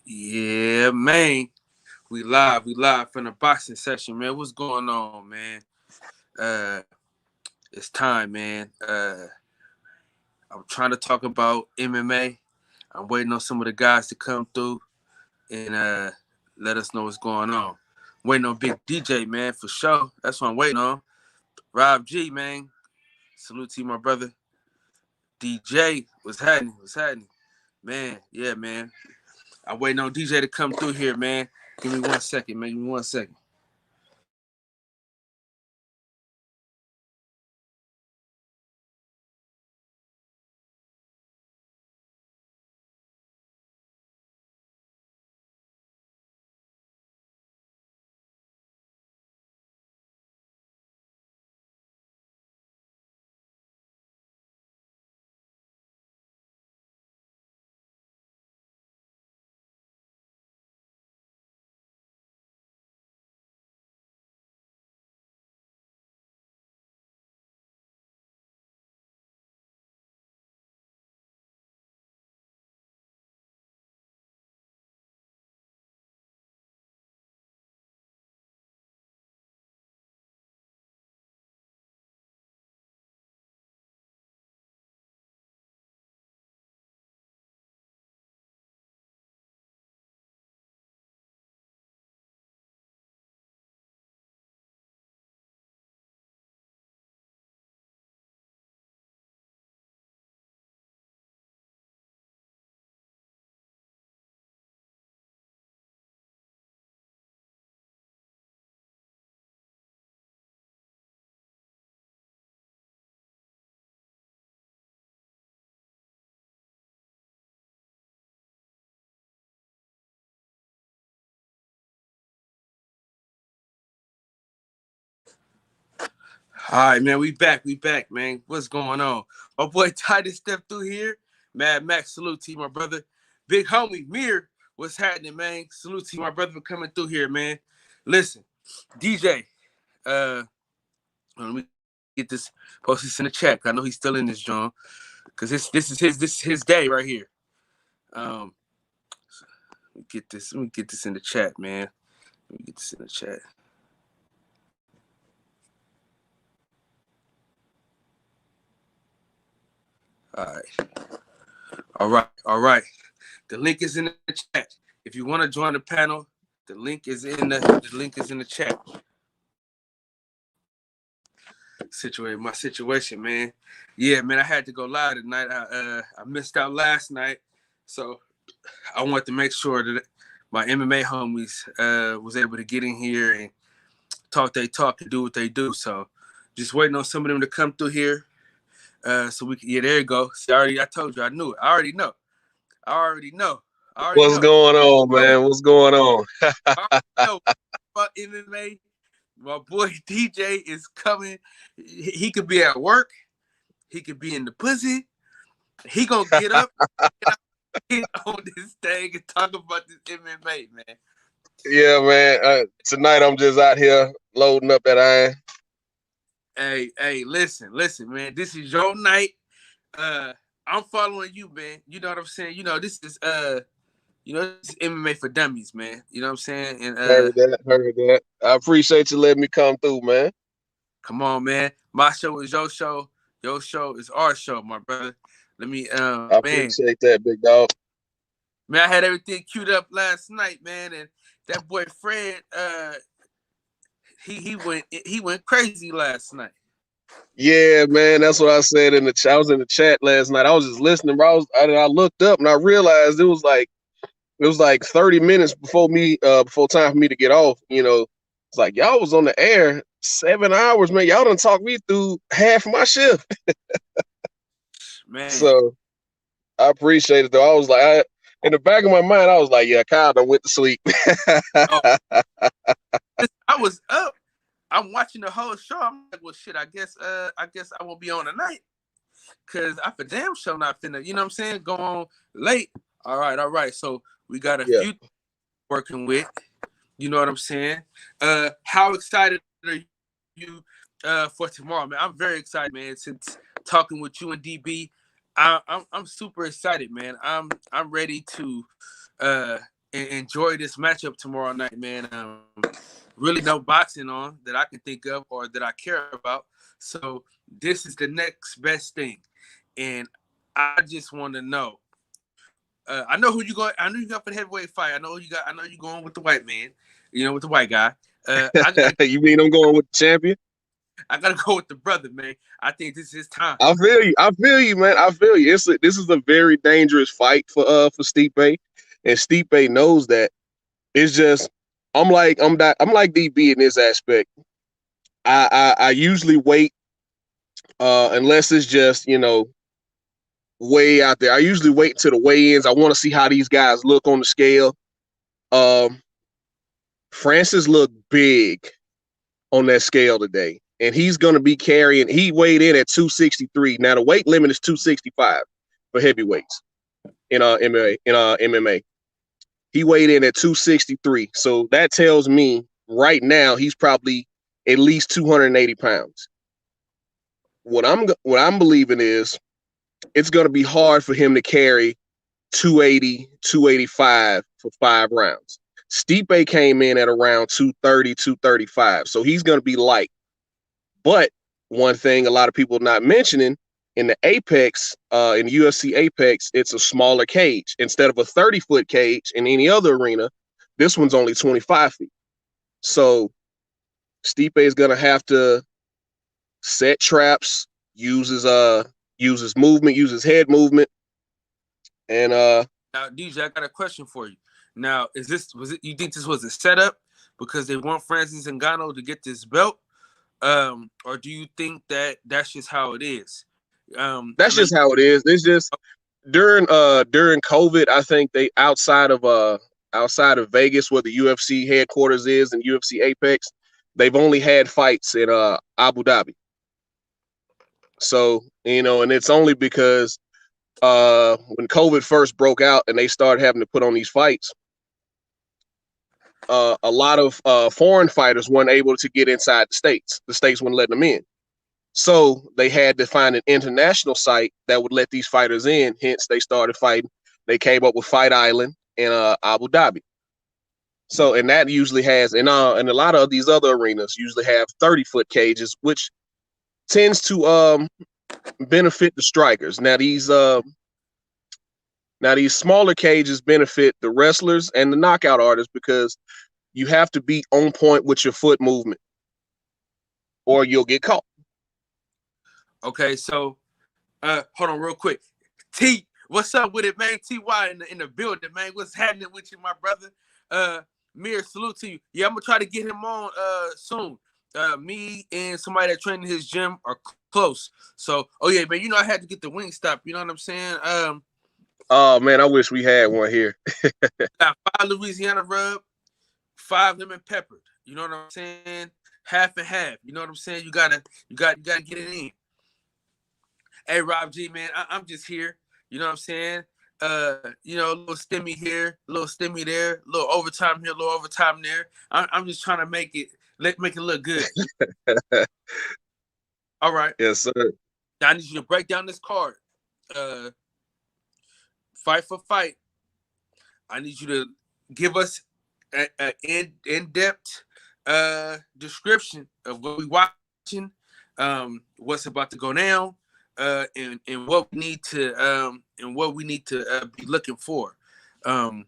Yeah, man. We live from the boxing session, man. What's going on, man? Uh, it's time, man. I'm trying to talk about MMA. I'm waiting on some of the guys to come through and let us know what's going on. Waiting on Big DJ, man, for sure. That's what I'm waiting on. Rob G, man. Salute to you, my brother. DJ, what's happening? What's happening? Man, yeah, man. I'm waiting on DJ to come through here, man. Give me 1 second, man. Give me 1 second. All right, man. We back, man. What's going on? My boy Titus stepped through here. Mad Max, salute to you, my brother. Big homie, Mir, what's happening, man? Salute to you, my brother, for coming through here, man. Listen, DJ, let me get this post this in the chat. I know he's still in this, John, because this is his day right here. Um, let me get this in the chat, man. Let me get this in the chat. All right, all right. The link is in the chat. If you want to join the panel, the link is in the chat. My situation, man. Yeah, man. I had to go live tonight. I missed out last night, so I wanted to make sure that my MMA homies was able to get in here and talk they talk and do what they do. So just waiting on some of them to come through here. So we can, yeah, there you go. See, I told you, I knew it. I already know. I already know. I already What's know. going on, man? What's going on? I already know about MMA. My boy DJ is coming. He could be at work. He could be in the pussy. He gonna get up, get on this thing and talk about this MMA, man. Yeah, man. Tonight I'm just out here loading up that iron. Hey, listen, man. This is your night. Uh, I'm following you, man. You know what I'm saying? This is MMA for dummies, man. You know what I'm saying? And Heard that. Heard that. I appreciate you letting me come through, man. come on, man. My show is your show. Your show is our show, my brother. Let me, I man. appreciate that, big dog. Man, I had everything queued up last night, man, and that boy Fred, he went crazy last night. Yeah, man. That's what I said in the chat. I was in the chat last night. I was just listening, bro. I looked up and I realized it was like 30 minutes before time for me to get off. It's like y'all was on the air 7 hours, man. Y'all done talked me through half my shift. Man, So I appreciate it though. In the back of my mind, I was like, yeah, Kyle done went to sleep. oh, I was up. I'm watching the whole show. I'm like, well, shit. I guess I won't be on tonight because I for damn sure not finna. You know what I'm saying? Go on late. All right. So we got a Yeah. few working with. You know what I'm saying? How excited are you for tomorrow, man? I'm very excited, man. Since talking with you and DB, I'm super excited, man. I'm ready to enjoy this matchup tomorrow night, man. Really no boxing on that I can think of or that I care about. So this is the next best thing, and I just want to know. I know who you going. I know you got for the heavyweight fight. I know you got. I know you going with the white man. You know, with the white guy. You mean I'm going with the champion? I gotta go with the brother, man. I think this is his time. I feel you. I feel you, man. I feel you. This is a very dangerous fight for Stipe, and Stipe knows that. It's just I'm like DB in this aspect. I usually wait unless it's just way out there. I usually wait until the weigh-ins. I want to see how these guys look on the scale. Francis looked big on that scale today, and he's going to be carrying. He weighed in at 263. Now the weight limit is 265 for heavyweights in MMA. He weighed in at 263. So that tells me right now he's probably at least 280 pounds. What I'm believing is it's going to be hard for him to carry 280, 285 for 5 rounds. Stipe came in at around 230, 235. So he's going to be light. But one thing a lot of people are not mentioning, in the Apex, in UFC Apex, it's a smaller cage. Instead of a 30-foot cage in any other arena, this one's only 25 feet. So Stipe is going to have to set traps, use his movement, use his head movement. And now, DJ, I got a question for you. Now, you think this was a setup because they want Francis Ngannou to get this belt? Or do you think that that's just how it is? That's just how it is. It's just during COVID, I think they outside of Vegas, where the UFC headquarters is, and UFC Apex, they've only had fights in Abu Dhabi. So, and it's only because when COVID first broke out and they started having to put on these fights, a lot of foreign fighters weren't able to get inside the states. The states wouldn't let them in. So they had to find an international site that would let these fighters in. Hence, they started fighting. They came up with Fight Island in Abu Dhabi. So, and that usually has, and a lot of these other arenas usually have 30-foot cages, which tends to benefit the strikers. Now these smaller cages benefit the wrestlers and the knockout artists because you have to be on point with your foot movement, or you'll get caught. Okay, so hold on real quick. T, what's up with it, man? TY in the building, man. What's happening with you, my brother? Mir, salute to you. Yeah, I'm gonna try to get him on soon. Me and somebody that trained in his gym are close. So, oh yeah, man, I had to get the wing stop. You know what I'm saying? Oh man, I wish we had one here. Got 5 Louisiana rub, 5 lemon peppered. You know what I'm saying? Half and half. You know what I'm saying? You gotta get it in. Hey, Rob G, man, I'm just here. You know what I'm saying? A little stimmy here, a little stimmy there, a little overtime here, a little overtime there. I'm just trying to make it look good. All right. Yes, sir. Now I need you to break down this card. Fight for fight. I need you to give us an in-depth description of what we're watching, what's about to go down. And what we need to be looking for. I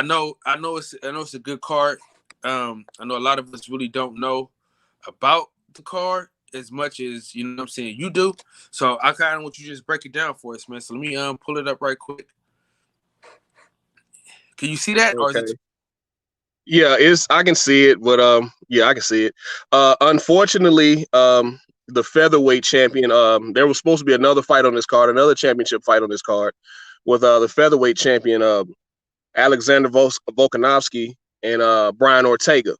know it's a good card. I know a lot of us really don't know about the card as much as what I'm saying you do. So I kind of want you to just break it down for us, man. So let me pull it up right quick. Can you see that? Okay. Or is it Yeah, I can see it, but I can see it. Unfortunately, the featherweight champion, there was supposed to be another fight on this card, another championship fight on this card, with the featherweight champion Alexander Volkanovski and Brian Ortega.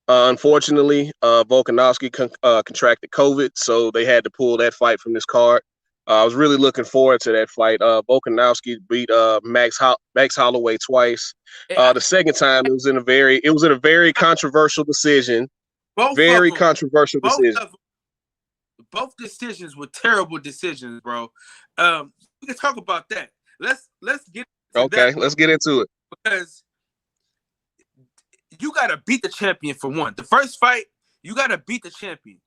Unfortunately, Volkanovski contracted COVID, so they had to pull that fight from this card. I was really looking forward to that fight. Volkanovski beat Max Holloway twice. The second time it was in a very controversial decision. Controversial decision. Both decisions were terrible decisions, bro. We can talk about that. Let's get into okay. Let's get into it. because you gotta beat the champion for one. The first fight, you gotta beat the champion.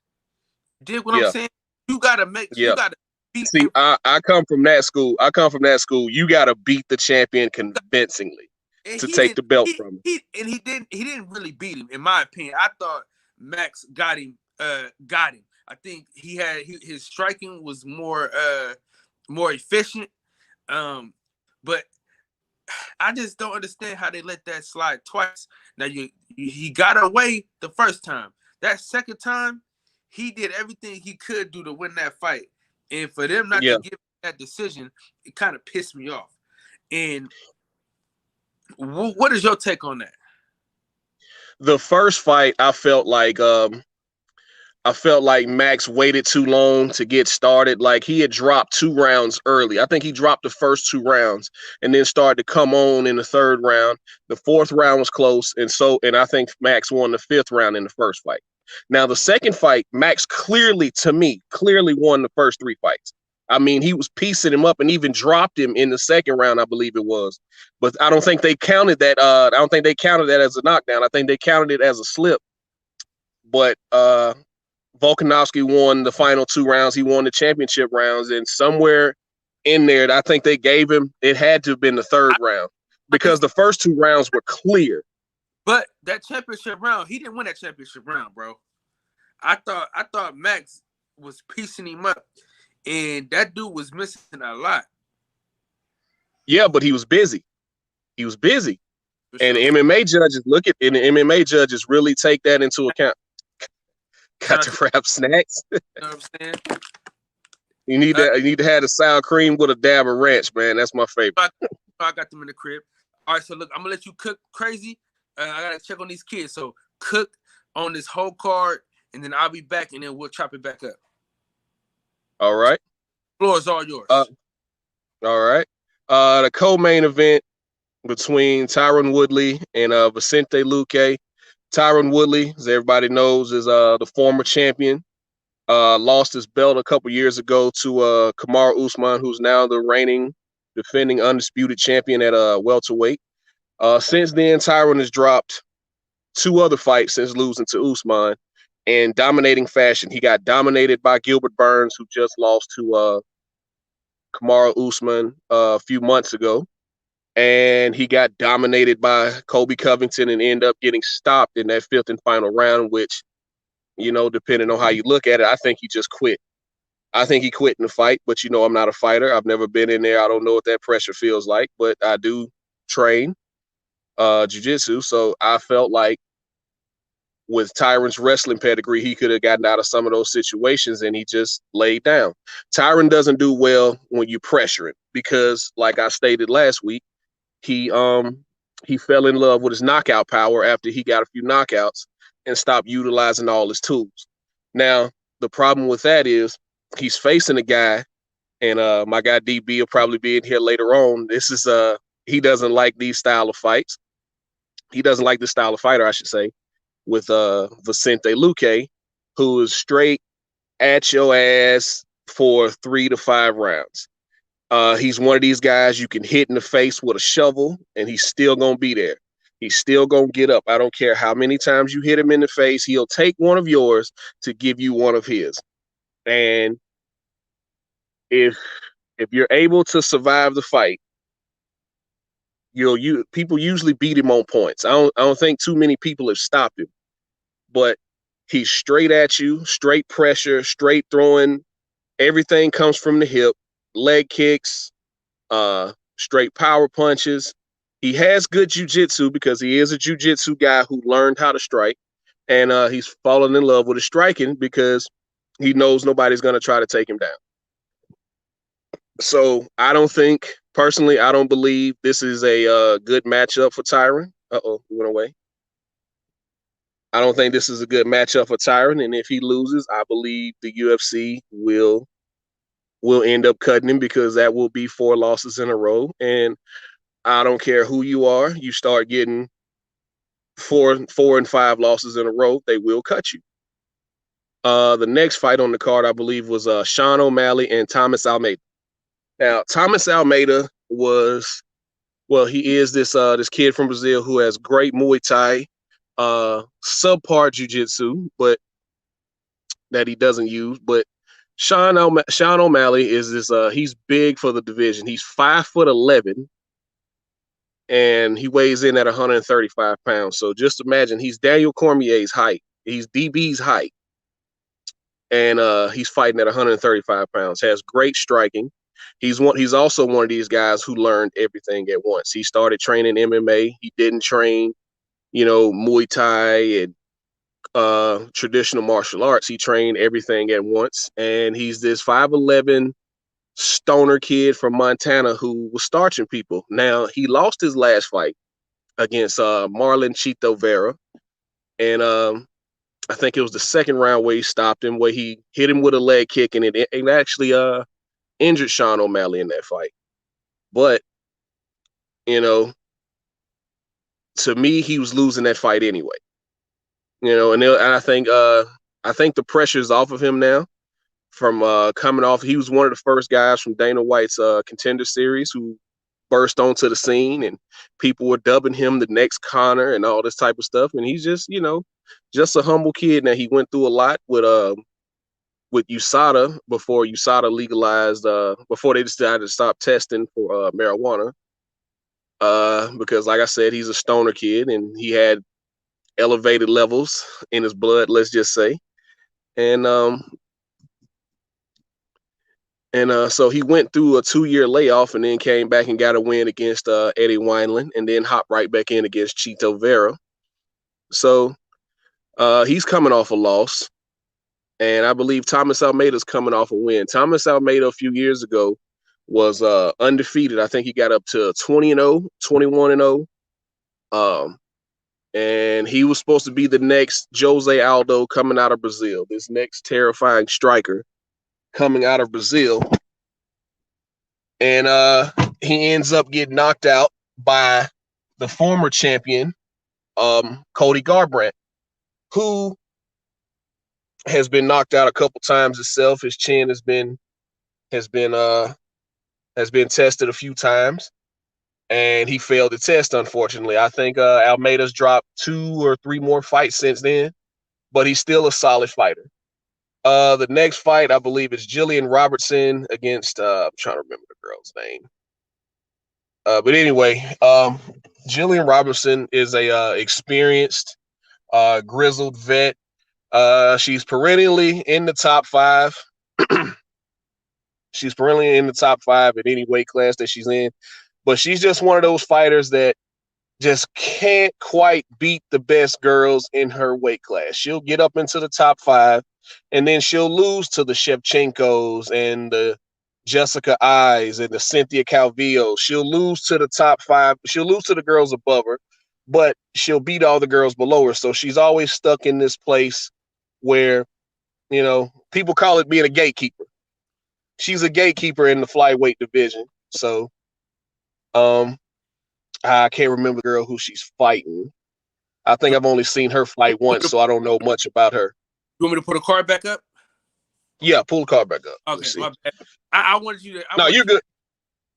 Dig what I'm Yeah, saying? You gotta make you yeah. gotta beat See, I come from that school. I come from that school. You got to beat the champion convincingly and to he take didn't the belt from him. he didn't really beat him, in my opinion. I thought Max got him. I think his striking was more efficient. But I just don't understand how they let that slide twice. Now he got away the first time. That second time, he did everything he could do to win that fight. And for them not Yeah. to give that decision, it kind of pissed me off. And what is your take on that? The first fight, I felt like Max waited too long to get started. Like he had dropped 2 rounds early. I think he dropped the first 2 rounds and then started to come on in the third round. The fourth round was close, and I think Max won the fifth round in the first fight. Now the second fight, Max clearly won the first 3 fights. I mean, he was piecing him up and even dropped him in the second round, I believe it was. But I don't think they counted that. I don't think they counted that as a knockdown. I think they counted it as a slip. But Volkanovski won the final 2 rounds. He won the championship rounds, and somewhere in there, I think they gave him. It had to have been the third round because the first 2 rounds were clear. But that championship round, he didn't win that championship round, bro. I thought Max was piecing him up, and that dude was missing a lot. Yeah, but he was busy. He was busy, For and sure. MMA judges and the MMA judges really take that into account. Got to wrap snacks. You know what I'm saying? You need to have the sour cream with a dab of ranch, man. That's my favorite. I got them in the crib. All right, so look, I'm gonna let you cook crazy. I gotta check on these kids. So cook on this whole card, and then I'll be back, and then we'll chop it back up. All right. The floor is all yours. All right. The co-main event between Tyron Woodley and Vicente Luque. Tyron Woodley, as everybody knows, is the former champion. Lost his belt a couple years ago to Kamaru Usman, who's now the reigning, defending undisputed champion at welterweight. Since then, Tyron has dropped 2 other fights since losing to Usman in dominating fashion. He got dominated by Gilbert Burns, who just lost to Kamaru Usman a few months ago. And he got dominated by Colby Covington and ended up getting stopped in that 5th and final round, which, you know, depending on how you look at it, I think he just quit. I think he quit in the fight, but, you know, I'm not a fighter. I've never been in there. I don't know what that pressure feels like, but I do train jiu-jitsu. So I felt like with Tyron's wrestling pedigree, he could have gotten out of some of those situations, and he just laid down. Tyron doesn't do well when you pressure him because, like I stated last week, he fell in love with his knockout power after he got a few knockouts and stopped utilizing all his tools. Now, the problem with that is he's facing a guy, and my guy DB will probably be in here later on. This is he doesn't like these style of fights. He doesn't like this style of fighter, I should say, with Vicente Luque, who is straight at your ass for 3 to 5 rounds. He's one of these guys you can hit in the face with a shovel, and he's still going to be there. He's still going to get up. I don't care how many times you hit him in the face. He'll take one of yours to give you one of his. And if you're able to survive the fight, people usually beat him on points. I don't think too many people have stopped him. But he's straight at you, straight pressure, straight throwing. Everything comes from the hip, leg kicks, straight power punches. He has good jiu-jitsu because he is a jiu-jitsu guy who learned how to strike. And he's fallen in love with his striking because he knows nobody's going to try to take him down. So I don't believe this is a good matchup for Tyron. Uh-oh, he went away. I don't think this is a good matchup for Tyron, and if he loses, I believe the UFC will end up cutting him because that will be 4 losses in a row. And I don't care who you are, you start getting 4 and 5 losses in a row, they will cut you. The next fight on the card, I believe, was Sean O'Malley and Thomas Almeida. Now, Thomas Almeida was Well, he is this kid from Brazil who has great Muay Thai, subpar Jiu-Jitsu, but that he doesn't use. But Sean O'Malley is this. He's big for the division. He's 5'11", and he weighs in at 135 pounds. So just imagine he's Daniel Cormier's height. He's DB's height, and he's fighting at 135 pounds. Has great striking. He's also one of these guys who learned everything at once. He started training MMA. He didn't train, Muay Thai and traditional martial arts. He trained everything at once, and he's this 5'11" stoner kid from Montana who was starching people. Now he lost his last fight against Marlon Chito Vera, and I think it was the second round where he stopped him, where he hit him with a leg kick, and it actually injured Sean O'Malley in that fight. But to me, he was losing that fight anyway. And I think the pressure's off of him now from coming off. He was one of the first guys from Dana White's Contender Series who burst onto the scene, and people were dubbing him the next Conor and all this type of stuff. And he's just, just a humble kid. Now, he went through a lot with USADA before USADA legalized, before they decided to stop testing for marijuana. Because, like I said, he's a stoner kid, and he had elevated levels in his blood, let's just say. And so he went through a 2-year layoff and then came back and got a win against Eddie Wineland, and then hopped right back in against Chito Vera. So he's coming off a loss. And I believe Thomas Almeida's coming off a win. Thomas Almeida a few years ago was undefeated. I think he got up to 20-0, 21-0. And he was supposed to be the next Jose Aldo coming out of Brazil, this next terrifying striker coming out of Brazil. And he ends up getting knocked out by the former champion, Cody Garbrandt, who has been knocked out a couple times himself. His chin has been tested a few times, and he failed the test, unfortunately. I think Almeida's dropped 2 or 3 more fights since then, but he's still a solid fighter. The next fight, I believe, is Jillian Robertson against I'm trying to remember the girl's name. But anyway, Jillian Robertson is a experienced, grizzled vet. She's perennially in the top 5. She's perennially in the top 5 at any weight class that she's in. But she's just one of those fighters that just can't quite beat the best girls in her weight class. She'll get up into the top 5, and then she'll lose to the Shevchenkos and the Jessica Eyes and the Cynthia Calvillo. She'll lose to the top 5. She'll lose to the girls above her, but she'll beat all the girls below her. So she's always stuck in this place where, people call it being a gatekeeper. She's a gatekeeper in the flyweight division. So, I can't remember the girl who she's fighting. I think I've only seen her fight once, so I don't know much about her. You want me to put a card back up? Yeah, pull the card back up. Okay, my bad. I wanted you to. You're good.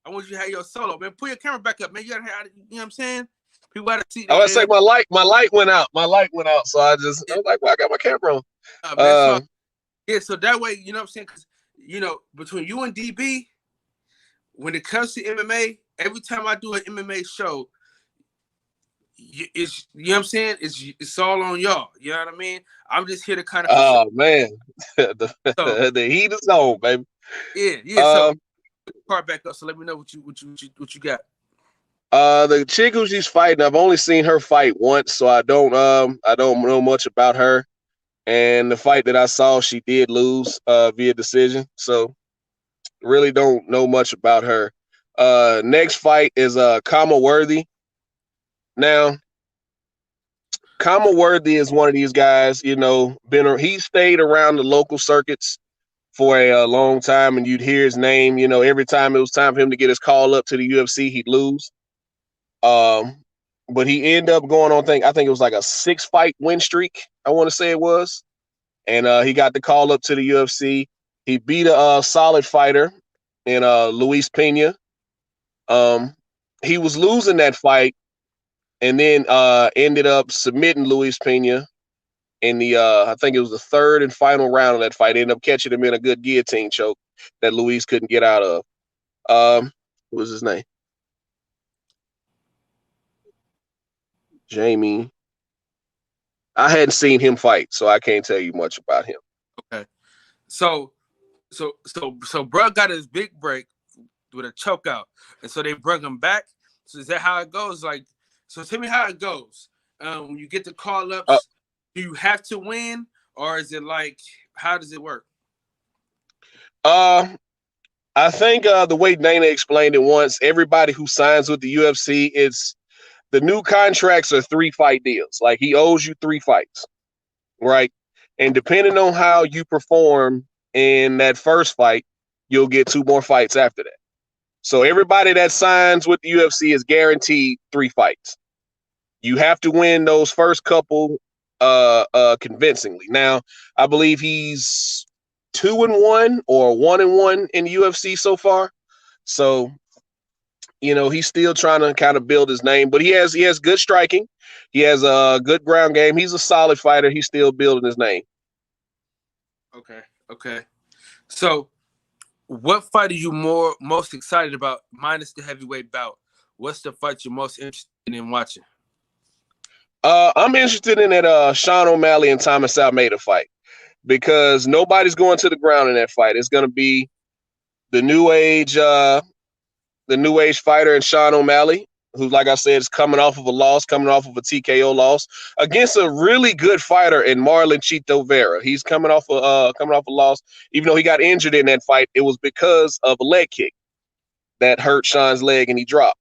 I want you to have your solo, man. Put your camera back up, man. You gotta have, you know what I'm saying? People gotta see. I was say my light went out. My light went out, so I was like, well, I got my camera on. Yeah, so that way, you know what I'm saying? Because between you and DB, when it comes to MMA, every time I do an MMA show, it's, you know what I'm saying? It's all on y'all. You know what I mean? I'm just here to kind of. Oh man, the heat is on, baby. Yeah. So put the card back up. So let me know what you got. The chick who she's fighting, I've only seen her fight once, so I don't know much about her. And the fight that I saw, she did lose via decision. So really don't know much about her. Next fight is Kama Worthy. Now, Kama Worthy is one of these guys, he stayed around the local circuits for a long time, and you'd hear his name, every time it was time for him to get his call up to the UFC, he'd lose. But he ended up going on, I think it was like a 6-fight win streak, I want to say it was. And he got the call up to the UFC. He beat a solid fighter in Luis Pena. he was losing that fight, and then ended up submitting Luis Pena in the I think it was the third and final round of that fight. Ended up catching him in a good guillotine choke that Luis couldn't get out of. What was his name? Jamie. I hadn't seen him fight, so I can't tell you much about him. Okay. So bro got his big break with a choke out, and so they bring him back. So is that how it goes? Like, so tell me how it goes. When you get the call ups, do you have to win, or is it like, how does it work? I think the way Dana explained it once, everybody who signs with the UFC, it's the new contracts are 3-fight deals. Like, he owes you 3 fights, right? And depending on how you perform in that first fight, you'll get 2 more fights after that. So everybody that signs with the UFC is guaranteed 3 fights. You have to win those first couple convincingly. Now, I believe he's 2-1 or 1-1 in the UFC so far. So, you know, he's still trying to kind of build his name, but he has good striking. He has a good ground game. He's a solid fighter. He's still building his name. Okay. So, what fight are you most excited about, minus the heavyweight bout? What's the fight you're most interested in watching? I'm interested in that Sean O'Malley and Thomas Almeida fight, because nobody's going to the ground in that fight. It's going to be the new age fighter and Sean O'Malley, who, like I said, is coming off of a TKO loss against a really good fighter in Marlon Chito Vera. He's coming off a loss, even though he got injured in that fight. It was because of a leg kick that hurt Sean's leg and he dropped.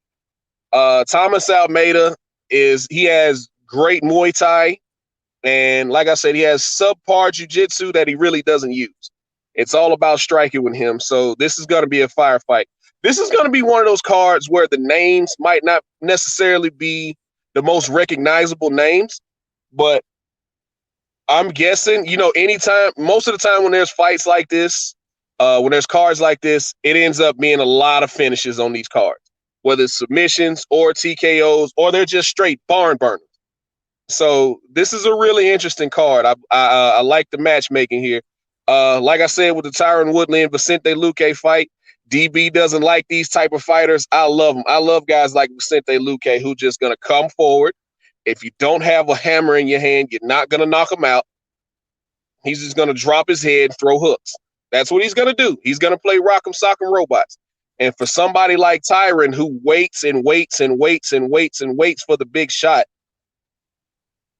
Thomas Almeida he has great Muay Thai, and like I said, he has subpar jiu-jitsu that he really doesn't use. It's all about striking with him. So this is going to be a firefight. This is going to be one of those cards where the names might not necessarily be the most recognizable names, but I'm guessing, most of the time when there's fights like this, when there's cards like this, it ends up being a lot of finishes on these cards, whether it's submissions or TKOs, or they're just straight barn burners. So this is a really interesting card. I like the matchmaking here. Like I said, with the Tyron Woodley and Vicente Luque fight, DB doesn't like these type of fighters. I love them. I love guys like Vicente Luque who just going to come forward. If you don't have a hammer in your hand, you're not going to knock him out. He's just going to drop his head and throw hooks. That's what he's going to do. He's going to play rock'em sock'em robots. And for somebody like Tyron, who waits and waits and waits and waits and waits for the big shot,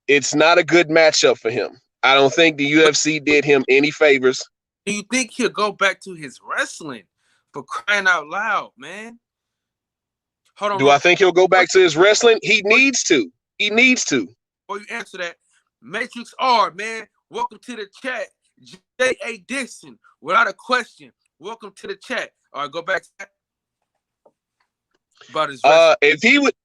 it's not a good matchup for him. I don't think the UFC did him any favors. Do you think he'll go back to his wrestling? For crying out loud, man. Hold on. Do I think he'll go back to his wrestling? He needs to. He needs to. Before you answer that, Matrix R, man, welcome to the chat. J.A. Dixon, without a question, welcome to the chat. All right, go back to that. About his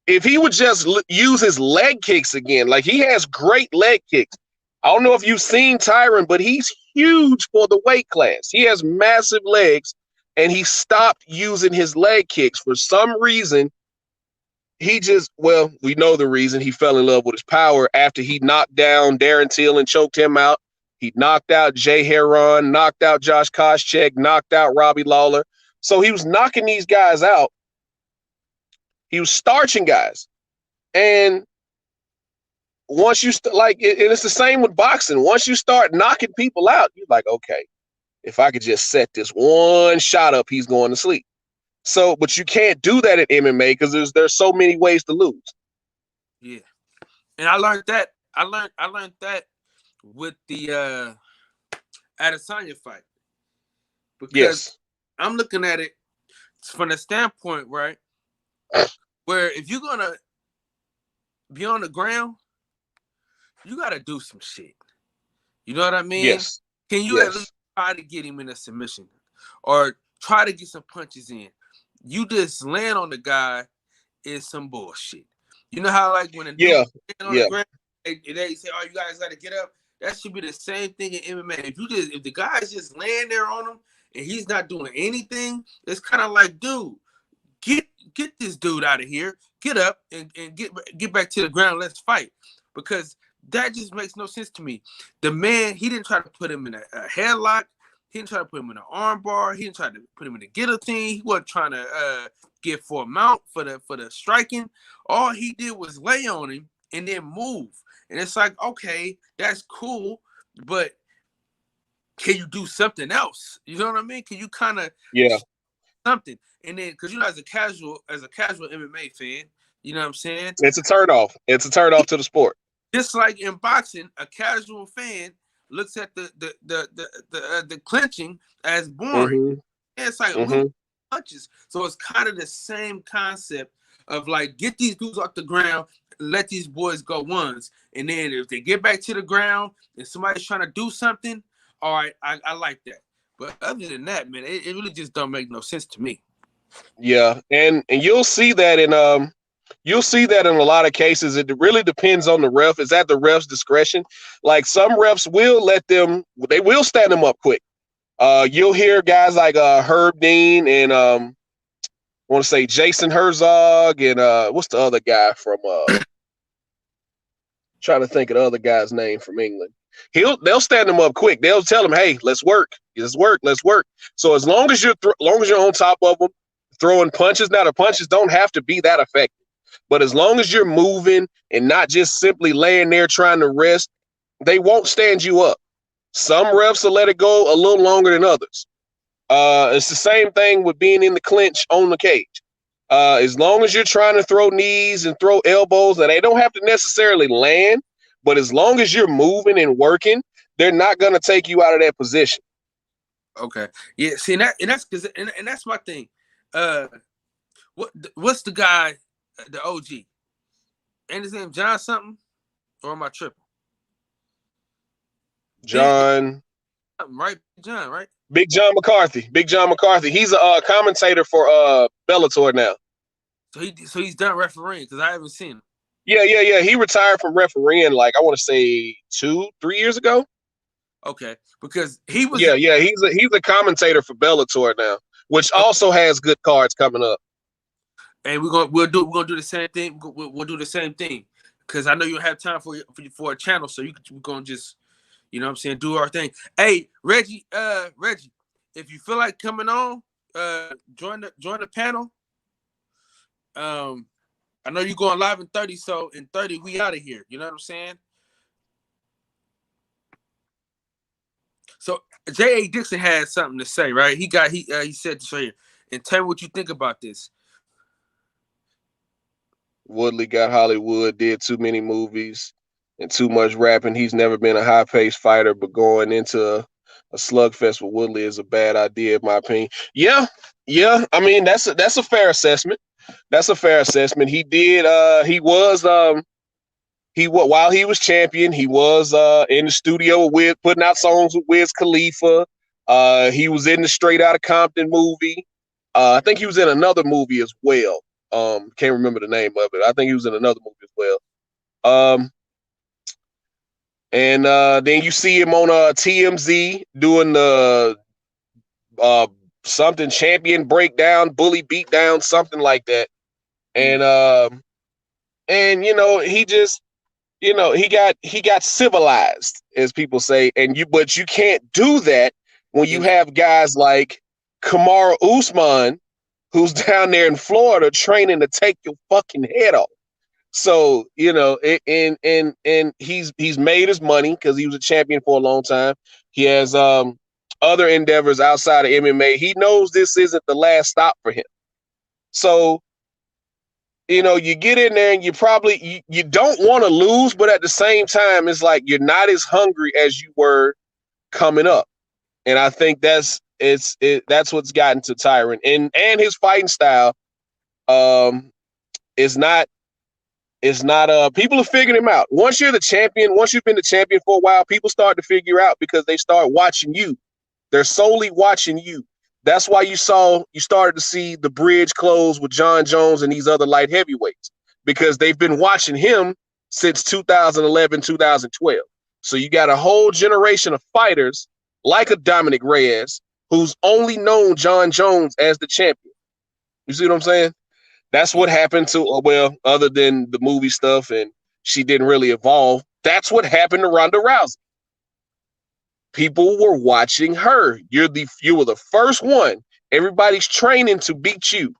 if he would just use his leg kicks again, like, he has great leg kicks. I don't know if you've seen Tyron, but he's huge for the weight class. He has massive legs, and he stopped using his leg kicks. For some reason, we know the reason. He fell in love with his power after he knocked down Darren Till and choked him out. He knocked out Jay Heron, knocked out Josh Koscheck, knocked out Robbie Lawler. So he was knocking these guys out. He was starching guys. And once you and it's the same with boxing. Once you start knocking people out, you're like, okay, if I could just set this one shot up, he's going to sleep. So, but you can't do that at MMA because there's so many ways to lose. Yeah. And I learned that. I learned that with the Adesanya fight. Because yes. I'm looking at it from the standpoint, right? Where if you're gonna be on the ground, you gotta do some shit. You know what I mean? Yes. Can you at least try to get him in a submission, or try to get some punches in? You just land on the guy is some bullshit. You know how, like, when a dude on the ground, they say, "Oh, you guys got to get up." That should be the same thing in MMA. If the guy's just laying there on him and he's not doing anything, it's kind of like, dude, get this dude out of here. Get up and get back to the ground. Let's fight. Because that just makes no sense to me. The man, he didn't try to put him in a headlock. He didn't try to put him in an arm bar. He didn't try to put him in a guillotine. He wasn't trying to get for a mount for the striking. All he did was lay on him and then move. And it's like, okay, that's cool, but can you do something else? You know what I mean? Can you kind of something? And then, because as a casual MMA fan, you know what I'm saying? It's a turnoff. It's a turnoff to the sport. Just like in boxing, a casual fan looks at the clinching as boring. Mm-hmm. And it's like punches. So it's kind of the same concept of like, get these dudes off the ground, let these boys go once, and then if they get back to the ground and somebody's trying to do something, all right, I like that. But other than that, man, it really just don't make no sense to me. Yeah, and you'll see that in a lot of cases. It really depends on the ref. It's at the ref's discretion. Like some refs will they will stand them up quick. You'll hear guys like Herb Dean and I want to say Jason Herzog and what's the other guy from trying to think of the other guy's name from England. They'll stand them up quick. They'll tell them, "Hey, let's work. Let's work." So as long as you're on top of them, throwing punches. Now the punches don't have to be that effective, but as long as you're moving and not just simply laying there trying to rest, they won't stand you up. Some refs will let it go a little longer than others. It's the same thing with being in the clinch on the cage. As long as you're trying to throw knees and throw elbows, and they don't have to necessarily land, but as long as you're moving and working, they're not going to take you out of that position. Okay. Yeah. See, and that's my thing. What's the guy, the OG? Ain't his name John something? Or am I tripping? John. Right? John, right? Big John McCarthy. Big John McCarthy. He's a commentator for Bellator now. So he's done refereeing because I haven't seen him. Yeah. He retired from refereeing like I want to say 2-3 years ago. Okay, because he was. Yeah. He's a commentator for Bellator now, which also has good cards coming up. And we're gonna do the same thing. We'll do the same thing because I know you don't have time for a channel, so we're gonna just, you know what I'm saying, do our thing. Hey, Reggie, if you feel like coming on, join the panel. I know you're going live in 30, so in 30 we out of here. You know what I'm saying? So J.A. Dixon had something to say, right? He said to say, and tell me what you think about this. Woodley got Hollywood, did too many movies and too much rapping. He's never been a high-paced fighter, but going into a slugfest with Woodley is a bad idea, in my opinion. Yeah. I mean, that's a fair assessment. That's a fair assessment. He did. While he was champion, he was in the studio with putting out songs with Wiz Khalifa. He was in the Straight Outta Compton movie. I think he was in another movie as well. Can't remember the name of it. I think he was in another movie as well. And then you see him on TMZ doing the something champion breakdown, bully beatdown, something like that. And he just, he got civilized, as people say. But you can't do that when you have guys like Kamaru Usman, who's down there in Florida training to take your fucking head off. So, and he's made his money because he was a champion for a long time. He has other endeavors outside of MMA. He knows this isn't the last stop for him. So, you get in there and you probably you don't want to lose, but at the same time, it's like you're not as hungry as you were coming up. And I think that's what's gotten to Tyron. And his fighting style is not people are figuring him out. Once you're the champion, once you've been the champion for a while, people start to figure out because they start watching you. They're solely watching you. That's why you started to see the bridge close with John Jones and these other light heavyweights, because they've been watching him since 2011, 2012. So you got a whole generation of fighters like a Dominic Reyes who's only known John Jones as the champion. You see what I'm saying? That's what happened to, well, other than the movie stuff and she didn't really evolve. That's what happened to Ronda Rousey. People were watching her. You were the first one. Everybody's training to beat you.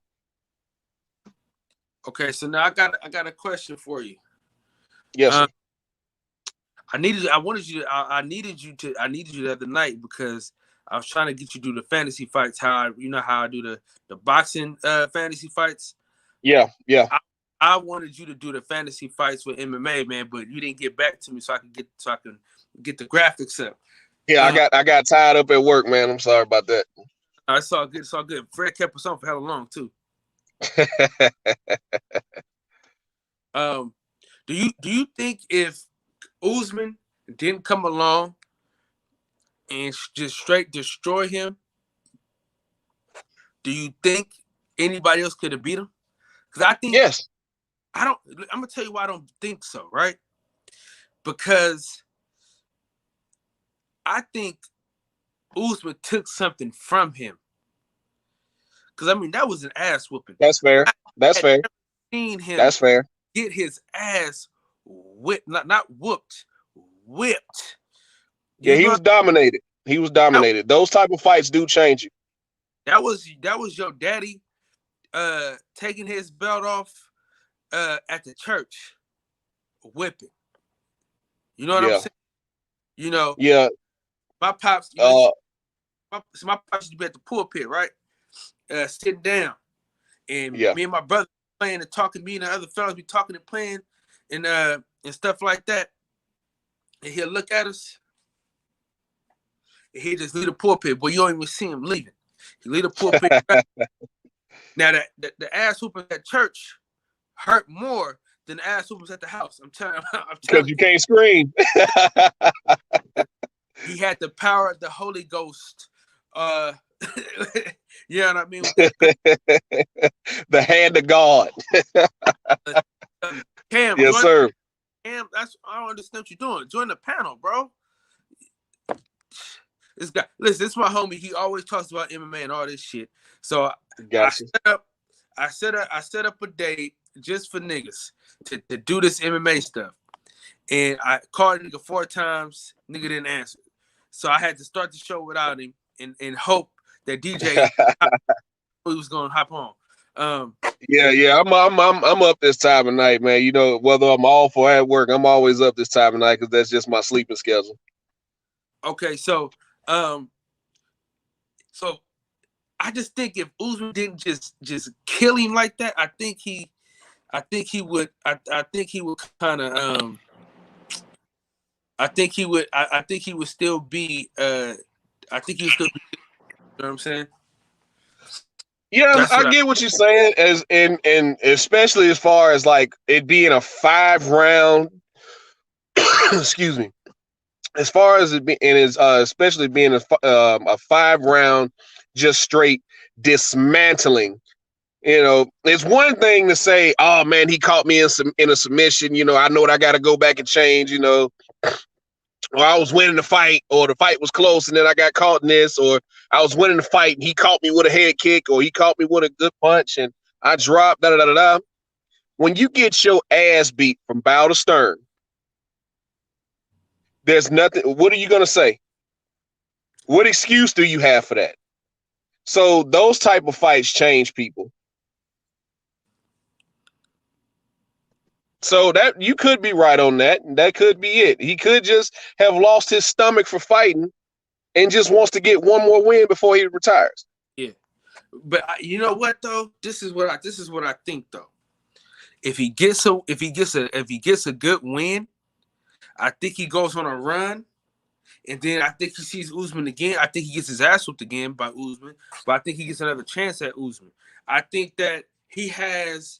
Okay, so now I got a question for you. Yes, sir. I needed you the other night because I was trying to get you to do the fantasy fights. How I do the boxing fantasy fights. Yeah. I wanted you to do the fantasy fights with MMA, man, but you didn't get back to me so I can get the graphics up. Yeah, I got tied up at work, man. I'm sorry about that. It's all good. It's all good. Fred kept us on for hella long too. Do you think if Usman didn't come along and just straight destroy him, do you think anybody else could have beat him? Because I think yes. I'm gonna tell you why I don't think so, right? Because I think Usman took something from him. Because I mean that was an ass whooping. That's fair. That's fair. Seen him That's fair. Get his ass whipped, not whooped, whipped. Yeah, he was dominated. He was dominated. Those type of fights do change you. That was your daddy taking his belt off at the church, whipping. You know what I'm saying? You know. Yeah. My pops. My pops used to be at the pulpit, right? Sitting down, and me and my brother playing and talking. Me and the other fellas be talking and playing, and stuff like that. And he'll look at us, and he just leave the pulpit. But you don't even see him leaving. He leave the pulpit. Now the ass whoopers at church hurt more than the ass whoopers at the house. I'm telling you. Because you can't scream. He had the power of the Holy Ghost. You know what I mean? The hand of God. Cam, yes, sir. Cam, I don't understand what you're doing. Join the panel, bro. This guy, listen, this is my homie. He always talks about MMA and all this shit. So gotcha. I set up a date just for niggas to do this MMA stuff. And I called nigga 4 times. Nigga didn't answer. So I had to start the show without him and hope that DJ was gonna hop on. Yeah, I'm up this time of night, man. You know, whether I'm off or at work, I'm always up this time of night because that's just my sleeping schedule. Okay, so I just think if Usman didn't just kill him like that, I think he would kind of I think he would still be you know what I'm saying? Yeah, I get what you're saying, and especially as far as like it being a 5-round excuse me. As far as it being, and is especially being a 5-round just straight dismantling. You know, it's one thing to say, "Oh man, he caught me in a submission." You know, I know what I got to go back and change. You know, or I was winning the fight, or the fight was close, and then I got caught in this, or I was winning the fight, and he caught me with a head kick, or he caught me with a good punch, and I dropped. Da da da da. When you get your ass beat from bow to stern, there's nothing. What are you gonna say? What excuse do you have for that? So those type of fights change people. So that you could be right on that. That could be it. He could just have lost his stomach for fighting and just wants to get one more win before he retires. Yeah, but you know what though? This is what I think though. If he gets a good win, I think he goes on a run, and then I think he sees Usman again. I think he gets his ass whooped again by Usman, but I think he gets another chance at Usman. I think that he has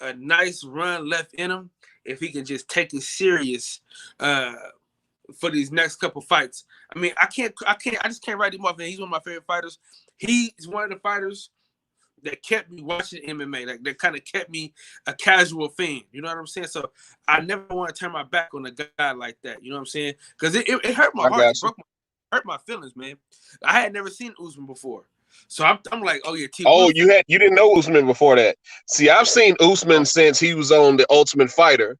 a nice run left in him if he can just take it serious for these next couple fights. I mean, I just can't write him off, man. He's one of my favorite fighters. He's one of the fighters that kept me watching MMA, that kind of kept me a casual fan. You know what I'm saying? So I never want to turn my back on a guy like that. You know what I'm saying? Because it hurt my heart. It hurt my feelings, man. I had never seen Usman before. So I'm like, oh yeah, T. Oh, Wilson. you didn't know Usman before that. See, I've seen Usman since he was on the Ultimate Fighter.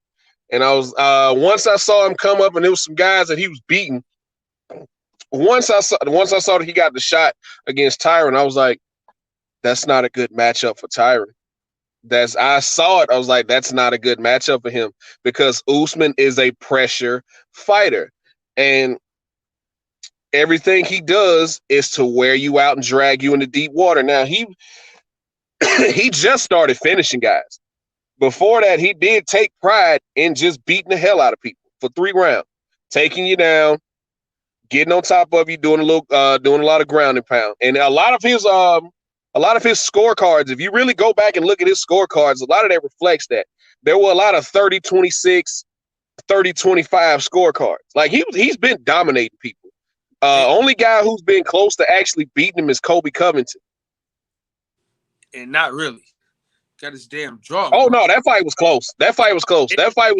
And I was once I saw him come up and there was some guys that he was beating. Once I saw that he got the shot against Tyron, I was like, that's not a good matchup for Tyron. I saw it. I was like, that's not a good matchup for him because Usman is a pressure fighter. And everything he does is to wear you out and drag you into deep water. Now he he just started finishing guys. Before that, he did take pride in just beating the hell out of people for 3 rounds, taking you down, getting on top of you, doing a lot of ground and pound. And a lot of his scorecards, if you really go back and look at his scorecards, a lot of that reflects that. There were a lot of 30-26, 30-25 scorecards. Like he's been dominating people. Only guy who's been close to actually beating him is Kobe Covington. And not really. Got his damn jaw. Oh, no, that fight was close. That fight was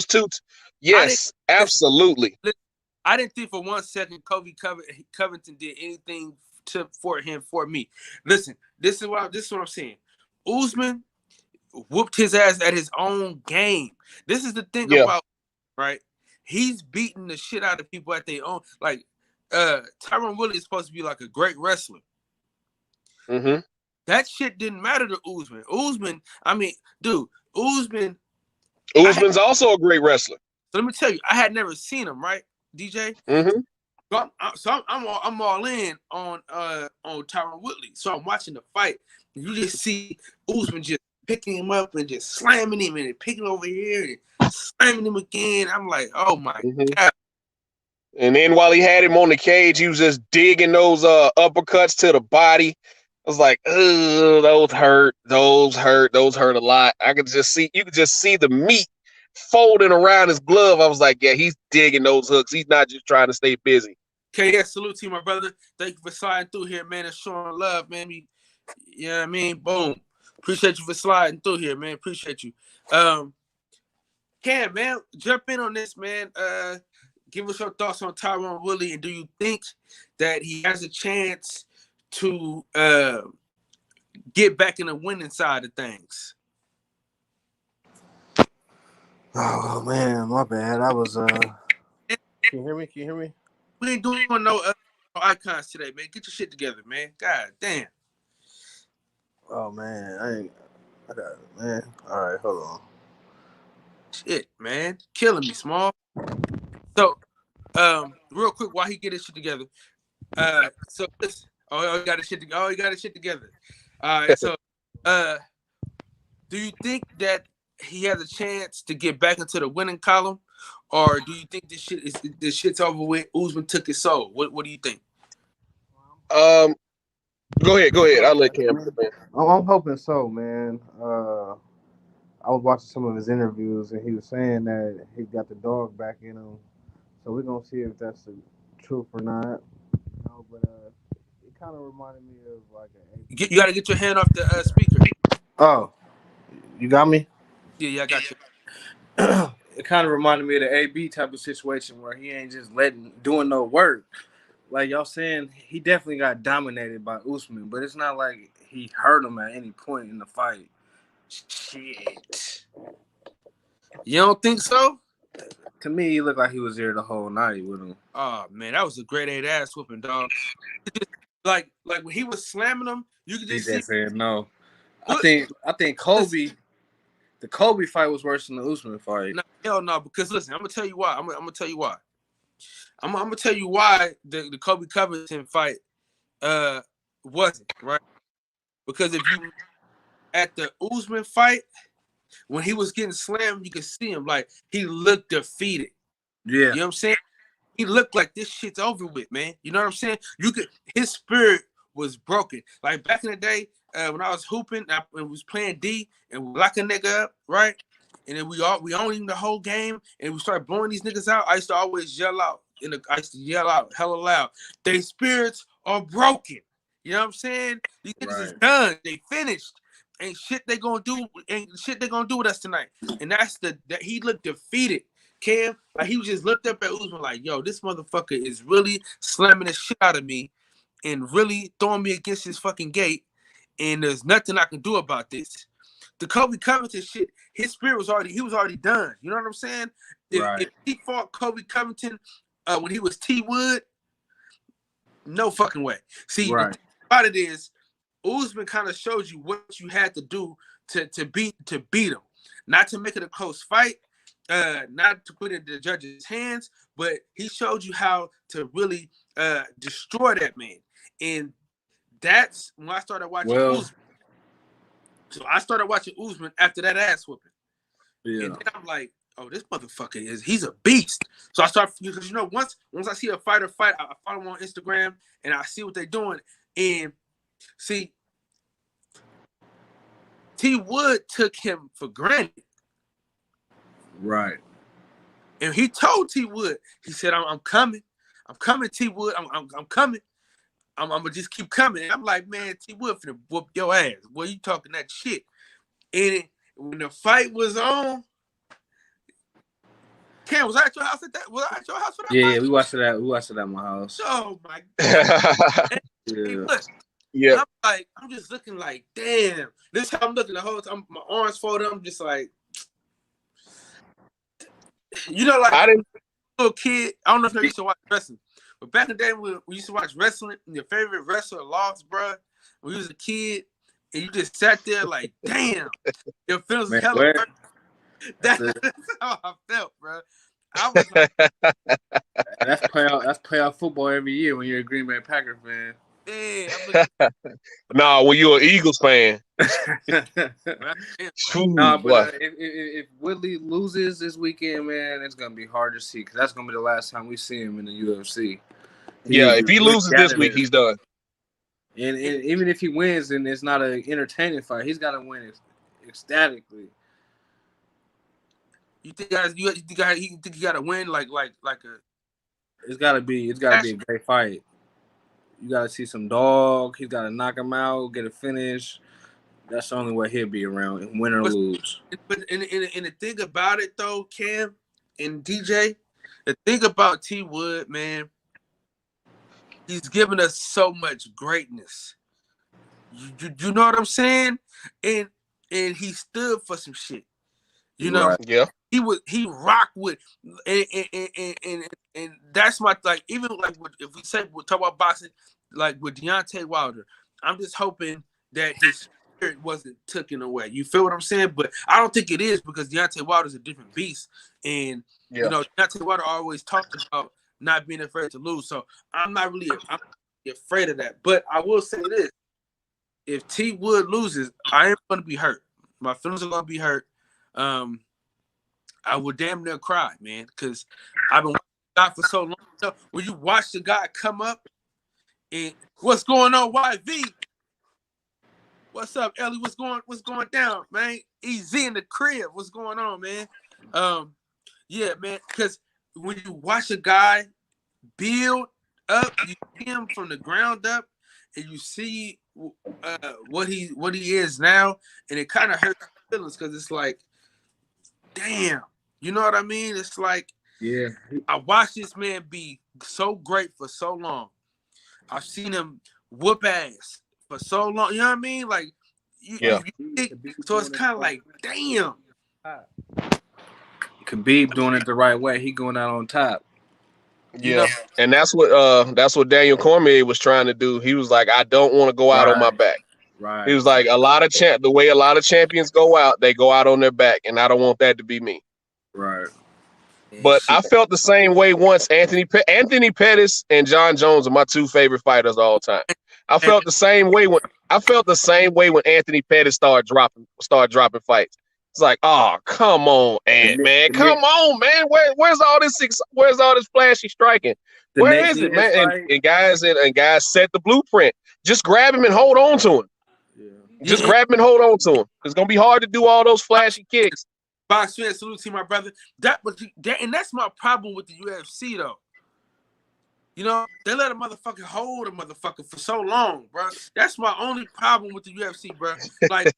two. Yes, absolutely. I didn't think for 1 second Kobe Covington did anything for me. Listen, this is what I'm saying. Usman whooped his ass at his own game. This is the thing about, right? He's beating the shit out of people at their own. Like, Tyron Woodley is supposed to be like a great wrestler. Mm-hmm. That shit didn't matter to Usman. Usman's also a great wrestler. So let me tell you, I had never seen him, right, DJ? Mm-hmm. So I'm all in on Tyron Woodley. So I'm watching the fight. And you just see Usman just picking him up and just slamming him and picking over here and slamming him again. I'm like, oh my God. And then while he had him on the cage, he was just digging those uppercuts to the body. I was like, oh, those hurt a lot. You could just see the meat folding around his glove. I was like, yeah, he's digging those hooks. He's not just trying to stay busy. KS, salute to you, my brother. Thank you for sliding through here, man, and showing love, man. You know what I mean? Boom. Appreciate you for sliding through here, man. Appreciate you. Cam, man, jump in on this, man. Give us your thoughts on Tyron Woodley, and do you think that he has a chance to get back in the winning side of things? Oh man, my bad. I was Can you hear me? We ain't doing no icons today, man. Get your shit together, man. God damn. Oh man, I got it, man. All right, hold on. Shit, man. Killing me, small. So, real quick while he get his shit together. So this he got his shit together. All right, so do you think that he has a chance to get back into the winning column, or do you think this shit's over with? Usman took his soul. What do you think? Go ahead. I'll let Cam. I'm hoping so, man. I was watching some of his interviews, and he was saying that he got the dog back in him. So we're gonna see if that's the truth or not. But it kind of reminded me of like you got to get your hand off the speaker. Oh, you got me? Yeah, I got you. It kind of reminded me of the AB type of situation where he ain't just doing no work. Like y'all saying, he definitely got dominated by Usman, but it's not like he hurt him at any point in the fight. Shit. You don't think so? To me, he looked like he was there the whole night with him. Oh man, that was a great 8 ass whooping, dog. like when he was slamming him, you could just see. Said no. I think Kobe. The Kobe fight was worse than the Usman fight. No, hell no, because listen, I'm gonna tell you why. I'm gonna tell you why. I'm gonna tell you why the Kobe Covington fight wasn't right. Because if you at the Usman fight, when he was getting slammed, you could see him like he looked defeated. Yeah, you know what I'm saying. He looked like this shit's over with, man. You know what I'm saying? His spirit was broken. Like back in the day, when I was hooping, I was playing D and we lock a nigga up, right? And then we owned him the whole game, and we started blowing these niggas out. I used to always yell out. I used to yell out hella loud. Their spirits are broken. You know what I'm saying? These niggas is done. They finished. Ain't shit they gonna do with us tonight. And that's that he looked defeated. Cam, like he was just looked up at Usman like, yo, this motherfucker is really slamming the shit out of me. and really throwing me against his fucking gate, and there's nothing I can do about this. The Kobe Covington shit, his spirit was already done. You know what I'm saying? If he fought Kobe Covington when he was T Wood, no fucking way. See, the thing about it is, Usman kind of showed you what you had to do to beat him, not to make it a close fight, not to put it in the judge's hands, but he showed you how to really destroy that man. And that's when I started watching Usman. So I started watching Usman after that ass whooping. Yeah. And then I'm like, oh, this motherfucker he's a beast. So I start, because once I see a fighter fight, I follow him on Instagram and I see what they're doing. And see, T Wood took him for granted. Right. And he told T Wood, he said, I'm coming. I'm coming, T Wood. I'm coming. I'm gonna just keep coming. And I'm like, man, T Wood finna whoop your ass. Boy, you talking that shit. And when the fight was on, Cam, was I at your house at that? Was I at your house for that? Yeah, we watched it at my house. Oh my god. Yeah. I'm just looking like, damn. This is how I'm looking the whole time. My arms folded. I'm just like, like I didn't. Little kid. I don't know if you used to watch wrestling, but back in the day when we used to watch wrestling, and your favorite wrestler lost, bro. When you was a kid, and you just sat there like, damn, your feelings was hella hurt. That's how I felt, bro. I was like, that's playoff football every year when you're a Green Bay Packers fan. Yeah, nah, when you're an Eagles fan. Nah, but if Woodley loses this weekend, man, it's gonna be hard to see because that's gonna be the last time we see him in the UFC. If he loses this week, he's done. And even if he wins, then it's not an entertaining fight. He's got to win ecstatically. You think he got to win like a? It's got to be a great fight. You got to see some dog. He's got to knock him out, get a finish. That's the only way he'll be around, win or lose. But and the thing about it though, Cam and DJ, the thing about T Wood, man, he's given us so much greatness. You know what I'm saying? And he stood for some shit. You know? Right. Yeah. He rocked with and that's my even if we talk about boxing like with Deontay Wilder, I'm just hoping that his spirit wasn't taken away. You feel what I'm saying? But I don't think it is because Deontay Wilder's a different beast, and Deontay Wilder always talked about not being afraid to lose. So I'm not really afraid of that. But I will say this: if T Wood loses, I am going to be hurt. My feelings are going to be hurt. I would damn near cry, man, because I've been watching the guy for so long. When you watch the guy come up and what's going on, YV? What's up, Ellie? What's going down, man? Easy in the crib. What's going on, man? Yeah, man, because when you watch a guy build up, you see him from the ground up, and you see what he is now, and it kind of hurts your feelings because it's like, damn. You know what I mean? It's like, yeah. I watched this man be so great for so long. I've seen him whoop ass for so long. You know what I mean? Like, so it's kind of like, damn. Khabib doing it the right way. He going out on top. Yeah, and that's what Daniel Cormier was trying to do. He was like, I don't want to go out on my back. Right. He was like, the way a lot of champions go out, they go out on their back, and I don't want that to be me. Right. But I felt the same way once. Anthony Pettis and John Jones are my two favorite fighters of all time. I felt the same way when Anthony Pettis started dropping fights. It's like, oh, come on, man. Come on, man. Where's all this flashy striking? Where is it, man? And guys set the blueprint. Just grab him and hold on to him. Yeah. Just grab him and hold on to him. It's gonna be hard to do all those flashy kicks. Box fan, salute to my brother. And that's my problem with the UFC though. You know, they let a motherfucker hold a motherfucker for so long, bro. That's my only problem with the UFC, bro. Like,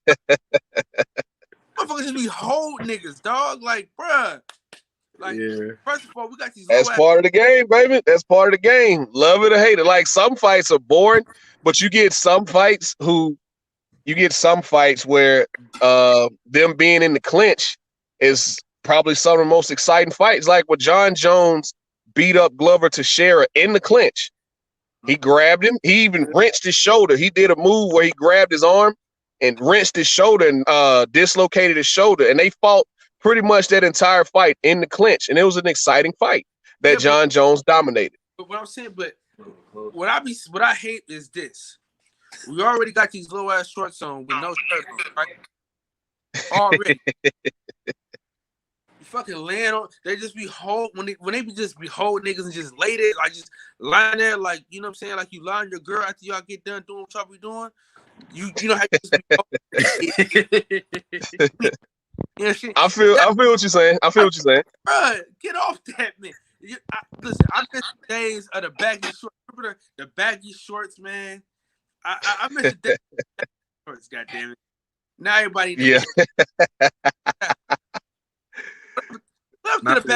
motherfuckers just be hold niggas, dog. Like, bro, Like, Yeah. first of all, we got these That's low ass. part of the game, baby. That's part of the game. Love it or hate it. Like some fights are boring, but you get some fights where them being in the clinch is probably some of the most exciting fights. Like when John Jones beat up Glover Teixeira in the clinch. He grabbed him. He even wrenched his shoulder. He did a move where he grabbed his arm and wrenched his shoulder and dislocated his shoulder. And they fought pretty much that entire fight in the clinch. And it was an exciting fight that John Jones dominated. But what I'm saying, what I hate is this. We already got these low ass shorts on with no shirt on, right? Already. You fucking land on. They just be when they just be holding niggas and just lay there, like just lying there, like you know what I'm saying, like you lying your girl after y'all get done doing what y'all be doing. You know how you just be. You know, shit. I feel what you're saying. Bruh, get off that, man. Listen, I miss the days of the baggy shorts. Remember the baggy shorts, man? I miss the days of the baggy shorts, goddammit. Now everybody knows. Yeah.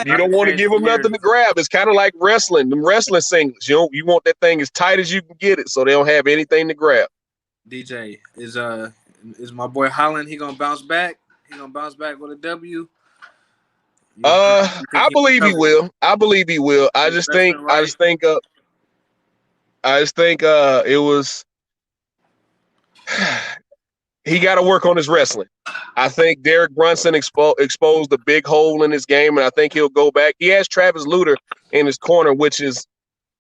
You don't want to give them nothing to grab. It's kind of like wrestling. Them wrestling singlets. You want that thing as tight as you can get it, so they don't have anything to grab. DJ, is my boy Holland? He gonna bounce back? He gonna bounce back with a W? I believe he will. I just think it was. He got to work on his wrestling. I think Derek Brunson exposed a big hole in his game, and I think he'll go back. He has Travis Lutter in his corner, which is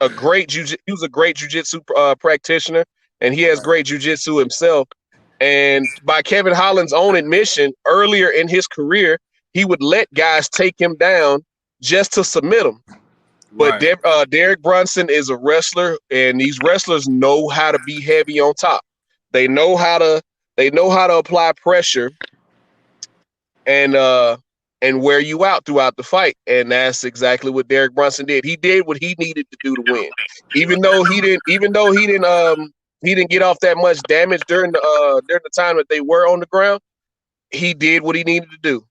a great he was a great jiu-jitsu practitioner, and he has great jiu-jitsu himself. And by Kevin Holland's own admission, earlier in his career, he would let guys take him down just to submit him. But Derek Brunson is a wrestler, and these wrestlers know how to be heavy on top. They know how to apply pressure and wear you out throughout the fight. And that's exactly what Derek Brunson did. He did what he needed to do to win. Even though he didn't get off that much damage during the time that they were on the ground, he did what he needed to do.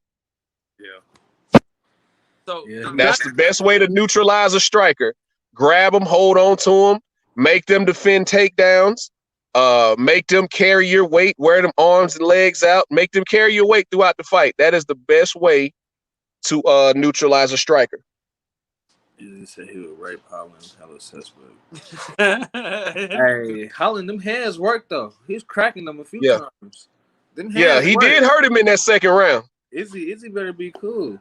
Yeah. So that's the best way to neutralize a striker. Grab them, hold on to them, make them defend takedowns. Make them carry your weight, wear them arms and legs out, make them carry your weight throughout the fight. That is the best way to neutralize a striker. You said he would rape Holland, hella suspect. Hey, Holland, them hands work though. He's cracking them a few times. He did hurt him in that second round. Izzy better be cool.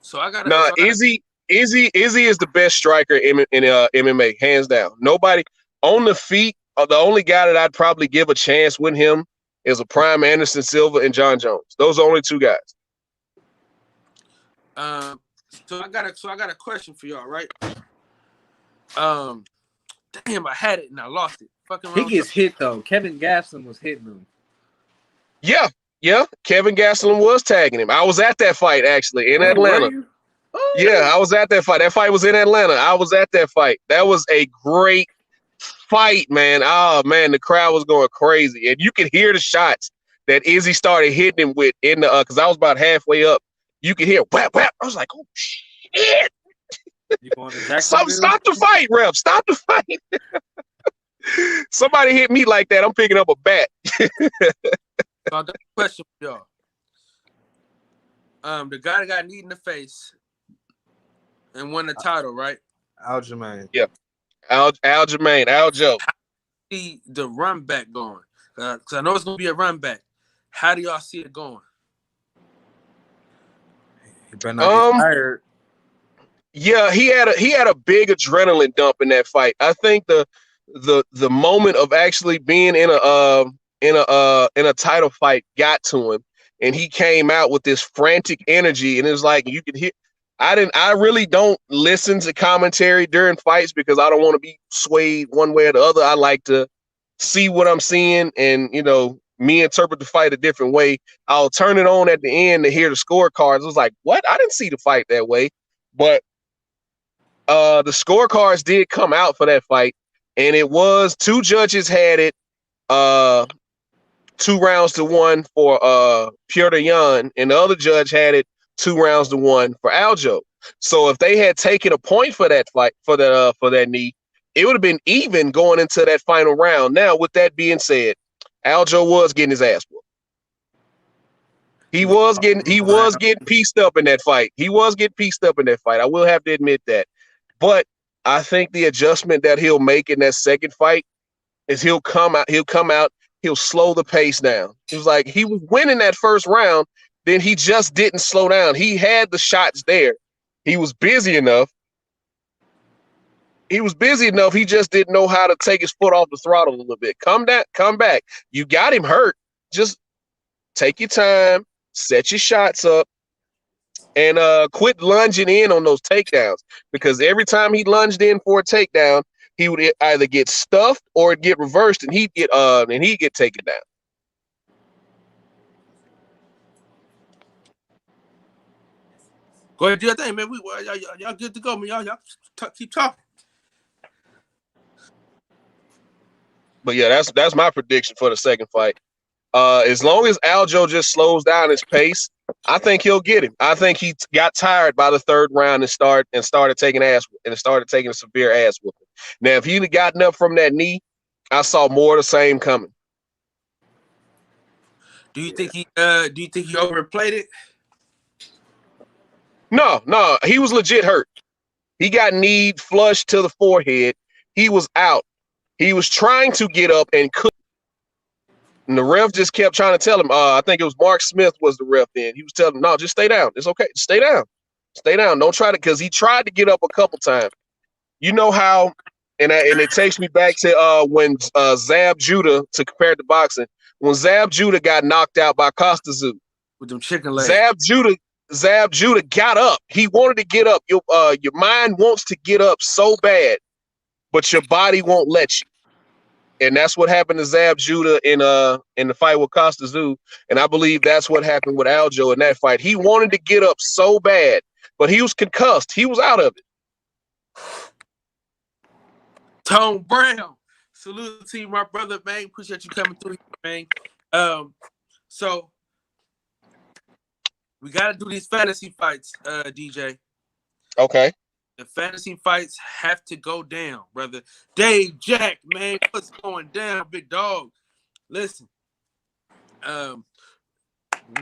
So I got Izzy is the best striker in MMA, hands down. Nobody on the feet. The only guy that I'd probably give a chance with him is a prime Anderson Silva and John Jones. Those are only two guys. So I got a question for y'all, right? Damn, I had it and I lost it. Fucking he gets hit though. Kevin Gastelum was hitting him. Yeah. Kevin Gastelum was tagging him. I was at that fight actually in Atlanta. Yeah, I was at that fight. That fight was in Atlanta. I was at that fight. That was a great fight, man. Oh man, the crowd was going crazy, and you could hear the shots that Izzy started hitting him with in the because I was about halfway up. You could hear whap whap. I was like, oh shit! Stop the fight, ref! Stop the fight! Somebody hit me like that. I'm picking up a bat. So I got a question for y'all. The guy that got kneed in the face and won the title, right? Aljamain. Yep. Aljamain, Aljo. How do you see the run back going? Because I know it's gonna be a run back. How do y'all see it going? He better not get tired. Yeah, he had a big adrenaline dump in that fight. I think the moment of actually being in a title fight got to him, and he came out with this frantic energy, and it was like you could hear. I really don't listen to commentary during fights because I don't want to be swayed one way or the other. I like to see what I'm seeing and, me interpret the fight a different way. I'll turn it on at the end to hear the scorecards. I was like, what? I didn't see the fight that way. But the scorecards did come out for that fight, and it was two judges had it 2-1 for Petr Yan, and the other judge had it 2-1 for Aljo. So if they had taken a point for that fight, for that knee, it would have been even going into that final round. Now, with that being said, Aljo was getting his ass whooped. He was getting pieced up in that fight. I will have to admit that. But I think the adjustment that he'll make in that second fight is he'll come out, he'll slow the pace down. It was like he was winning that first round, then he just didn't slow down. He had the shots there. He was busy enough. He just didn't know how to take his foot off the throttle a little bit. Come back. You got him hurt. Just take your time, set your shots up, and quit lunging in on those takedowns. Because every time he lunged in for a takedown, he would either get stuffed or it'd get reversed, and he'd get taken down. Go ahead, do your thing, man. Y'all good to go, man. Y'all keep talking. But yeah, that's my prediction for the second fight. As long as Aljo just slows down his pace, I think he'll get him. I think he got tired by the third round and started taking a severe ass whooping. Now, if he'd have gotten up from that knee, I saw more of the same coming. Do you think he overplayed it? No, he was legit hurt. He got kneed flush to the forehead. He was out. He was trying to get up and couldn't. And the ref just kept trying to tell him, I think it was Mark Smith was the ref then. He was telling him, no, just stay down. It's okay. Stay down. Don't try to, because he tried to get up a couple times. You know how, and it takes me back to when Zab Judah, to compare it to boxing, when Zab Judah got knocked out by Costa Zoo. With them chicken legs. Zab Judah got up. He wanted to get up. Your mind wants to get up so bad, but your body won't let you. And that's what happened to Zab Judah in the fight with Costa Zoo. And I believe that's what happened with Aljo in that fight. He wanted to get up so bad, but he was concussed. He was out of it. Tone Brown. Salute to you, my brother, man. Appreciate you coming through, man. So we got to do these fantasy fights, DJ. Okay. The fantasy fights have to go down, brother. Dave, Jack, man, what's going down, big dog? Listen, when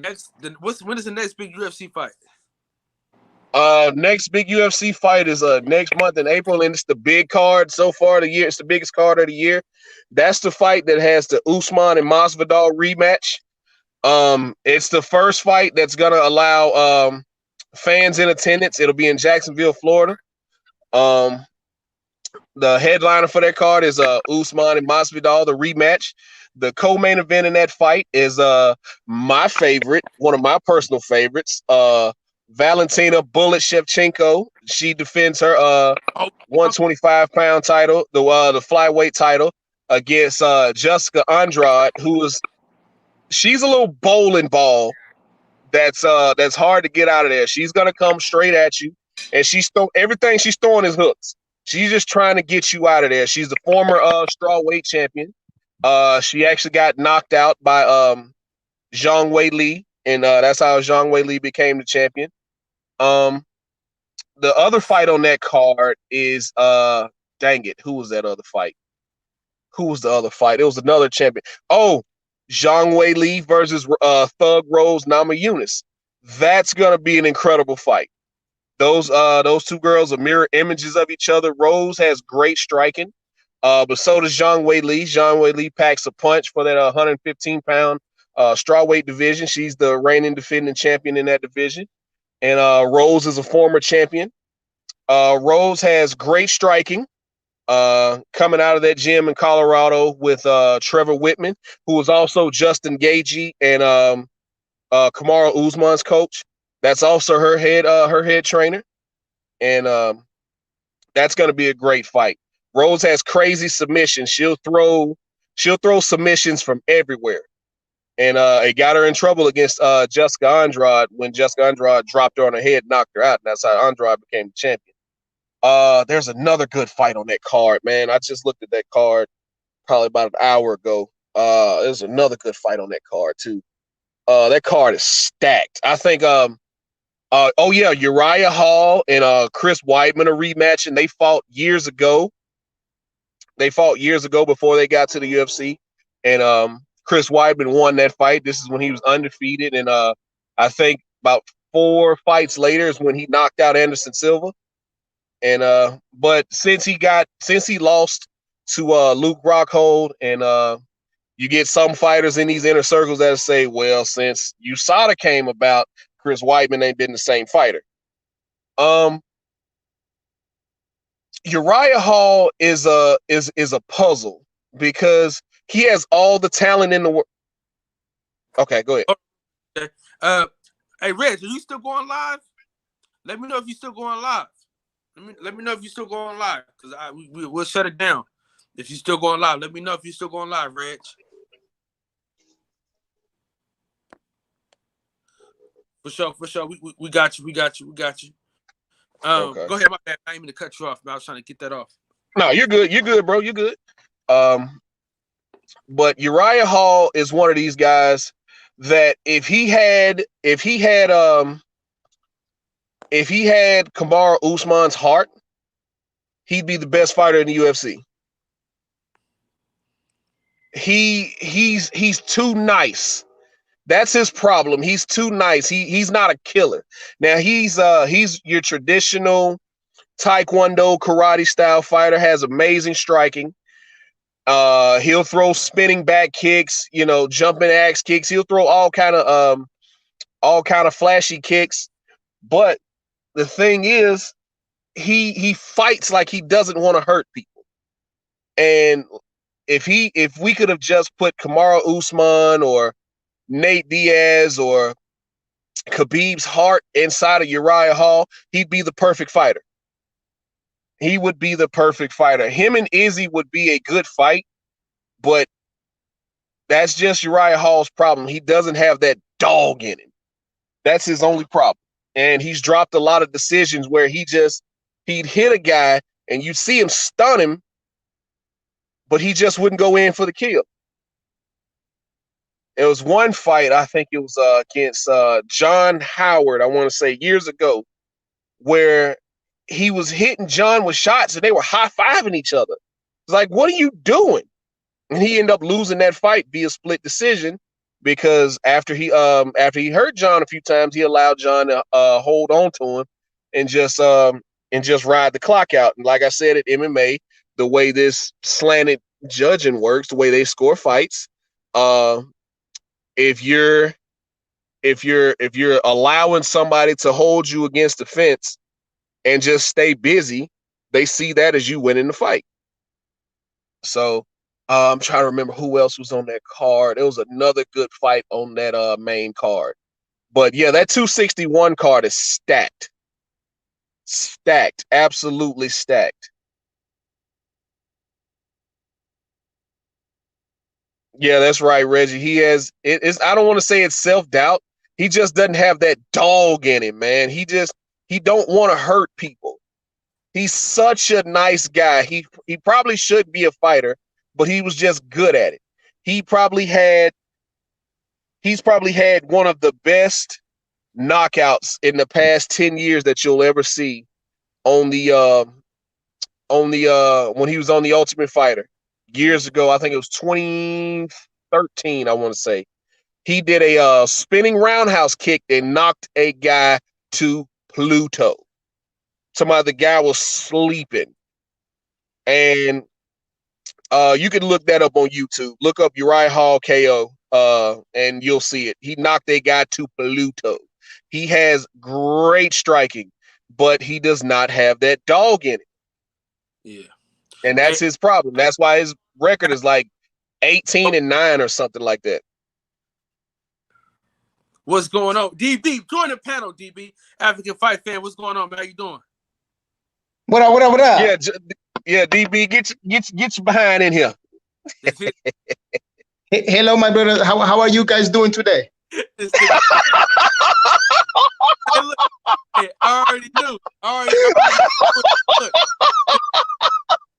is the next big UFC fight? Next big UFC fight is next month in April, and it's the big card so far of the year. It's the biggest card of the year. That's the fight that has the Usman and Masvidal rematch. It's the first fight that's gonna allow fans in attendance. It'll be in Jacksonville, Florida. The headliner for that card is Usman and Masvidal, the rematch. The co-main event in that fight is my favorite, one of my personal favorites, Valentina Bullet Shevchenko. She defends her 125-pound title, the flyweight title, against Jessica Andrade, she's a little bowling ball that's hard to get out of there. She's gonna come straight at you, and everything she's throwing is hooks. She's just trying to get you out of there. She's the former strawweight champion. She actually got knocked out by Zhang Weili, and that's how Zhang Weili became the champion. The other fight on that card is dang it, who was that other fight? Who was the other fight? It was another champion. Oh, Zhang Weili versus Thug Rose Namajunas. That's gonna be an incredible fight. Those two girls are mirror images of each other. Rose has great striking, but so does Zhang Weili. Zhang Weili packs a punch for that 115-pound strawweight division. She's the reigning defending champion in that division, and Rose is a former champion. Rose has great striking. Coming out of that gym in Colorado with Trevor Whitman, who was also Justin Gaethje and Kamaru Usman's coach. That's also her head trainer, and that's going to be a great fight. Rose has crazy submissions. She'll throw submissions from everywhere, and it got her in trouble against Jessica Andrade when Jessica Andrade dropped her on her head, knocked her out, and that's how Andrade became the champion. There's another good fight on that card, man. I just looked at that card probably about an hour ago. There's another good fight on that card too. That card is stacked. I think Oh yeah, Uriah Hall and Chris Weidman are rematching. They fought years ago. They fought years ago before they got to the UFC, and Chris Weidman won that fight. This is when he was undefeated, and I think about 4 fights later is when he knocked out Anderson Silva. And but since he lost to Luke Rockhold, and you get some fighters in these inner circles that say, well, since USADA came about, Chris Weidman ain't been the same fighter. Uriah Hall is a puzzle because he has all the talent in the world. Okay, go ahead. Okay. Hey, Reg, are you still going live? Let me know if you're still going live. Let me know if you're still going live, because we'll shut it down. If you're still going live, let me know if you're still going live, Reg. For sure. We got you. Okay. Go ahead, my bad. I ain't mean to cut you off, man. I was trying to get that off. No, you're good. You're good, bro. You're good. But Uriah Hall is one of these guys that if he had Kamaru Usman's heart, he'd be the best fighter in the UFC. He's too nice. That's his problem. He's too nice. He's not a killer. Now he's your traditional Taekwondo karate style fighter, has amazing striking. He'll throw spinning back kicks, jumping axe kicks. He'll throw all kind of flashy kicks. But the thing is, he fights like he doesn't want to hurt people. And if we could have just put Kamaru Usman or Nate Diaz or Khabib's heart inside of Uriah Hall, he'd be the perfect fighter. He would be the perfect fighter. Him and Izzy would be a good fight, but that's just Uriah Hall's problem. He doesn't have that dog in him. That's his only problem. And he's dropped a lot of decisions where he'd hit a guy and you see him stun him, but he just wouldn't go in for the kill. It was one fight, I think it was against John Howard, I want to say years ago, where he was hitting John with shots and they were high-fiving each other. It's like, what are you doing? And he ended up losing that fight via split decision because after he hurt John a few times, he allowed John to hold on to him and just ride the clock out. And like I said, at MMA, the way this slanted judging works, the way they score fights, if you're allowing somebody to hold you against the fence and just stay busy, they see that as you winning the fight. So I'm trying to remember who else was on that card. There was another good fight on that main card. But yeah, that 261 card is stacked. Stacked. Absolutely stacked. Yeah, that's right, Reggie. He has I don't want to say it's self-doubt. He just doesn't have that dog in him, man. He don't want to hurt people. He's such a nice guy. He probably should be a fighter, but he was just good at it. He's probably had one of the best knockouts in the past 10 years that you'll ever see on the when he was on the Ultimate Fighter years ago. I think it was 2013, I want to say. He did a spinning roundhouse kick and knocked a guy to Pluto. The guy was sleeping. And you can look that up on YouTube. Look up Uriah Hall KO, and you'll see it. He knocked a guy to Pluto. He has great striking, but he does not have that dog in it. Yeah. And that's his problem. That's why his record is like 18-9 or something like that. What's going on? DB, join the panel, DB. African Fight Fan, what's going on, man? How you doing? What up? Yeah, DB, get your behind in here. Hello, my brother. How are you guys doing today? Hey, look, hey, I already knew. Look.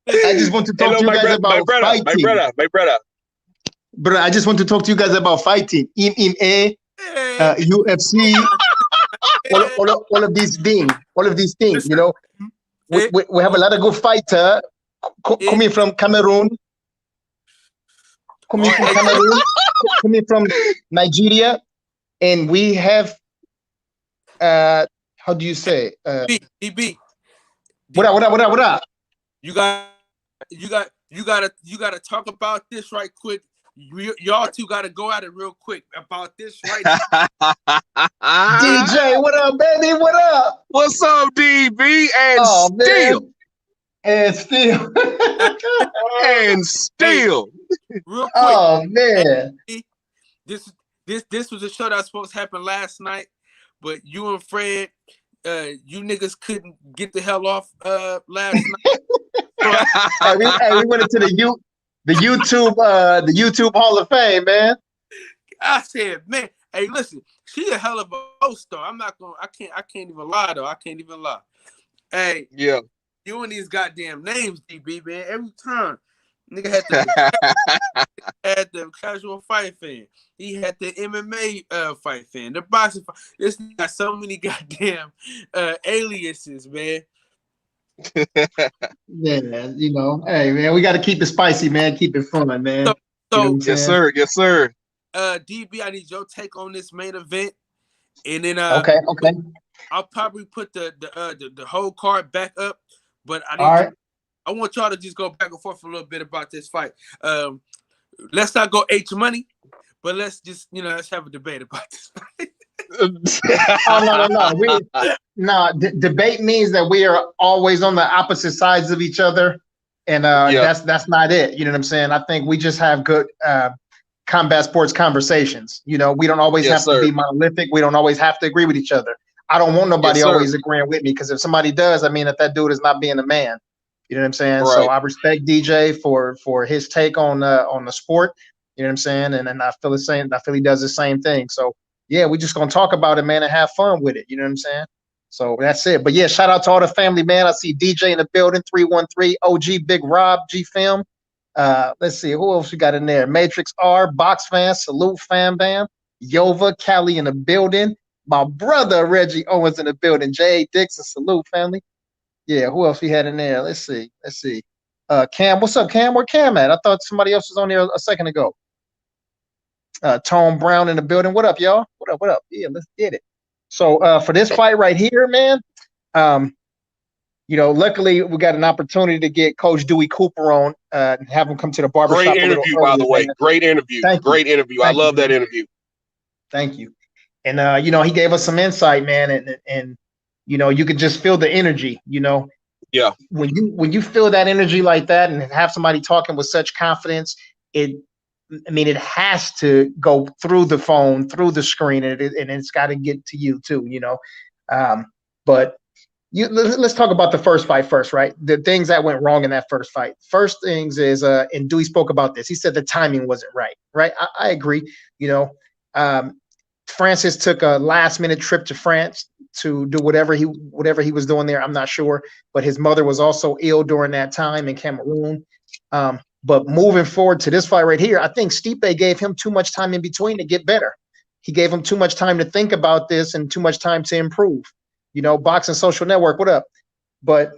I just want to talk to you guys about fighting. My brother. Bro, I just want to talk to you guys about fighting. MMA, UFC. all of these things, you know. it, We have a lot of good fighter coming from Cameroon, coming from Nigeria, and we have how do you say DB. What up? You gotta talk about this right quick. Y'all two gotta go at it real quick about this right now. DJ, what up, baby? What up? What's up, DB? And still. Man. And still. And still. Hey, real quick. Oh man. Hey, this was a show that was supposed to happen last night, but you and Fred, you niggas couldn't get the hell off last night. We went into the YouTube Hall of Fame, man. I said, man, hey, listen, she a hell of a host though. I can't even lie though. I can't even lie. Hey, yeah, you and these goddamn names, DB, man. Every time, nigga had the casual fight fan. He had the MMA fight fan, the boxing fight. This got so many goddamn aliases, man. Yeah, you know, hey man, we got to keep it spicy, man. Keep it fun, man. So yes, sir. DB, I need your take on this main event, and then okay. I'll probably put the whole card back up, but I want y'all to just go back and forth a little bit about this fight. Let's not go H money, but let's just let's have a debate about this fight. No. Debate means that we are always on the opposite sides of each other, and that's not it. You know what I'm saying? I think we just have good combat sports conversations. You know, we don't always have to be monolithic. We don't always have to agree with each other. I don't want nobody always agreeing with me, because if somebody does, I mean that dude is not being a man. You know what I'm saying? Right. So I respect DJ for his take on the sport. You know what I'm saying? And I feel the same. I feel he does the same thing. So yeah, we just gonna talk about it, man, and have fun with it. You know what I'm saying? So that's it. But yeah, shout out to all the family, man. I see DJ in the building, 313 OG Big Rob G Film. Let's see who else we got in there. Matrix R, Box Fan, salute Fam Bam, Yova, Cali in the building. My brother Reggie Owens in the building. J.A. Dixon, salute family. Yeah, who else we had in there? Let's see. Cam, what's up, Cam? Where Cam at? I thought somebody else was on there a second ago. Tone Brown in the building. What up, y'all? What up? Yeah, let's get it. So for this fight right here, man, luckily we got an opportunity to get Coach Dewey Cooper on and have him come to the barbershop. Great interview, by the way. Man. Great interview. Great interview. I love that interview. Thank you. And he gave us some insight, man, and you could just feel the energy, Yeah. When you feel that energy like that and have somebody talking with such confidence, it has to go through the phone, through the screen, and it's got to get to you too, But let's talk about the first fight first, right? The things that went wrong in that first fight. First things is, and Dewey spoke about this. He said the timing wasn't right, right? I agree. Francis took a last-minute trip to France to do whatever he was doing there. I'm not sure, but his mother was also ill during that time in Cameroon. But moving forward to this fight right here, I think Stipe gave him too much time in between to get better. He gave him too much time to think about this and too much time to improve. Boxing Social Network, what up? But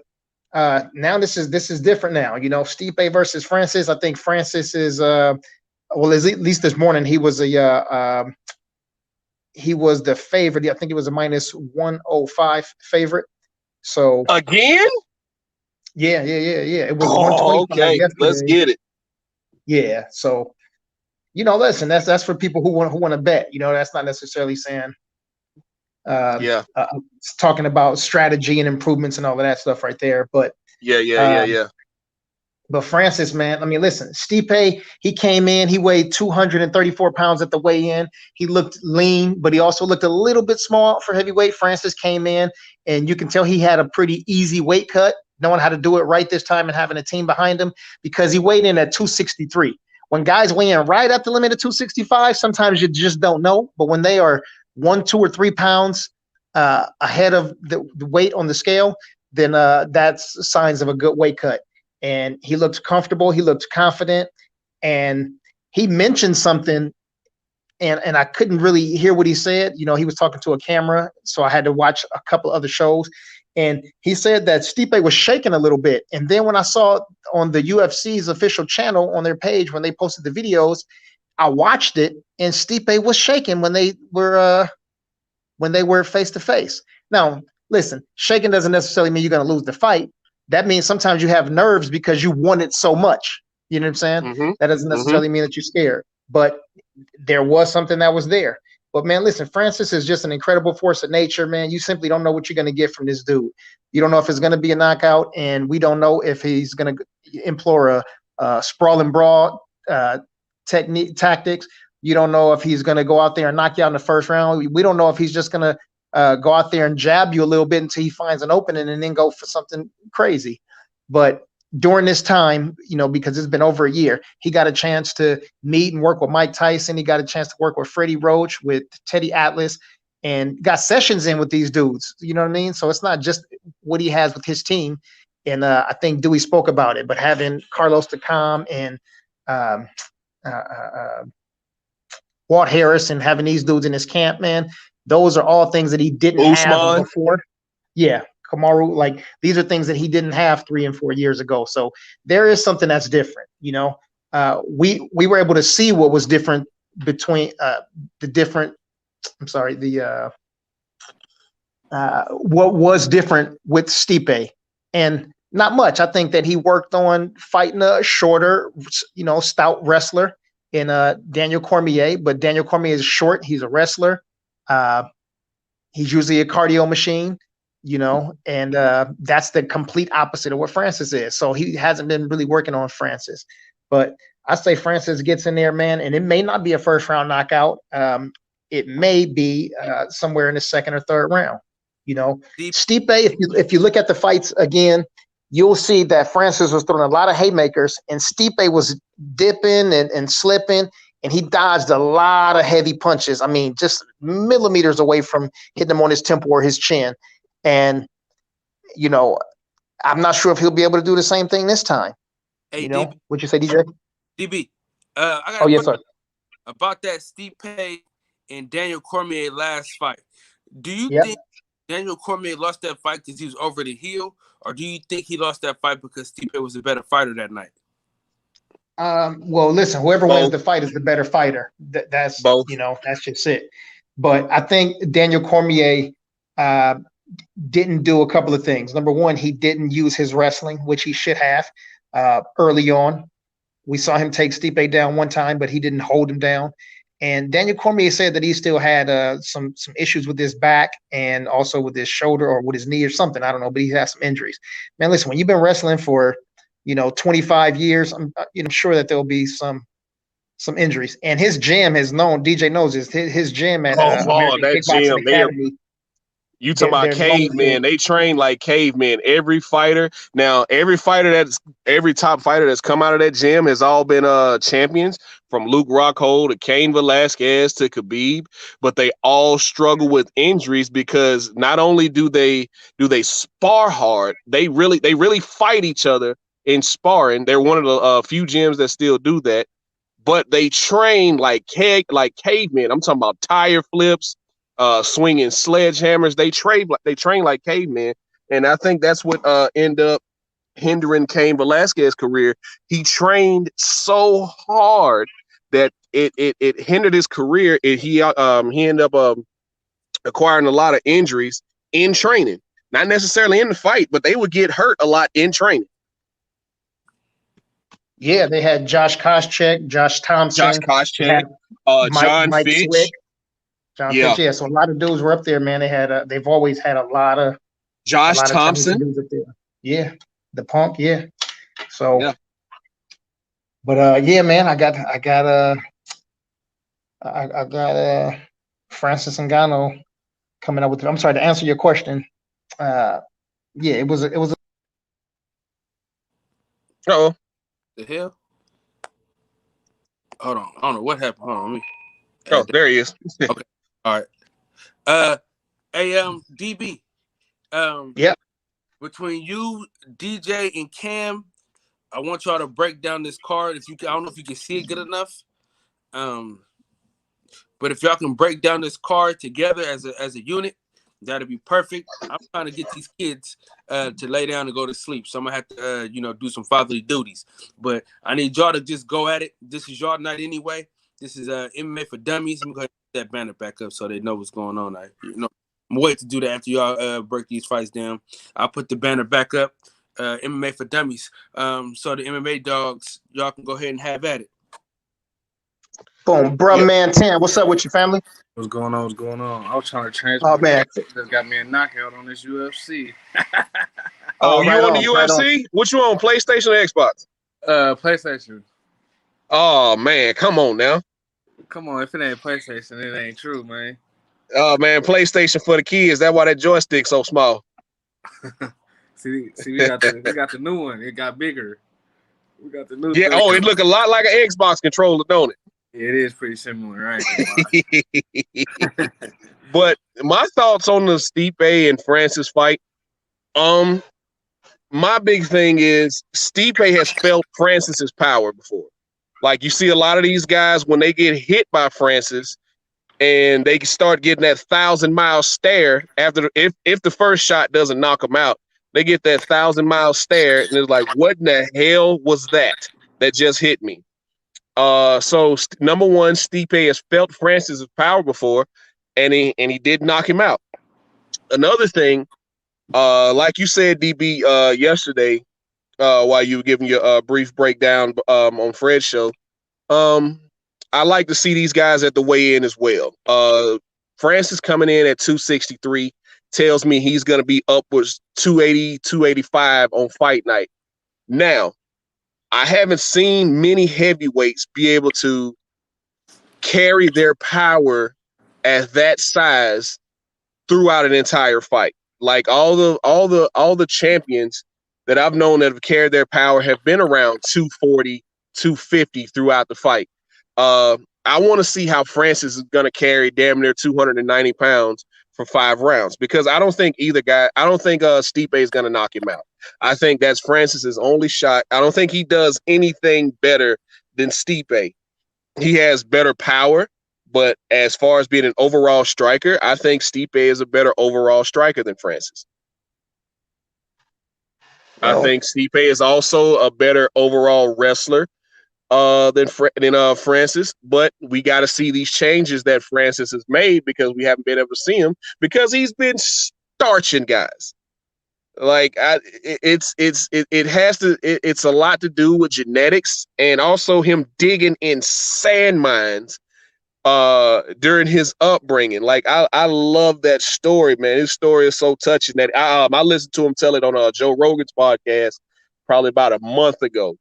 now this is different now. Stipe versus Francis. I think Francis is at least this morning he was the favorite. I think it was a minus 105 favorite. So again? Yeah. It was 125. Okay, yesterday. Let's get it. Yeah. So, listen, that's for people who want to bet. That's not necessarily saying talking about strategy and improvements and all of that stuff right there. But yeah. But Francis, man, listen, Stipe, he came in, he weighed 234 pounds at the weigh-in. He looked lean, but he also looked a little bit small for heavyweight. Francis came in, and you can tell he had a pretty easy weight cut, knowing how to do it right this time and having a team behind him, because he weighed in at 263. When guys weigh in right at the limit of 265, sometimes you just don't know. But when they are 1, 2, or 3 pounds ahead of the weight on the scale, then that's signs of a good weight cut. And he looked comfortable. He looked confident. And he mentioned something and I couldn't really hear what he said. You know, he was talking to a camera, so I had to watch a couple other shows. And he said that Stipe was shaking a little bit. And then when I saw on the UFC's official channel on their page, when they posted the videos, I watched it, and Stipe was shaking when they were face to face. Now, listen, shaking doesn't necessarily mean you're going to lose the fight. That means sometimes you have nerves because you want it so much. You know what I'm saying? Mm-hmm. That doesn't necessarily mean that you're scared, but there was something that was there. But man, listen, Francis is just an incredible force of nature, man. You simply don't know what you're going to get from this dude. You don't know if it's going to be a knockout, and we don't know if he's going to employ a sprawling brawl tactics. You don't know if he's going to go out there and knock you out in the first round. We don't know if he's just going to go out there and jab you a little bit until he finds an opening and then go for something crazy. But during this time, you know, because it's been over a year, he got a chance to meet and work with Mike Tyson. He got a chance to work with Freddie Roach, with Teddy Atlas, and got sessions in with these dudes. You know what I mean? So it's not just what he has with his team. And I think Dewey spoke about it, but having Carlos Takam and Walt Harris and having these dudes in his camp, man, those are all things that he didn't have before. Yeah, Kamaru, like these are things that he didn't have 3 and 4 years ago. So there is something that's different. You know, we were able to see what was different between what was different with Stipe, and not much. I think that he worked on fighting a shorter, you know, stout wrestler in Daniel Cormier, but Daniel Cormier is short. He's a wrestler. He's usually a cardio machine, you know, and that's the complete opposite of what Francis is. So he hasn't been really working on Francis, but I say Francis gets in there, man, and it may not be a first round knockout. It may be somewhere in the second or third round. You know, Stipe, if you look at the fights again, you'll see that Francis was throwing a lot of haymakers, and Stipe was dipping and slipping, and he dodged a lot of heavy punches. I mean, just millimeters away from hitting him on his temple or his chin. And, you know, I'm not sure if he'll be able to do the same thing this time. Hey, you know, DB, what'd you say, DJ? DB, I got yes, sir. About that Stipe and Daniel Cormier last fight. Do you think Daniel Cormier lost that fight because he was over the heel, or do you think he lost that fight because Stipe was a better fighter that night? Well, listen, whoever wins the fight is the better fighter. That's both. You know, that's just it. But I think Daniel Cormier didn't do a couple of things. Number one, he didn't use his wrestling, which he should have early on. We saw him take Stipe down one time, but he didn't hold him down. And Daniel Cormier said that he still had some issues with his back and also with his shoulder or with his knee or something. I don't know, but he has some injuries. Man, listen, when you've been wrestling for 25 years, I'm sure that there'll be some injuries. And his gym has known, DJ knows this, his gym at American Kickboxing Academy. You talking about cavemen? They train like cavemen. Every fighter, every top fighter that's come out of that gym has all been champions, from Luke Rockhold to Cain Velasquez to Khabib. But they all struggle with injuries because not only do they spar hard, they really fight each other in sparring. They're one of the few gyms that still do that. But they train like cavemen. I'm talking about tire flips. Swinging sledgehammers, they train like cavemen, and I think that's what ended up hindering Cain Velasquez's career. He trained so hard that it hindered his career, and he ended up acquiring a lot of injuries in training, not necessarily in the fight, but they would get hurt a lot in training. Yeah, they had Josh Koscheck, Josh Thompson, John Fitch. Swick. Fitch, yeah. So a lot of dudes were up there, man. They've always had a lot of Josh Thompson. Dudes up there. Yeah, the Punk, yeah. So, yeah. But yeah, man, I got Francis Ngannou coming up with. I'm sorry to answer your question. Yeah, it was. Uh-oh. The hell? Hold on, I don't know what happened. Hold on, let me. Oh, there he is. Okay. All right. DB. Yeah. Between you, DJ, and Cam, I want y'all to break down this card. I don't know if you can see it good enough. But if y'all can break down this card together as a unit, that'd be perfect. I'm trying to get these kids to lay down and go to sleep, so I'm gonna have to do some fatherly duties. But I need y'all to just go at it. This is y'all night anyway. This is MMA for Dummies. I'm gonna put that banner back up so they know what's going on. I'm waiting to do that after y'all break these fights down. I'll put the banner back up. MMA for Dummies. So the MMA dogs, y'all can go ahead and have at it. Boom, bruh, man, Tam, what's up with your family? What's going on? What's going on? I was trying to change. Oh man, just got me a knockout on this UFC. Oh, you right on the right UFC? What you on, PlayStation or Xbox? PlayStation. Oh man, come on now. Come on, if it ain't PlayStation, it ain't true, man. Oh man, PlayStation for the kids. That's why that joystick's so small. see, we got the new one. It got bigger. We got the new. Yeah. Oh, it look a lot like an Xbox controller, don't it? It is pretty similar, right? But my thoughts on the Stipe and Francis fight. My big thing is Stipe has felt Francis's power before. Like you see a lot of these guys when they get hit by Francis and they start getting that 1,000-mile stare after if the first shot doesn't knock them out, they get that 1,000-mile stare and it's like, what in the hell was that just hit me? So number one, Stipe has felt Francis's power before, and he did knock him out. Another thing, like you said, DB, yesterday, while you were giving your brief breakdown on Fred's show, I like to see these guys at the weigh-in as well. Francis coming in at 263 tells me he's going to be upwards 280, 285 on fight night. Now, I haven't seen many heavyweights be able to carry their power at that size throughout an entire fight. Like all the champions that I've known that have carried their power have been around 240, 250 throughout the fight. I want to see how Francis is going to carry damn near 290 pounds for 5 rounds, because I don't think Stipe is going to knock him out. I think that's Francis's only shot. I don't think he does anything better than Stipe. He has better power, but as far as being an overall striker, I think Stipe is a better overall striker than Francis. I think Stipe is also a better overall wrestler than Francis, but we got to see these changes that Francis has made because we haven't been able to see him because he's been starching guys. Like it's a lot to do with genetics and also him digging in sand mines during his upbringing. Like I love that story, man. His story is so touching that I listened to him tell it on Joe Rogan's podcast probably about a month ago,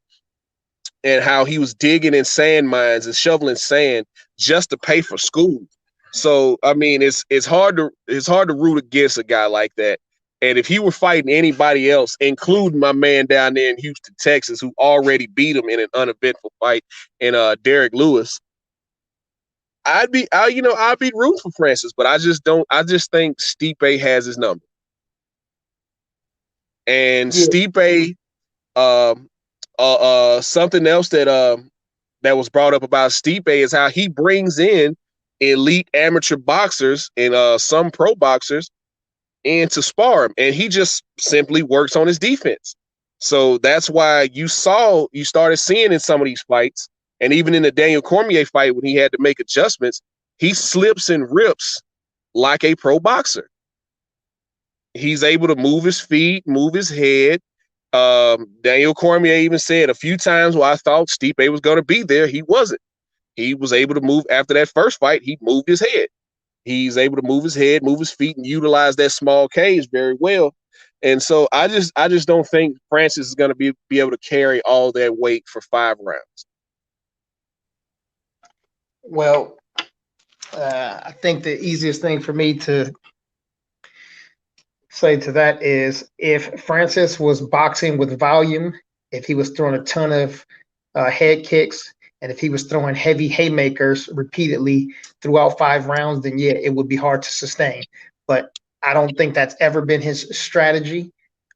and how he was digging in sand mines and shoveling sand just to pay for school. So I mean, it's hard to root against a guy like that. And if he were fighting anybody else, including my man down there in Houston, Texas, who already beat him in an uneventful fight in Derek Lewis, I'd be rooting for Francis, but I just think Stipe has his number. And Stipe, something else that was brought up about Stipe is how he brings in elite amateur boxers and some pro boxers in to spar him, and he just simply works on his defense. So that's why you started seeing in some of these fights, and even in the Daniel Cormier fight when he had to make adjustments, he slips and rips like a pro boxer. He's able to move his feet, move his head. Daniel Cormier even said a few times where I thought Stipe was going to be there, he wasn't. He was able to move after that first fight. He moved his head. He's able to move his head, move his feet, and utilize that small cage very well. And so I just don't think Francis is going to be able to carry all that weight for 5 rounds. Well, I think the easiest thing for me to say to that is if Francis was boxing with volume, if he was throwing a ton of head kicks, and if he was throwing heavy haymakers repeatedly throughout 5 rounds, then yeah, it would be hard to sustain. But I don't think that's ever been his strategy.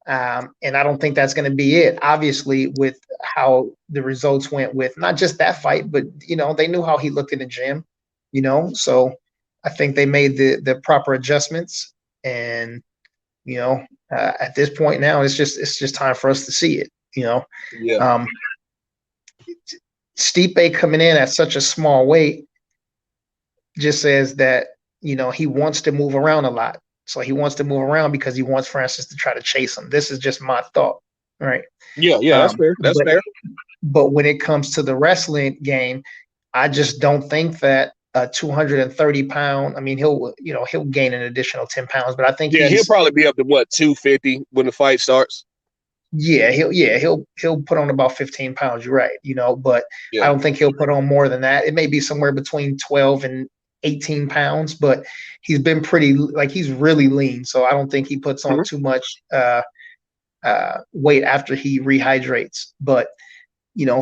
And I don't think that's going to be it. Obviously, with how the results went with not just that fight, but, they knew how he looked in the gym. So I think they made the proper adjustments, and at this point now, it's just time for us to see it. Yeah. Stipe coming in at such a small weight just says that he wants to move around a lot. So he wants to move around because he wants Francis to try to chase him. This is just my thought, right? Yeah, that's fair. That's fair. But when it comes to the wrestling game, I just don't think that a 230-pound. I mean, he'll gain an additional 10 pounds, but I think he'll probably be up to 250 when the fight starts. Yeah, he'll put on about 15 pounds. You're right, but I don't think he'll put on more than that. It may be somewhere between 12 and 18 pounds, but he's been he's really lean. So I don't think he puts on too much weight after he rehydrates. But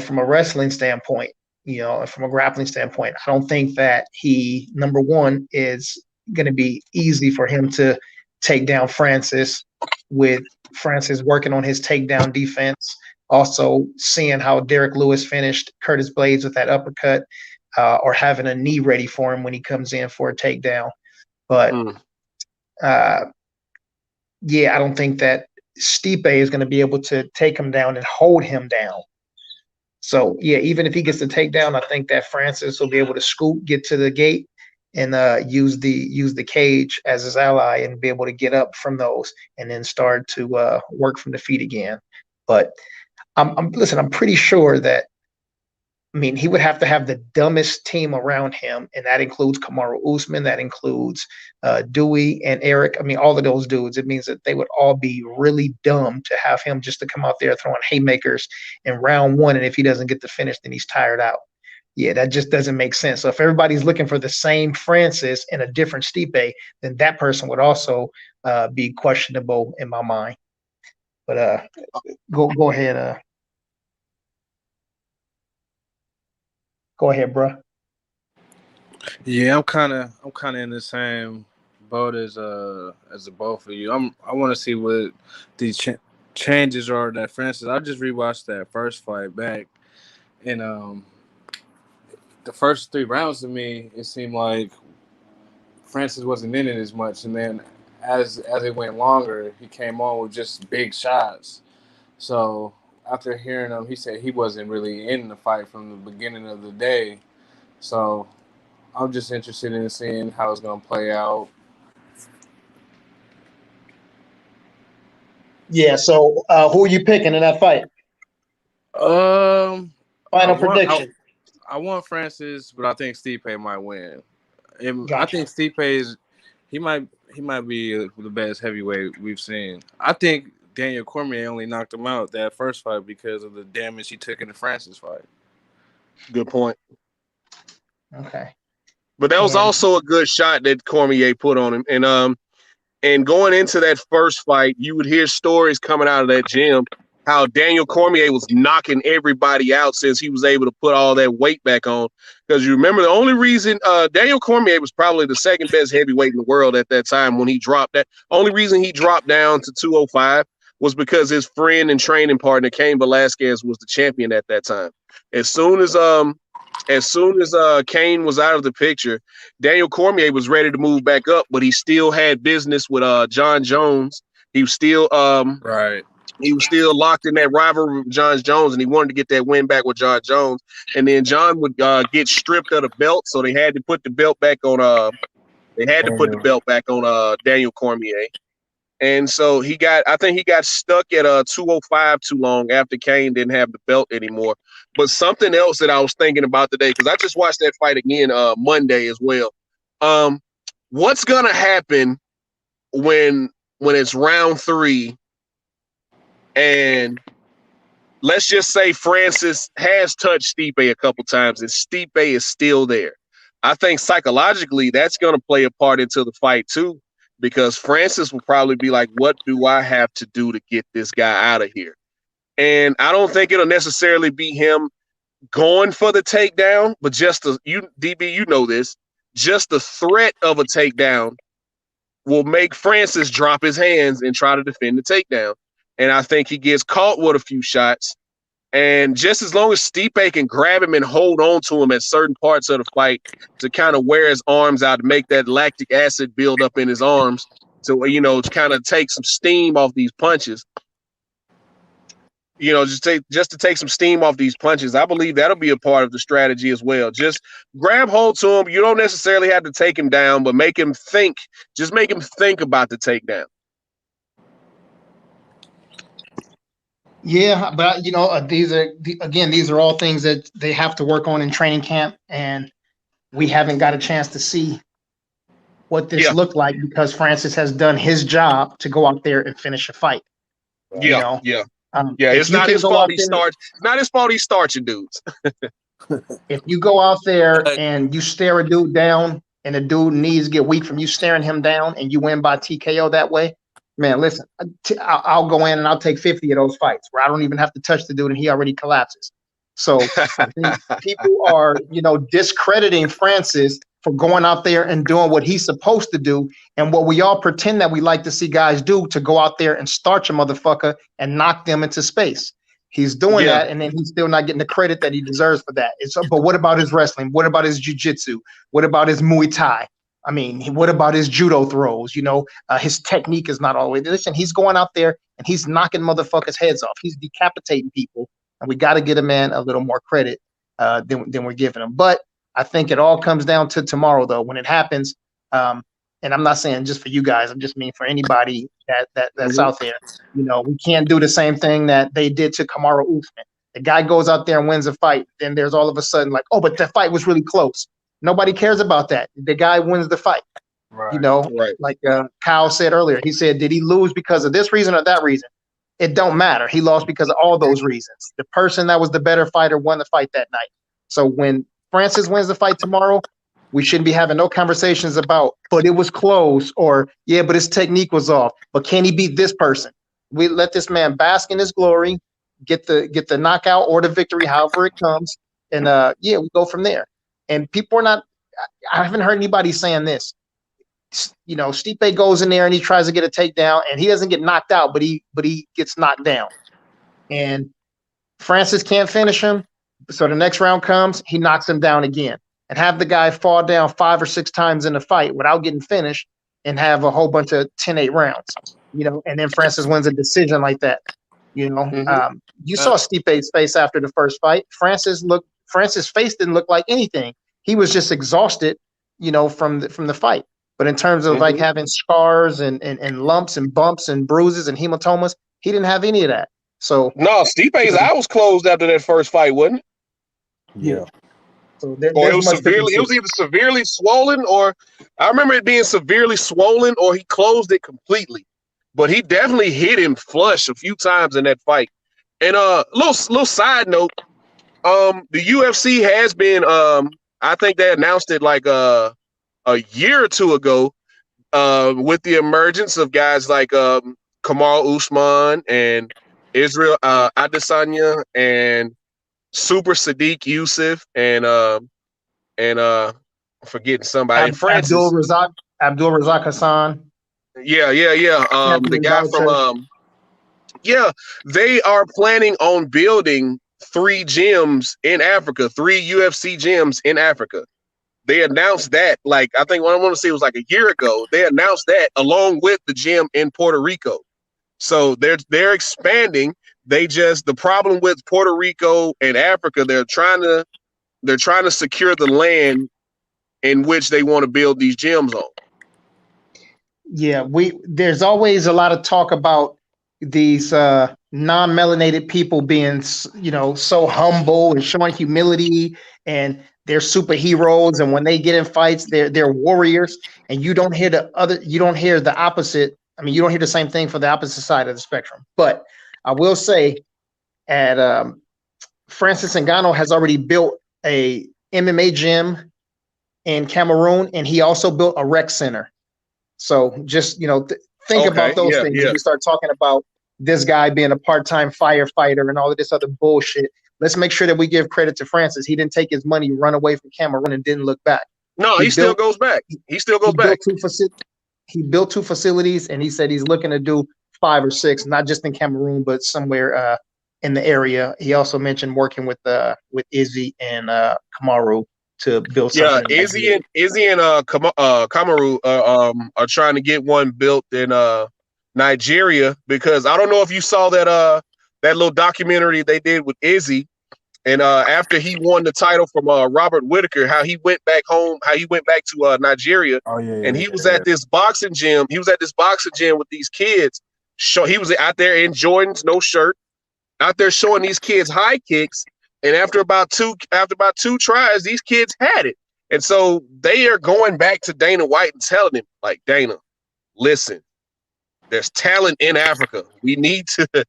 from a wrestling standpoint, from a grappling standpoint, I don't think that he, number one, is going to be easy for him to take down Francis, with Francis working on his takedown defense. Also seeing how Derek Lewis finished Curtis Blades with that uppercut, or having a knee ready for him when he comes in for a takedown. But I don't think that Stipe is going to be able to take him down and hold him down. So even if he gets the takedown, I think that Francis will be able to scoop, get to the gate, and use the cage as his ally, and be able to get up from those, and then start to work from the feet again. But I'm pretty sure that, he would have to have the dumbest team around him, and that includes Kamaru Usman, that includes Dewey and Eric. All of those dudes. It means that they would all be really dumb to have him just to come out there throwing haymakers in round one, and if he doesn't get the finish, then he's tired out. Yeah, that just doesn't make sense. So if everybody's looking for the same Francis and a different Stipe, then that person would also be questionable in my mind. But go ahead. Go ahead, bro. Yeah, I'm kind of in the same boat as the both of you. I want to see what these changes are that Francis. I just rewatched that first fight back, and the first 3 rounds to me, it seemed like Francis wasn't in it as much, and then as it went longer, he came on with just big shots. So after hearing him, he said he wasn't really in the fight from the beginning of the day. So I'm just interested in seeing how it's going to play out. Yeah. So who are you picking in that fight? Final prediction. I want Francis, but I think Stipe might win. Gotcha. I think Stipe he might be the best heavyweight we've seen. I think Daniel Cormier only knocked him out that first fight because of the damage he took in the Francis fight. Good point. Okay. But that was also a good shot that Cormier put on him. And going into that first fight, you would hear stories coming out of that gym how Daniel Cormier was knocking everybody out since he was able to put all that weight back on. Because you remember the only reason Daniel Cormier was probably the second best heavyweight in the world at that time when he dropped that. Only reason he dropped down to 205 was because his friend and training partner, Cain Velasquez, was the champion at that time. As soon as Cain was out of the picture, Daniel Cormier was ready to move back up, but he still had business with John Jones. He was still right. He was still locked in that rivalry with John Jones, and he wanted to get that win back with John Jones. And then John would get stripped of the belt, so they had to put the belt back on. Daniel Cormier. And so I think he got stuck at 205 too long after Cain didn't have the belt anymore. But something else that I was thinking about today, because I just watched that fight again Monday as well. What's gonna happen when it's round 3, and let's just say Francis has touched Stipe a couple times, and Stipe is still there? I think psychologically that's gonna play a part into the fight too, because Francis will probably be like, what do I have to do to get this guy out of here? And I don't think it'll necessarily be him going for the takedown, but DB, you know this, just the threat of a takedown will make Francis drop his hands and try to defend the takedown. And I think he gets caught with a few shots, And just as long as Stipe can grab him and hold on to him at certain parts of the fight to kind of wear his arms out, to make that lactic acid build up in his arms, to, you know, to kind of take some steam off these punches. You know, just to take some steam off these punches. I believe that'll be a part of the strategy as well. Just grab hold to him. You don't necessarily have to take him down, but make him think. Just make him think about the takedown. Yeah, but you know, these are all things that they have to work on in training camp, and we haven't got a chance to see what this looked like because Francis has done his job to go out there and finish a fight. It's not his fault he starts. It's not his fault he's starching dudes. If you go out there and you stare a dude down, and the dude knees get weak from you staring him down, and you win by TKO that way, man, listen, I'll go in and I'll take 50 of those fights where I don't even have to touch the dude and he already collapses. So I think people are, you know, discrediting Francis for going out there and doing what he's supposed to do, and what we all pretend that we like to see guys do, to go out there and starch a motherfucker and knock them into space. He's doing that, and then he's still not getting the credit that he deserves for that. But what about his wrestling? What about his jiu-jitsu? What about his Muay Thai? I mean, what about his judo throws? You know, his technique is not always. Listen, he's going out there and he's knocking motherfuckers' heads off. He's decapitating people, and we got to get a man a little more credit than we're giving him. But I think it all comes down to tomorrow, though, when it happens. And I'm not saying just for you guys. I just mean for anybody that's out there. You know, we can't do the same thing that they did to Kamaru Usman. The guy goes out there and wins a fight. Then there's all of a sudden like, oh, but the fight was really close. Nobody cares about that. The guy wins the fight. Right. You know, like Kyle said earlier. He said, did he lose because of this reason or that reason? It don't matter. He lost because of all those reasons. The person that was the better fighter won the fight that night. So when Francis wins the fight tomorrow, we shouldn't be having no conversations about, but it was close, or yeah, but his technique was off. But can he beat this person? We let this man bask in his glory, get the knockout or the victory, however it comes, and we go from there. And people are not. I haven't heard anybody saying this. You know, Stipe goes in there and he tries to get a takedown, and he doesn't get knocked out, but he gets knocked down. And Francis can't finish him, so the next round comes, he knocks him down again. And have the guy fall down 5 or 6 times in the fight without getting finished, and have a whole bunch of 10-8 rounds, you know, and then Francis wins a decision like that. You know, you saw Stipe's face after the first fight. Francis' face didn't look like anything. He was just exhausted, you know, from the fight. But in terms of like having scars and lumps and bumps and bruises and hematomas, he didn't have any of that. So no, Stipe's eye was closed after that first fight, wasn't it? Yeah. So it was either severely swollen, or I remember it being severely swollen, or he closed it completely. But he definitely hit him flush a few times in that fight. And little side note, the UFC has been I think they announced it like a year or two ago, with the emergence of guys like Kamaru Usman and Israel Adesanya and Super Sadiq Yusuf and I'm forgetting somebody. Francis. Abdul Razak Hassan. Yeah. The guy from they are planning on building 3 gyms in Africa, 3 UFC gyms in Africa. They announced that, like, I think what I want to say it was like a year ago. They announced that along with the gym in Puerto Rico. So they're expanding. The problem with Puerto Rico and Africa, they're trying to secure the land in which they want to build these gyms on. Yeah, there's always a lot of talk about these non-melanated people being, you know, so humble and showing humility, and they're superheroes, and when they get in fights, they're warriors, and you don't hear the opposite. I mean, you don't hear the same thing for the opposite side of the spectrum. But I will say, Francis Ngannou has already built a MMA gym in Cameroon, and he also built a rec center. So just, you know, think about those things. Yeah. When you start talking about this guy being a part-time firefighter and all of this other bullshit, let's make sure that we give credit to Francis. He didn't take his money, run away from Cameroon, and didn't look back. No, he still goes back. He still goes back. He built 2 facilities, and he said he's looking to do 5 or 6, not just in Cameroon, but somewhere in the area. He also mentioned working with Izzy and Kamaru to build something. Yeah, Izzy and Kamaru are trying to get one built in Nigeria, because I don't know if you saw that little documentary they did with Izzy, and after he won the title from Robert Whitaker, how he went back home, how he went back to Nigeria, and he was at this boxing gym. He was at this boxing gym with these kids. He was out there in Jordans, no shirt, out there showing these kids high kicks. And after about two tries, these kids had it. And so they are going back to Dana White and telling him, like, Dana, listen, there's talent in Africa. We need to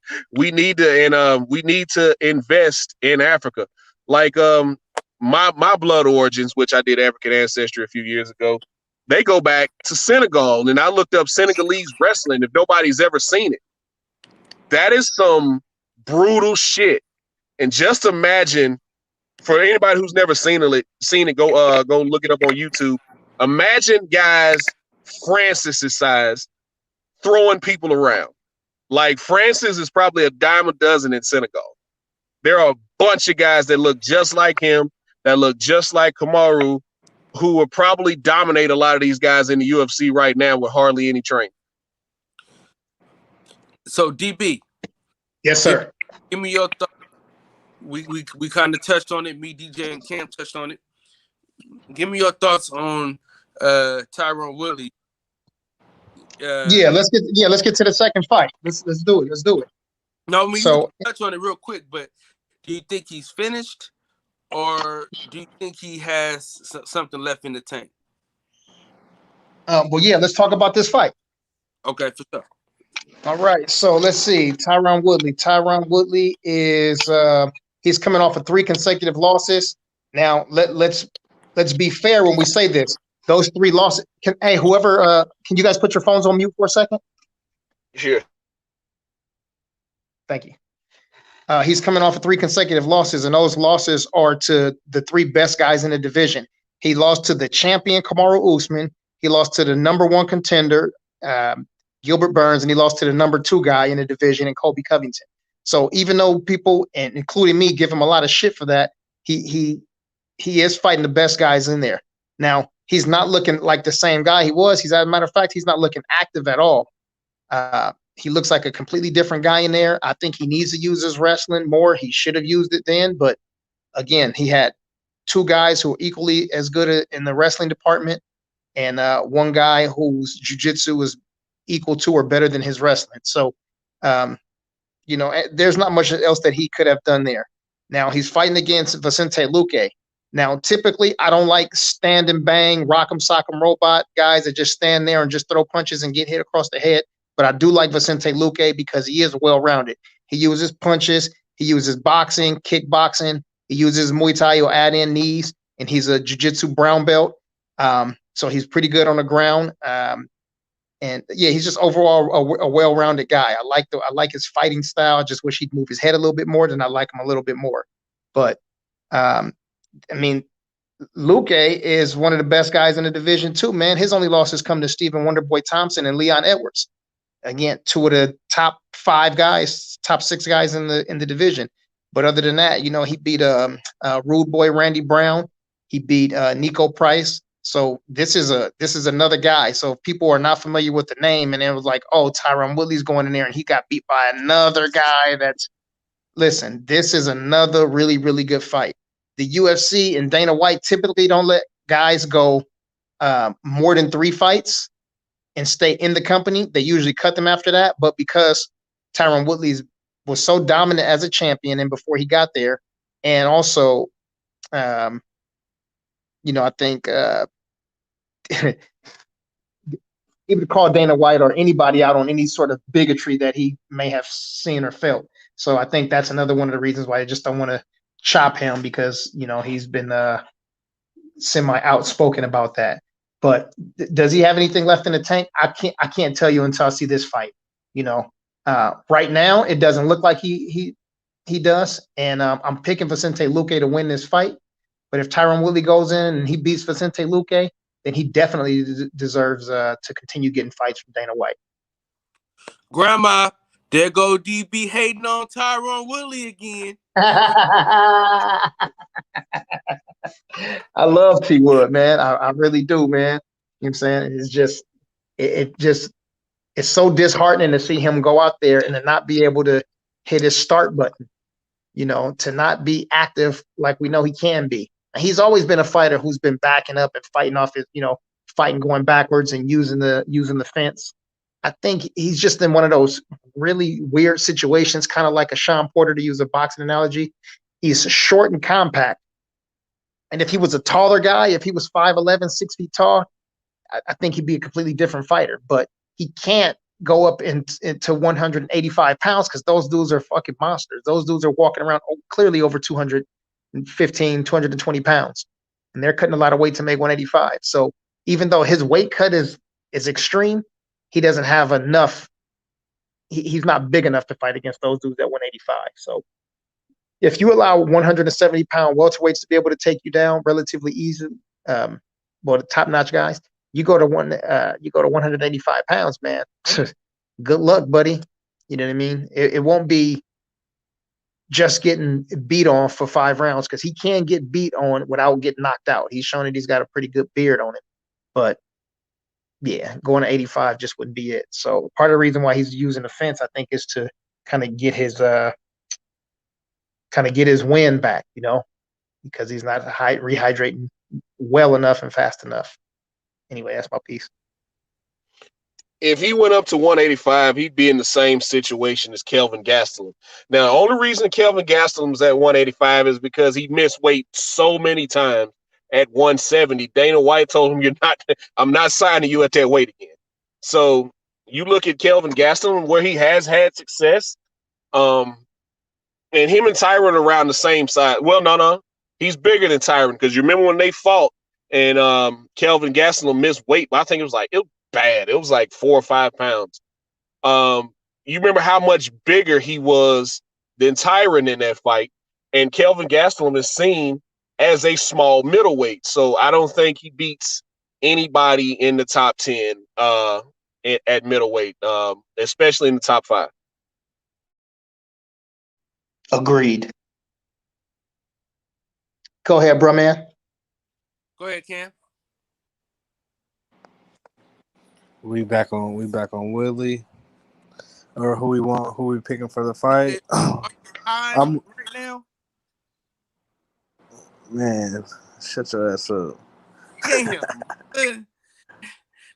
invest in Africa. Like my blood origins, which I did African ancestry a few years ago, they go back to Senegal. And I looked up Senegalese wrestling, if nobody's ever seen it. That is some brutal shit. And just imagine, for anybody who's never seen it, go look it up on YouTube. Imagine guys Francis's size throwing people around. Like, Francis is probably a dime a dozen in Senegal. There are a bunch of guys that look just like him, that look just like Kamaru, who will probably dominate a lot of these guys in the UFC right now with hardly any training. So, DB. Yes, sir. Give me your thoughts. We kind of touched on it. Me, DJ, and Cam touched on it. Give me your thoughts on Tyron Woodley. Let's get to the second fight. Let's do it. No, I mean, you touch on it real quick, but do you think he's finished, or do you think he has something left in the tank? Let's talk about this fight. Okay, for sure. All right, so let's see. Tyron Woodley. Tyron Woodley is he's coming off of 3 consecutive losses. Now let's be fair when we say this. Those 3 losses. Can you guys put your phones on mute for a second? Sure. Thank you. He's coming off of 3 consecutive losses, and those losses are to the 3 best guys in the division. He lost to the champion Kamaru Usman. He lost to the #1 contender Gilbert Burns, and he lost to the #2 guy in the division in Colby Covington. So even though people, and including me, give him a lot of shit for that, he is fighting the best guys in there. Now, he's not looking like the same guy he was. As a matter of fact, he's not looking active at all. He looks like a completely different guy in there. I think he needs to use his wrestling more. He should have used it then. But again, he had 2 guys who are equally as good in the wrestling department, and 1 guy whose jiu-jitsu was equal to or better than his wrestling. So, there's not much else that he could have done there. Now, he's fighting against Vicente Luque. Now, typically, I don't like stand and bang, rock'em sock'em robot guys that just stand there and just throw punches and get hit across the head. But I do like Vicente Luque because he is well-rounded. He uses punches. He uses boxing, kickboxing. He uses Muay Thai or add-in knees, and he's a jiu-jitsu brown belt. So he's pretty good on the ground. He's just overall a well-rounded guy. I like his fighting style. I just wish he'd move his head a little bit more. Then I like him a little bit more. But Luque is one of the best guys in the division too, man. His only losses come to Stephen Wonderboy Thompson and Leon Edwards. Again, 2 of the top 5 guys, top 6 guys in the division. But other than that, he beat Rude Boy Randy Brown. He beat Nico Price. So this is another guy. So if people are not familiar with the name, and it was like, oh, Tyron Woodley's going in there and he got beat by another guy. Listen, this is another really, really good fight. The UFC and Dana White typically don't let guys go more than 3 fights and stay in the company. They usually cut them after that. But because Tyron Woodley was so dominant as a champion and before he got there, and also, I think he would call Dana White or anybody out on any sort of bigotry that he may have seen or felt. So I think that's another one of the reasons why I just don't want to chop him, because he's been semi outspoken about that. But does he have anything left in the tank? I can't tell you until I see this fight. Right now it doesn't look like he does, and I'm picking Vicente Luque to win this fight. But if Tyron Woodley goes in and he beats Vicente Luque, then he definitely deserves to continue getting fights from Dana White. Grandma, There go DB hating on Tyron Woodley again. I love T Wood, man. I really do, man. You know what I'm saying? It's just it's so disheartening to see him go out there and to not be able to hit his start button, to not be active like we know he can be. He's always been a fighter who's been backing up and fighting off his, fighting going backwards and using the fence. I think he's just in one of those really weird situations, kind of like a Sean Porter, to use a boxing analogy. He's short and compact. And if he was a taller guy, if he was 5'11", 6 feet tall, I think he'd be a completely different fighter. But he can't go up into 185 pounds because those dudes are fucking monsters. Those dudes are walking around clearly over 215, 220 pounds. And they're cutting a lot of weight to make 185. So even though his weight cut is extreme, he doesn't have enough. He's not big enough to fight against those dudes at 185. So if you allow 170-pound welterweights to be able to take you down relatively easily, the top-notch guys, you go to 185 pounds, man. Good luck, buddy. You know what I mean? It won't be just getting beat on for 5 rounds, because he can get beat on without getting knocked out. He's shown that he's got a pretty good beard on him. But yeah, going to 85 just wouldn't be it. So part of the reason why he's using the fence, I think, is to kind of get his wind back, because he's not rehydrating well enough and fast enough. Anyway, that's my piece. If he went up to 185, he'd be in the same situation as Kelvin Gastelum. Now, the only reason Kelvin Gastelum's at 185 is because he missed weight so many times at 170. Dana White told him, I'm not signing you at that weight again. So you look at Kelvin Gastelum, where he has had success, and him and Tyron are around the same size. Well, no. He's bigger than Tyron, because you remember when they fought and Kelvin Gastelum missed weight, but I think it was bad. It was like 4 or 5 pounds. You remember how much bigger he was than Tyron in that fight, and Kelvin Gastelum is seen as a small middleweight. So I don't think he beats anybody in the top 10 at middleweight, especially in the top 5. Agreed. Go ahead, bro, man. Go ahead, Cam. We back on Woodley, or who we picking for the fight? I'm right now. Man, shut your ass up. Damn.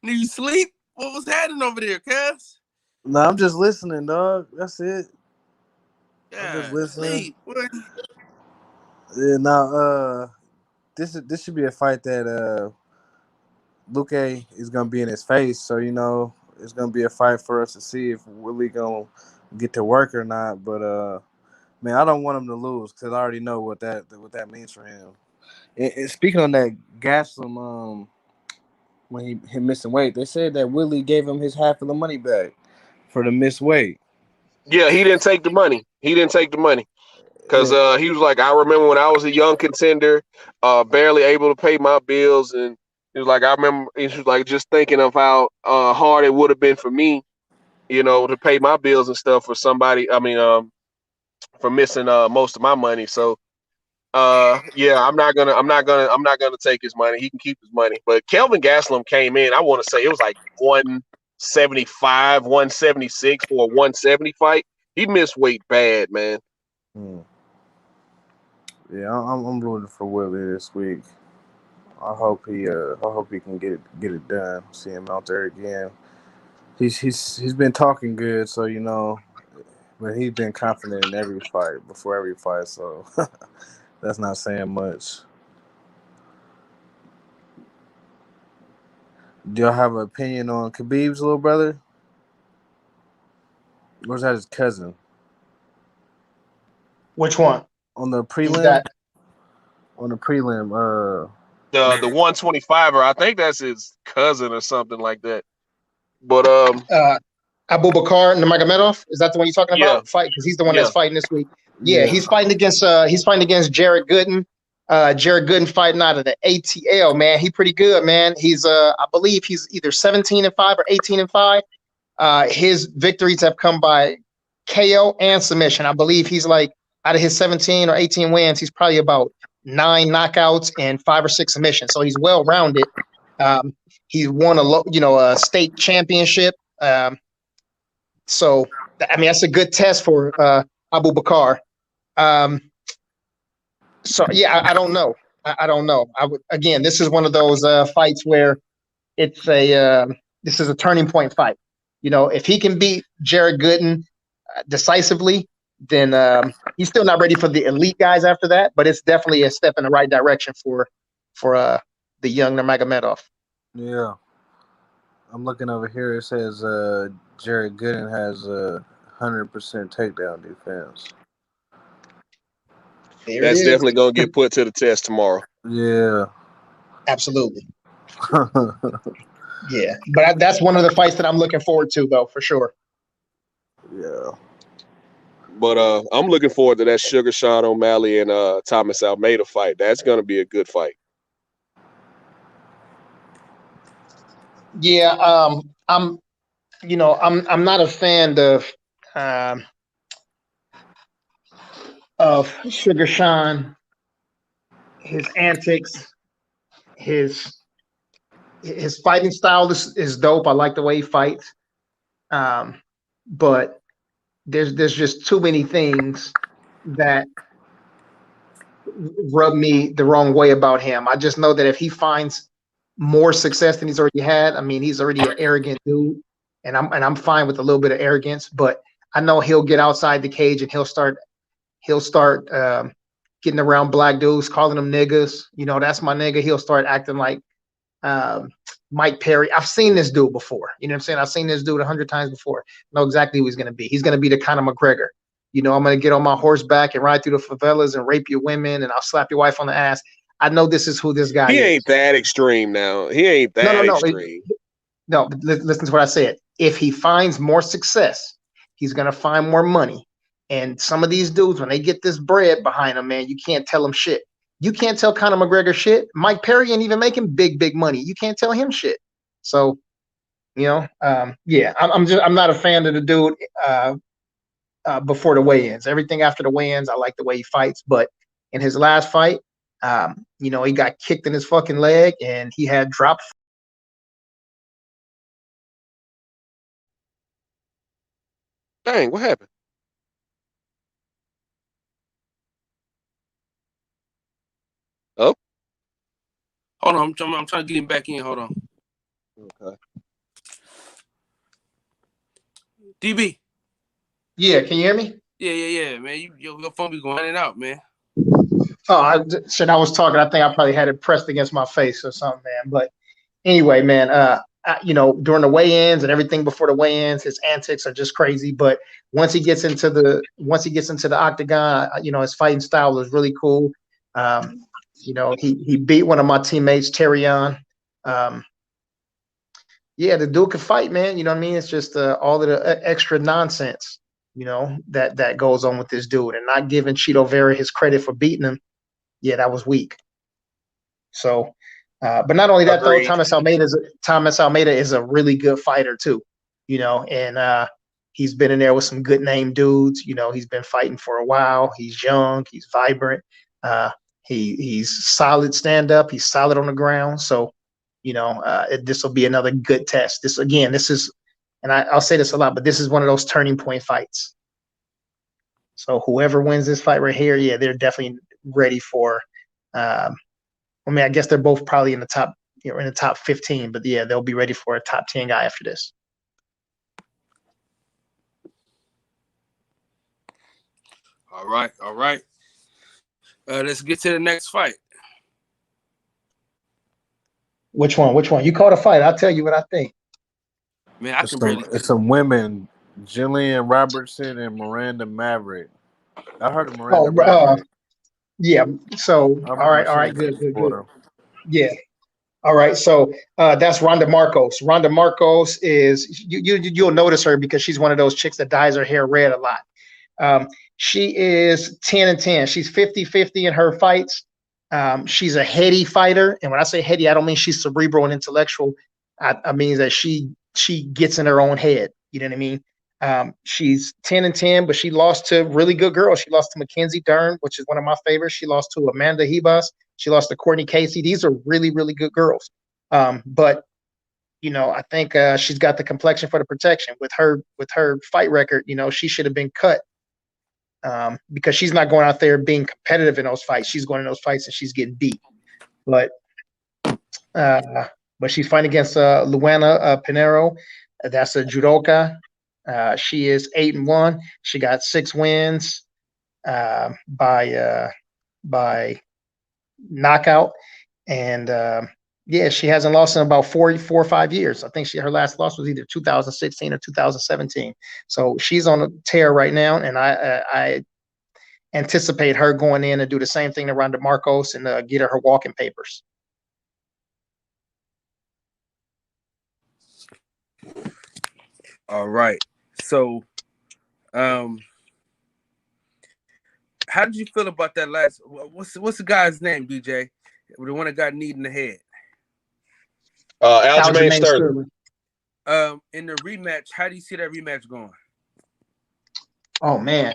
Need you sleep? What was happening over there, cuz? No, I'm just listening, dog. That's it. Yeah, I'm just listening. Sleep. Yeah, now, this should be a fight that Luke is gonna be in his face, so it's gonna be a fight for us to see if Willie gonna get to work or not. But man, I don't want him to lose, because I already know what that means for him. And speaking on that Gastelum, when he missing weight, they said that Willie gave him his half of the money back for the missed weight. Yeah, he didn't take the money. Because he was like, I remember when I was a young contender, barely able to pay my bills, and he was like, I remember, he was like, just thinking of how hard it would have been for me, to pay my bills and stuff for somebody. I mean, for missing most of my money. So, yeah, I'm not gonna take his money. He can keep his money. But Kelvin Gastelum came in, I want to say it was like 175, 176 for a 170 fight. He missed weight bad, man. Yeah, I'm rooting for Willie this week. I hope he can get it done. See him out there again. He's been talking good, so but he's been confident in every fight, before every fight, so that's not saying much. Do y'all have an opinion on Khabib's little brother? Or is that his cousin? Which one? On the prelim? On the prelim, the 125er, I think that's his cousin or something like that. But Abu Bakar Nurmagomedov, is that the one you're talking about? Yeah. Fight, because he's the one that's fighting this week. Yeah, he's fighting against Jared Gooden. Jared Gooden fighting out of the ATL, man. He pretty good, man. He's I believe he's either 17-5 or 18-5. His victories have come by KO and submission. I believe he's like out of his 17 or 18 wins, he's probably about 9 knockouts and 5 or 6 submissions. So he's well rounded. He's won a state championship. So I mean that's a good test for Abu Bakar. So yeah, I don't know. I don't know. Again, this is one of those fights where it's this is a turning point fight. You know, if he can beat Jared Gooden decisively, then he's still not ready for the elite guys after that. But it's definitely a step in the right direction for the young Nurmagomedov. Yeah, I'm looking over here. It says Jared Gooden has 100% takedown defense. That's definitely gonna get put to the test tomorrow. Yeah, absolutely. Yeah, but that's one of the fights that I'm looking forward to, though, for sure. Yeah. But I'm looking forward to that Sugar Sean O'Malley and Thomas Almeida fight. That's gonna be a good fight. Yeah, I'm not a fan of Sugar Sean, his antics, his fighting style is dope. I like the way he fights. But there's just too many things that rub me the wrong way about him. I just know that if he finds more success than he's already had, I mean, he's already an arrogant dude, and I'm fine with a little bit of arrogance, but I know he'll get outside the cage and he'll start getting around black dudes, calling them niggas. You know, that's my nigga. He'll start acting like Mike Perry. I've seen this dude before. You know what I'm saying? I've seen this dude 100 times before. I know exactly who he's going to be. He's going to be the Conor McGregor. You know, I'm going to get on my horseback and ride through the favelas and rape your women and I'll slap your wife on the ass. I know this is who this guy is. He ain't that extreme now. He ain't that extreme. No, listen to what I said. If he finds more success, he's going to find more money. And some of these dudes, when they get this bread behind them, man, you can't tell them shit. You can't tell Conor McGregor shit. Mike Perry ain't even making big money. You can't tell him shit. So, you know, yeah, I'm not a fan of the dude before the weigh-ins. Everything after the weigh-ins, I like the way he fights. But in his last fight, you know, he got kicked in his fucking leg and he had dropped. Dang, what happened? Oh, hold on. I'm trying to get him back in. Hold on. Okay. DB. Yeah, can you hear me? Yeah, man. Your phone be going in and out, man. Oh, I was talking. I think I probably had it pressed against my face or something, man. But anyway, man, you know, during the weigh-ins and everything before the weigh-ins, his antics are just crazy. But once he gets into the octagon, you know, his fighting style is really cool. You know, he beat one of my teammates, Terrion. Yeah, the dude can fight, man. You know what I mean? It's just all of the extra nonsense, you know, that goes on with this dude, and not giving Cheeto Vera his credit for beating him. Yeah, that was weak. So, but not only that, though, Thomas Almeida is a really good fighter too, you know, and he's been in there with some good name dudes. You know, he's been fighting for a while. He's young. He's vibrant. He's solid stand up. He's solid on the ground. So, you know, this will be another good test. This is, and I'll say this a lot, but this is one of those turning point fights. So whoever wins this fight right here, yeah, they're definitely ready for. I mean, I guess they're both probably in the top, you know, in the top 15, but yeah, they'll be ready for a top 10 guy after this. All right. Let's get to the next fight. Which one? You call the fight. I'll tell you what I think. Man, it's some women, Jillian Robertson and Miranda Maverick. I heard of Miranda Maverick. Yeah. So, all right, good. Yeah. All right. So that's Rhonda Marcos. Rhonda Marcos is you'll notice her because she's one of those chicks that dyes her hair red a lot. She is 10-10. She's 50-50 in her fights. She's a heady fighter, and when I say heady, I don't mean she's cerebral and intellectual. I mean that she gets in her own head. You know what I mean? She's 10-10, but she lost to really good girls. She lost to Mackenzie Dern, which is one of my favorites. She lost to Amanda Hebus. She lost to Courtney Casey. These are really, really good girls. But I think she's got the complexion for the protection. With her fight record, she should have been cut because she's not going out there being competitive in those fights. She's going in those fights and she's getting beat. But she's fighting against Luana Pinero. That's a judoka. She is 8-1. She got 6 wins by knockout, and she hasn't lost in about 4 or 5 years. I think her last loss was either 2016 or 2017. So she's on a tear right now, and I anticipate her going in and do the same thing to Ronda Marcos and get her walking papers. All right. So, how did you feel about that last? What's the guy's name, DJ? The one that got kneed in the head. Aljamain Sterling. In the rematch, how do you see that rematch going? Oh man,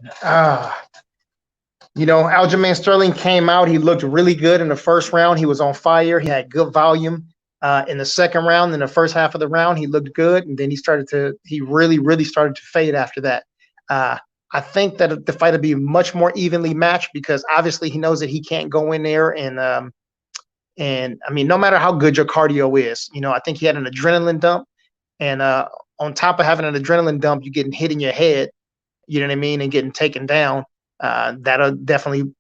Aljamain Sterling came out. He looked really good in the first round. He was on fire. He had good volume. In the second round, in the first half of the round, he looked good, and then he really, really started to fade after that. I think that the fight will be much more evenly matched because obviously he knows that he can't go in there and I mean, no matter how good your cardio is, I think he had an adrenaline dump, and on top of having an adrenaline dump, you're getting hit in your head, you know what I mean, and getting taken down. That'll definitely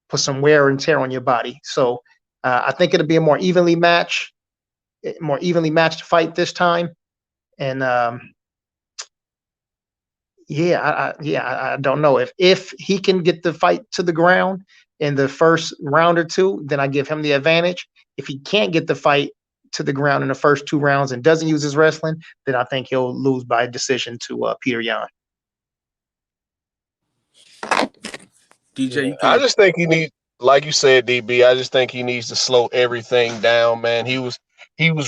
put some wear and tear on your body. So I think it'll be a more evenly matched fight this time, and I don't know if he can get the fight to the ground in the first round or two, then I give him the advantage. If he can't get the fight to the ground in the first 2 rounds and doesn't use his wrestling, then I think he'll lose by decision to Peter Yan. DJ, I just think he needs, like you said, DB. I just think he needs to slow everything down, man. He was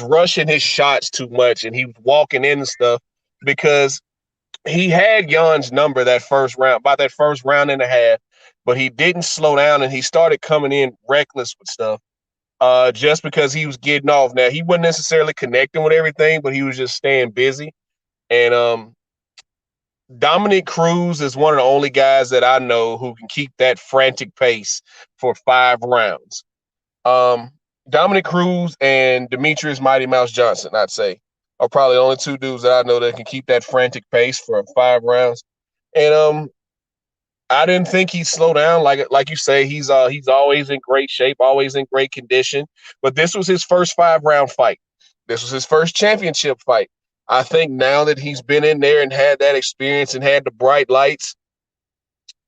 rushing his shots too much, and he was walking into stuff because he had Jan's number that first round, about that first round and a half, but he didn't slow down, and he started coming in reckless with stuff just because he was getting off. Now, he wasn't necessarily connecting with everything, but he was just staying busy. And Dominic Cruz is one of the only guys that I know who can keep that frantic pace for 5 rounds. Dominic Cruz and Demetrius Mighty Mouse Johnson, I'd say, are probably the only 2 dudes that I know that can keep that frantic pace for 5 rounds. And I didn't think he'd slow down. Like you say, he's always in great shape, always in great condition. But this was his first 5-round fight. This was his first championship fight. I think now that he's been in there and had that experience and had the bright lights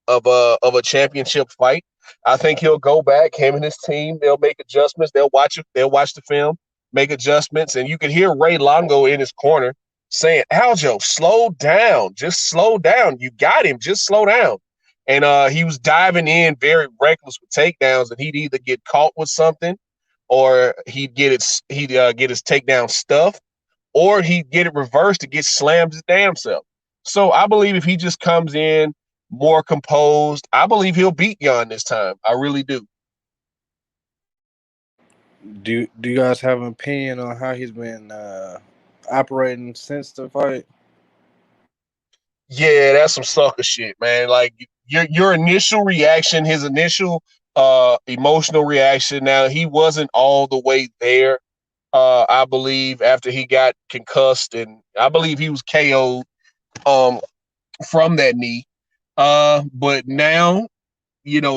of a championship fight, I think he'll go back. Him and his team, they'll make adjustments. They'll watch it. They'll watch the film, make adjustments, and you can hear Ray Longo in his corner saying, "Aljo, slow down. Just slow down. You got him. Just slow down." And he was diving in very reckless with takedowns, and he'd either get caught with something, or he'd get his takedown stuffed, or he'd get it reversed to get slammed his damn self. So I believe if he just comes in more composed, I believe he'll beat Yan this time. I really do. Do you guys have an opinion on how he's been operating since the fight? Yeah, that's some sucker shit, man. Like your initial reaction, his initial emotional reaction. Now, he wasn't all the way there. I believe after he got concussed, and I believe he was KO'd from that knee. But now,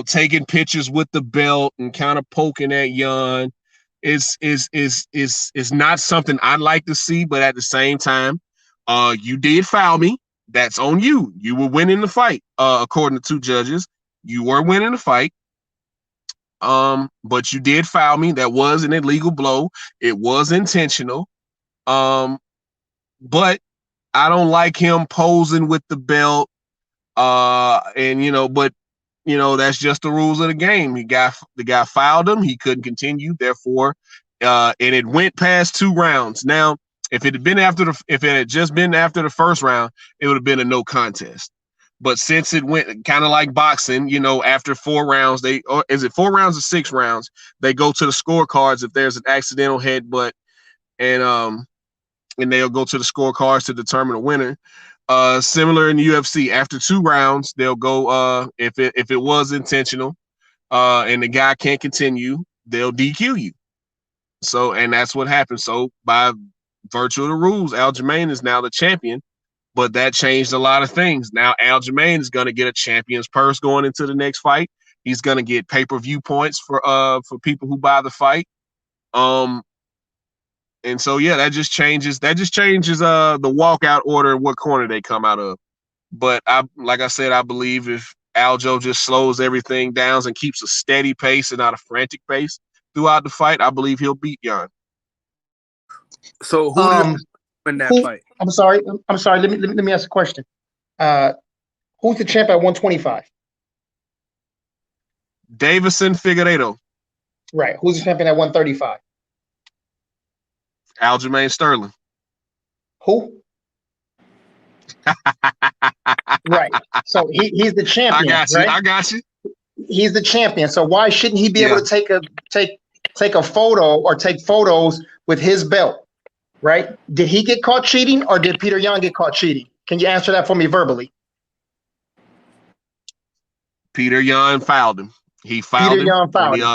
taking pictures with the belt and kind of poking at Yan is not something I'd like to see. But at the same time, you did foul me. That's on you. You were winning the fight, according to 2 judges. You were winning the fight. But you did foul me. That was an illegal blow. It was intentional. But I don't like him posing with the belt. But that's just the rules of the game. The guy fouled him. He couldn't continue. Therefore, and it went past 2 rounds. Now, If it had just been after the first round, it would have been a no contest. But since it went kind of like boxing, after 4 rounds, is it 4 rounds or 6 rounds? They go to the scorecards if there's an accidental headbutt, and they'll go to the scorecards to determine a winner. Similar in the UFC, after 2 rounds, they'll go if it was intentional, and the guy can't continue, they'll DQ you. So, and that's what happened. So, by virtue of the rules, Aljamain is now the champion, but that changed a lot of things. Now, Aljamain is going to get a champion's purse going into the next fight. He's going to get pay-per-view points for people who buy the fight. And so, yeah, that just changes the walkout order and what corner they come out of. But like I said, I believe if Aljo just slows everything down and keeps a steady pace and not a frantic pace throughout the fight, I believe he'll beat Jan. So who did win that fight? I'm sorry. Let me ask a question. Who's the champ at 125? Davison Figueiredo. Right. Who's the champion at 135? Aljamain Sterling. Who? Right. So he's the champion. I got you. He's the champion. So why shouldn't he be able to take a photo or take photos with his belt? Right? Did he get caught cheating, or did Peter Yan get caught cheating? Can you answer that for me verbally? Peter Yan fouled him. He fouled him. Right?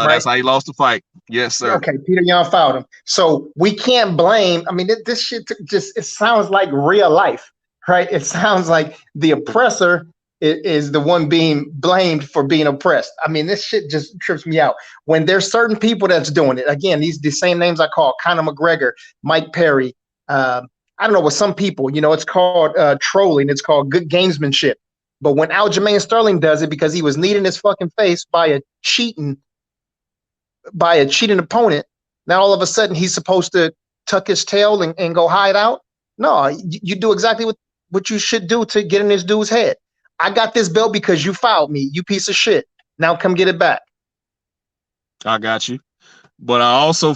That's how he lost the fight. Yes, sir. Okay, Peter Yan fouled him. So we can't blame. I mean, this shit it sounds like real life, right? It sounds like the oppressor is the one being blamed for being oppressed. I mean, this shit just trips me out. When there's certain people that's doing it, again, the same names I call, Conor McGregor, Mike Perry. I don't know, with some people, it's called trolling. It's called good gamesmanship. But when Aljamain Sterling does it because he was kneed in his fucking face by a cheating opponent, now all of a sudden he's supposed to tuck his tail and go hide out? No, you do exactly what you should do to get in this dude's head. I got this belt because you fouled me, you piece of shit. Now come get it back. I got you. But I also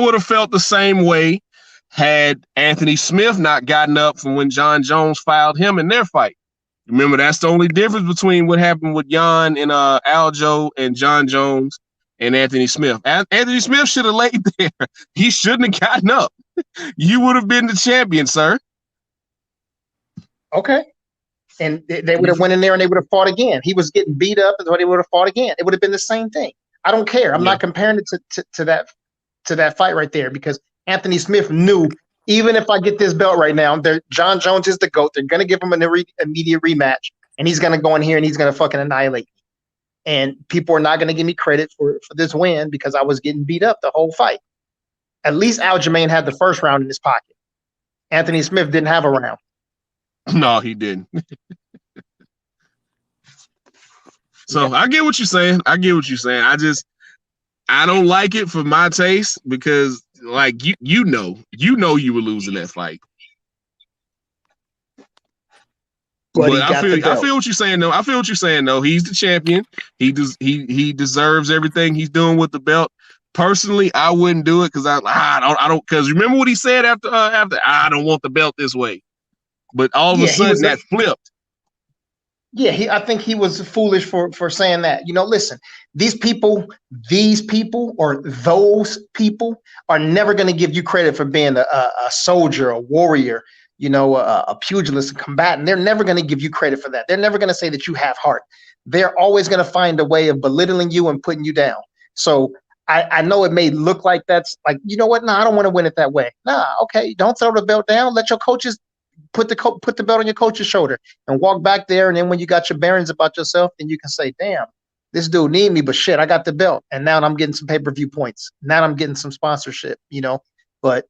would have felt the same way had Anthony Smith not gotten up from when John Jones fouled him in their fight. Remember, that's the only difference between what happened with Jan and Aljo and John Jones and Anthony Smith. Anthony Smith should have laid there. He shouldn't have gotten up. You would have been the champion, sir. Okay. And they would have went in there and they would have fought again. He was getting beat up, and they would have fought again. It would have been the same thing. I don't care. I'm not comparing it to that fight right there, because Anthony Smith knew, even if I get this belt right now, John Jones is the GOAT. They're going to give him an immediate rematch, and he's going to go in here and he's going to fucking annihilate me. And people are not going to give me credit for this win because I was getting beat up the whole fight. At least Aljamain had the first round in his pocket. Anthony Smith didn't have a round. No, he didn't. So I get what you're saying. I don't like it for my taste because, like, you know you were losing that fight. But I feel what you're saying though. He's the champion. He deserves everything he's doing with the belt. Personally, I wouldn't do it because I don't because remember what he said after I don't want the belt this way. But all of a sudden that flipped. Yeah, I think he was foolish for saying that. Listen, these people or those people are never going to give you credit for being a soldier, a warrior, a pugilist, a combatant. They're never going to give you credit for that. They're never going to say that you have heart. They're always going to find a way of belittling you and putting you down. So I know it may look like that's like, you know what? No, I don't want to win it that way. Nah, okay, don't throw the belt down. Let your coaches put the belt on your coach's shoulder and walk back there. And then when you got your bearings about yourself, then you can say, damn, this dude need me, but shit, I got the belt. And now I'm getting some pay-per-view points. Now I'm getting some sponsorship, but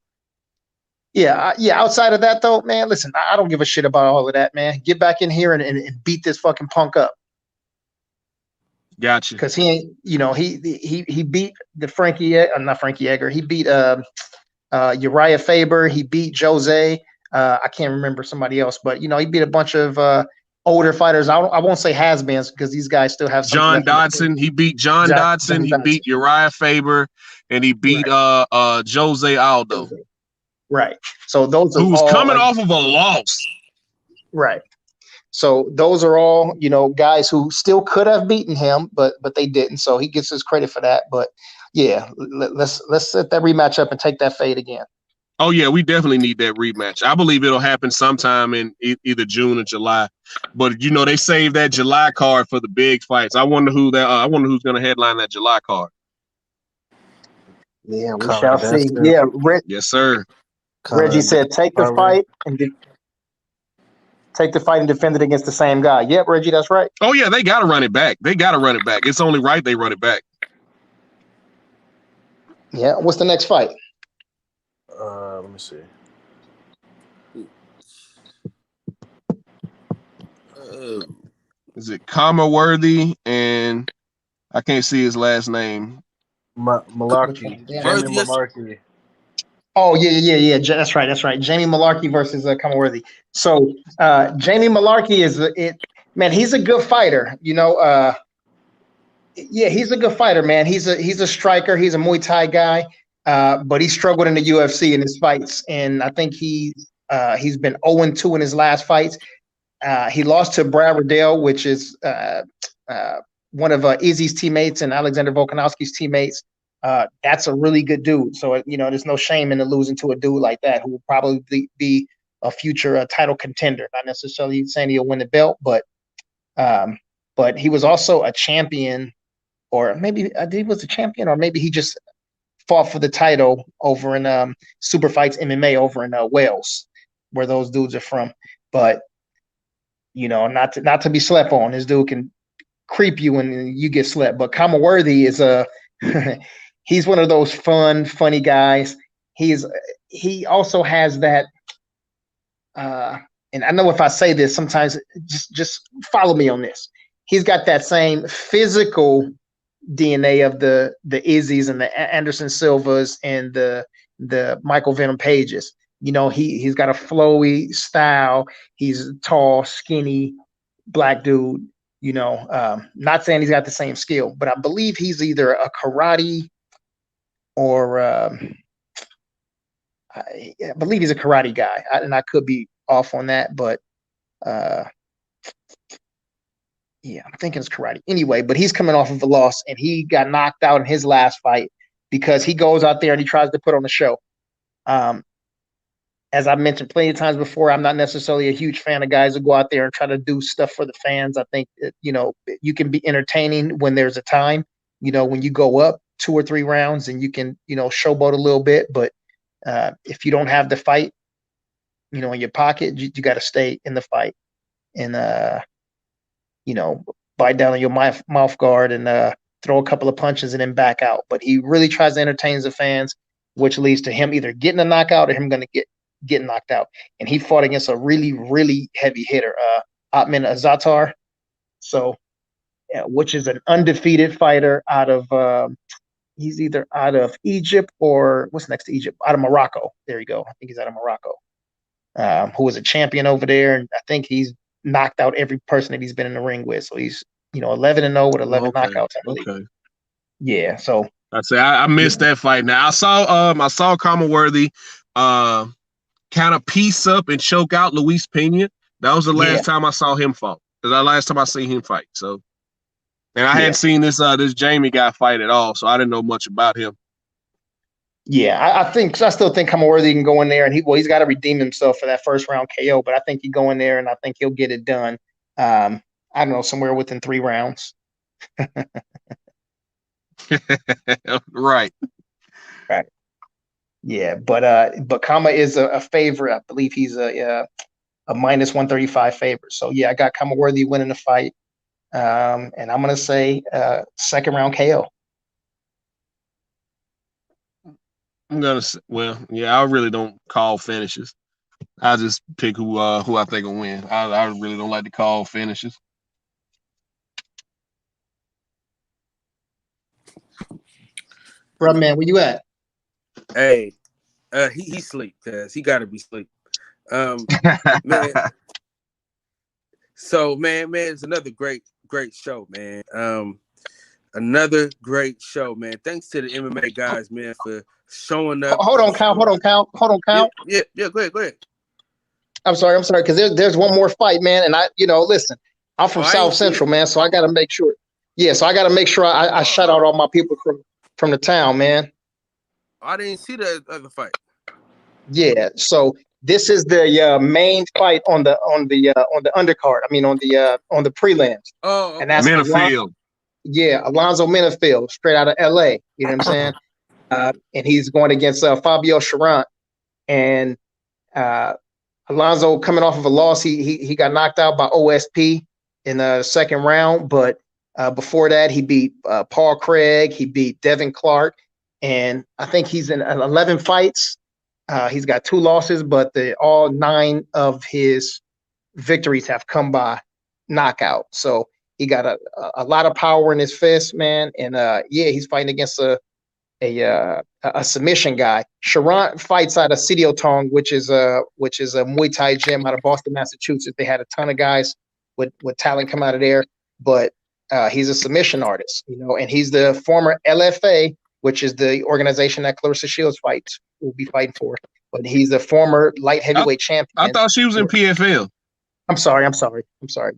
yeah. Outside of that though, man, listen, I don't give a shit about all of that, man. Get back in here and beat this fucking punk up. Gotcha. Because he ain't, he beat not Frankie Edgar. He beat Uriah Faber. He beat Jose. I can't remember somebody else, but he beat a bunch of older fighters. I won't say has-beens because these guys still have John Dodson. He beat John Dodson. He beat Uriah Faber, and he beat Jose Aldo. Right. So those are who's all coming off of a loss. Right. So those are all, guys who still could have beaten him, but they didn't. So he gets his credit for that. But yeah, let's set that rematch up and take that fade again. Oh yeah, we definitely need that rematch. I believe it'll happen sometime in either June or July. But they saved that July card for the big fights. I wonder who's going to headline that July card. Yeah, we shall see. Yeah, yes, sir. Reggie said, take the fight and defend it against the same guy. Yep, Reggie, that's right. Oh yeah, they got to run it back. It's only right they run it back. Yeah. What's the next fight? Let me see. Is it Worthy and I can't see his last name. Malarkey. Jamie Malarkey. Oh yeah. That's right. Jamie Malarkey versus Worthy. So Jamie Malarkey he's a good fighter. Yeah, he's a good fighter, man. He's a striker. He's a Muay Thai guy, but he struggled in the UFC in his fights, and I think he's been 0-2 in his last fights. He lost to Brad Riddell, which is one of Izzy's teammates and Alexander Volkanovski's teammates. That's a really good dude. So there's no shame in losing to a dude like that who will probably be a future title contender. Not necessarily saying he'll win the belt, but he was also a champion. Or maybe he was a champion, or maybe he just fought for the title over in Super Fights MMA over in Wales, where those dudes are from. But not to be slept on. This dude can creep you when you get slept. But Worthy is he's one of those funny guys. He also has that. And I know if I say this, sometimes just follow me on this. He's got that same physical DNA of the Izzy's and the Anderson Silvas and the Michael Venom Pages. He's got a flowy style. He's tall, skinny, black dude. Not saying he's got the same skill, but I believe he's either a karate or I believe he's a karate guy, and I could be off on that, but yeah, I'm thinking it's karate. Anyway, but he's coming off of a loss, and he got knocked out in his last fight because he goes out there and he tries to put on a show. As I've mentioned plenty of times before, I'm not necessarily a huge fan of guys who go out there and try to do stuff for the fans. I think that, you can be entertaining when there's a time, when you go up 2 or 3 rounds and you can, showboat a little bit. But if you don't have the fight, in your pocket, you got to stay in the fight and, bite down on your mouth guard and throw a couple of punches and then back out. But he really tries to entertain the fans, which leads to him either getting a knockout or him going to get knocked out. And he fought against a really, really heavy hitter, Atman Azatar. So, which is an undefeated fighter out of he's either out of Egypt or what's next to Egypt? Out of Morocco. There you go. I think he's out of Morocco. Who was a champion over there, and I think he's knocked out every person that he's been in the ring with. So he's 11-0 with 11 knockouts, I believe. Okay. Yeah. So I missed that fight. Now I saw Worthy kind of piece up and choke out Luis Pena. That was the last time I saw him fight. That's the last time I seen him fight. So, and I hadn't seen this Jamie guy fight at all, so I didn't know much about him. Yeah, I still think Worthy can go in there and he's got to redeem himself for that first round KO, but I think he go in there and I think he'll get it done. I don't know, somewhere within 3 rounds. Right. Yeah, but Kama is a favorite. I believe he's a minus 135 favorite. So yeah, I got Worthy winning the fight. And I'm gonna say second round KO. I'm gonna say, I really don't call finishes. I just pick who I think will win. I really don't like to call finishes. Bro, man, where you at? Hey, he sleep, cause he gotta be sleep. Man. So man, it's another great show, man. Another great show, man. Thanks to the MMA guys, man, for showing up. Hold on, Count. Yeah. Go ahead. I'm sorry, because there's one more fight, man. And listen, I'm from South Central, man, so I got to make sure. Yeah, so I got to make sure I shout out all my people from the town, man. I didn't see the other fight. Yeah, so this is the main fight on the undercard. I mean, on the prelims. Oh, okay. And that's Minifield. Alonzo Minifield, straight out of LA. You know what I'm saying? And he's going against Fabio Charant. And Alonzo coming off of a loss, he got knocked out by OSP in the second round. But before that, he beat Paul Craig. He beat Devin Clark. And I think he's in 11 fights. He's got 2 losses, but all 9 of his victories have come by knockout. So he got a lot of power in his fist, man. And he's fighting against a submission guy. Charant fights out of Sidiotong, which is a Muay Thai gym out of Boston, Massachusetts. They had a ton of guys with talent come out of there, but he's a submission artist, and he's the former LFA, which is the organization that Clarissa Shields will be fighting for. But he's the former light heavyweight champion. I thought she was in PFL. I'm sorry.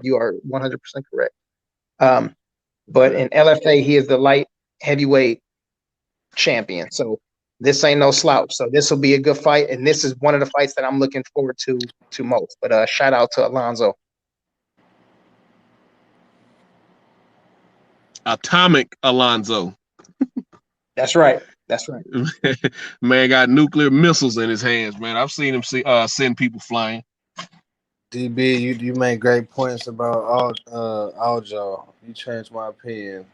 You are 100% correct. But in LFA, he is the light heavyweight champion. So this ain't no slouch. So this will be a good fight. And this is one of the fights that I'm looking forward to most. But shout out to Alonzo. Atomic Alonzo. That's right. Man got nuclear missiles in his hands, man. I've seen him send people flying. DB, you made great points about Aljo. You changed my opinion.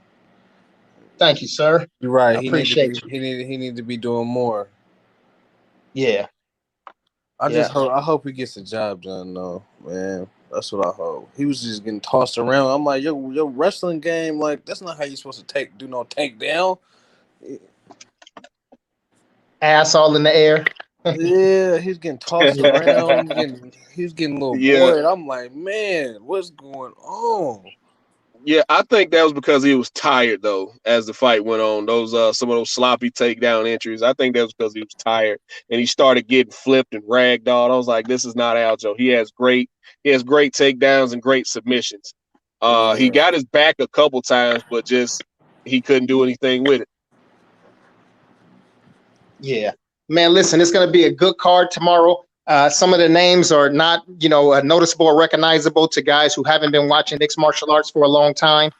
Thank you, sir. You're right. I appreciate you. He need to be doing more. Yeah. I hope he gets the job done, though, man. That's what I hope. He was just getting tossed around. I'm like, your wrestling game, like, that's not how you're supposed to do no takedown. Ass all in the air. Yeah, he's getting tossed around. He's getting a little bored. I'm like, man, what's going on? Yeah, I think that was because he was tired, though, as the fight went on. Those some of those sloppy takedown entries. I think that was because he was tired and he started getting flipped and ragdolled. I was like, this is not Aljo. He has great takedowns and great submissions. He got his back a couple times, but just he couldn't do anything with it. Yeah, man, listen, it's going to be a good card tomorrow. Some of the names are not, noticeable or recognizable to guys who haven't been watching mixed martial arts for a long time.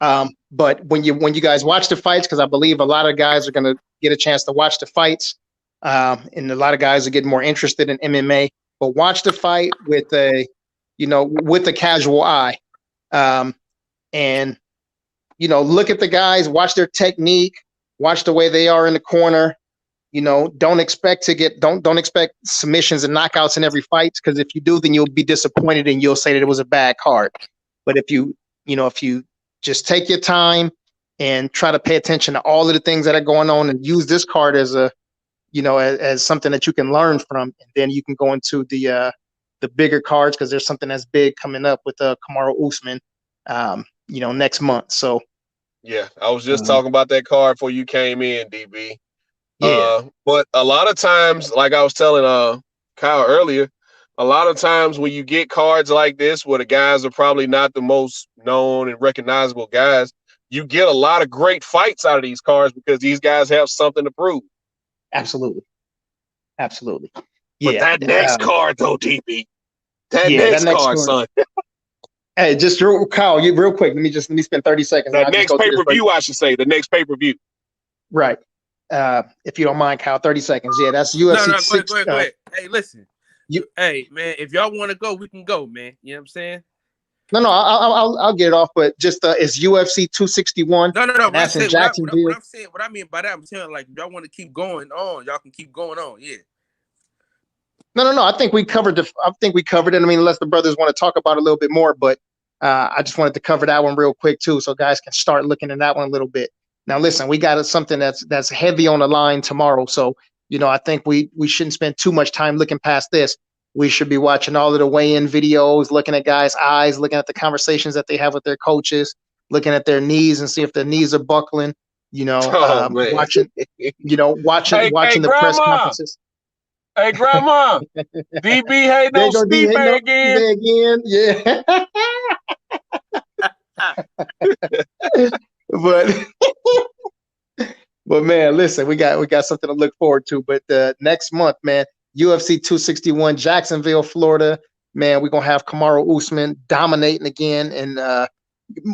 But when you guys watch the fights, because I believe a lot of guys are going to get a chance to watch the fights, and a lot of guys are getting more interested in MMA. But watch the fight with a casual eye, and look at the guys, watch their technique, watch the way they are in the corner. Don't expect submissions and knockouts in every fight, because if you do, then you'll be disappointed and you'll say that it was a bad card. But if you just take your time and try to pay attention to all of the things that are going on and use this card as as something that you can learn from, and then you can go into the bigger cards, because there's something that's big coming up with Kamaru Usman, next month. So yeah, I was just talking about that card before you came in, DB. Yeah. But a lot of times, like I was telling Kyle earlier, a lot of times when you get cards like this where the guys are probably not the most known and recognizable guys, you get a lot of great fights out of these cards because these guys have something to prove. Absolutely. But Yeah. that next card, though, DB, that next card, son. Hey, just Kyle, real quick. Let me spend 30 seconds. The next pay-per-view, I should say. The next pay-per-view. Right. If you don't mind, Kyle, 30 seconds. Yeah, that's UFC. No, go ahead. Hey, listen. Hey, man, if y'all want to go, we can go, man. You know what I'm saying? No, I'll get it off, but just it's UFC 261. No. That's in Jacksonville. What I mean by that, I'm saying, like, if y'all want to keep going on, y'all can keep going on. Yeah. No. I think we covered it. I mean, unless the brothers want to talk about it a little bit more, but I just wanted to cover that one real quick too, so guys can start looking at that one a little bit. Now, listen, we got something that's heavy on the line tomorrow. So, I think we shouldn't spend too much time looking past this. We should be watching all of the weigh-in videos, looking at guys' eyes, looking at the conversations that they have with their coaches, looking at their knees and see if their knees are buckling. watching Hey, the press grandma. conferences. Hey, grandma. DB hating on Stipe again. Yeah. But man, listen, we got something to look forward to. But next month, man, UFC 261, Jacksonville, Florida. Man, we're gonna have Kamaru Usman dominating again and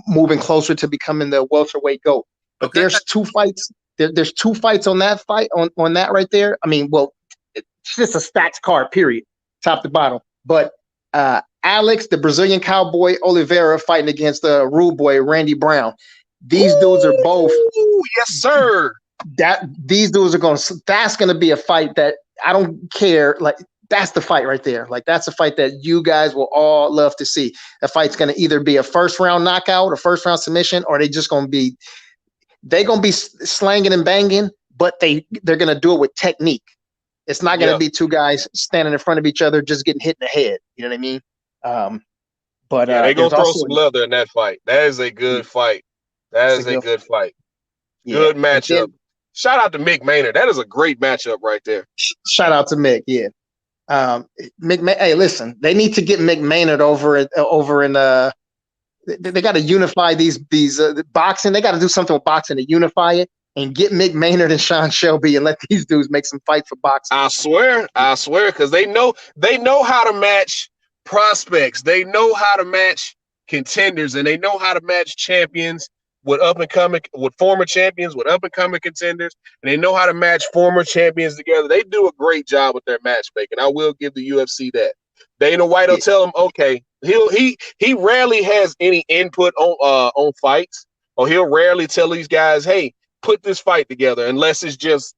moving closer to becoming the welterweight GOAT. But there's two fights. There's two fights on that fight on that right there. I mean, well, it's just a stacked card, period, top to bottom. But Alex, the Brazilian Cowboy Oliveira, fighting against the Rude Boy Randy Brown. These dudes are both. Yes, sir. These dudes are that's gonna be a fight that I don't care. Like, that's the fight right there. Like, that's a fight that you guys will all love to see. The fight's gonna either be a first round knockout or first round submission, or they're gonna be slanging and banging, but they're gonna do it with technique. It's not gonna be two guys standing in front of each other just getting hit in the head. You know what I mean? But they're gonna throw some leather in that fight. That is a good fight. That is a good fight. Good matchup. Shout out to Mick Maynard. That is a great matchup right there. Shout out to Mick. Yeah. Hey, listen, they need to get Mick Maynard over in they got to unify these boxing. They got to do something with boxing to unify it and get Mick Maynard and Sean Shelby and let these dudes make some fights for boxing. I swear, because they know how to match prospects. They know how to match contenders, and they know how to match champions with former champions, with up and coming contenders, and they know how to match former champions together. They do a great job with their matchmaking. I will give the UFC that. Dana White will tell them, okay, he rarely has any input on fights, or he'll rarely tell these guys, hey, put this fight together, unless it's just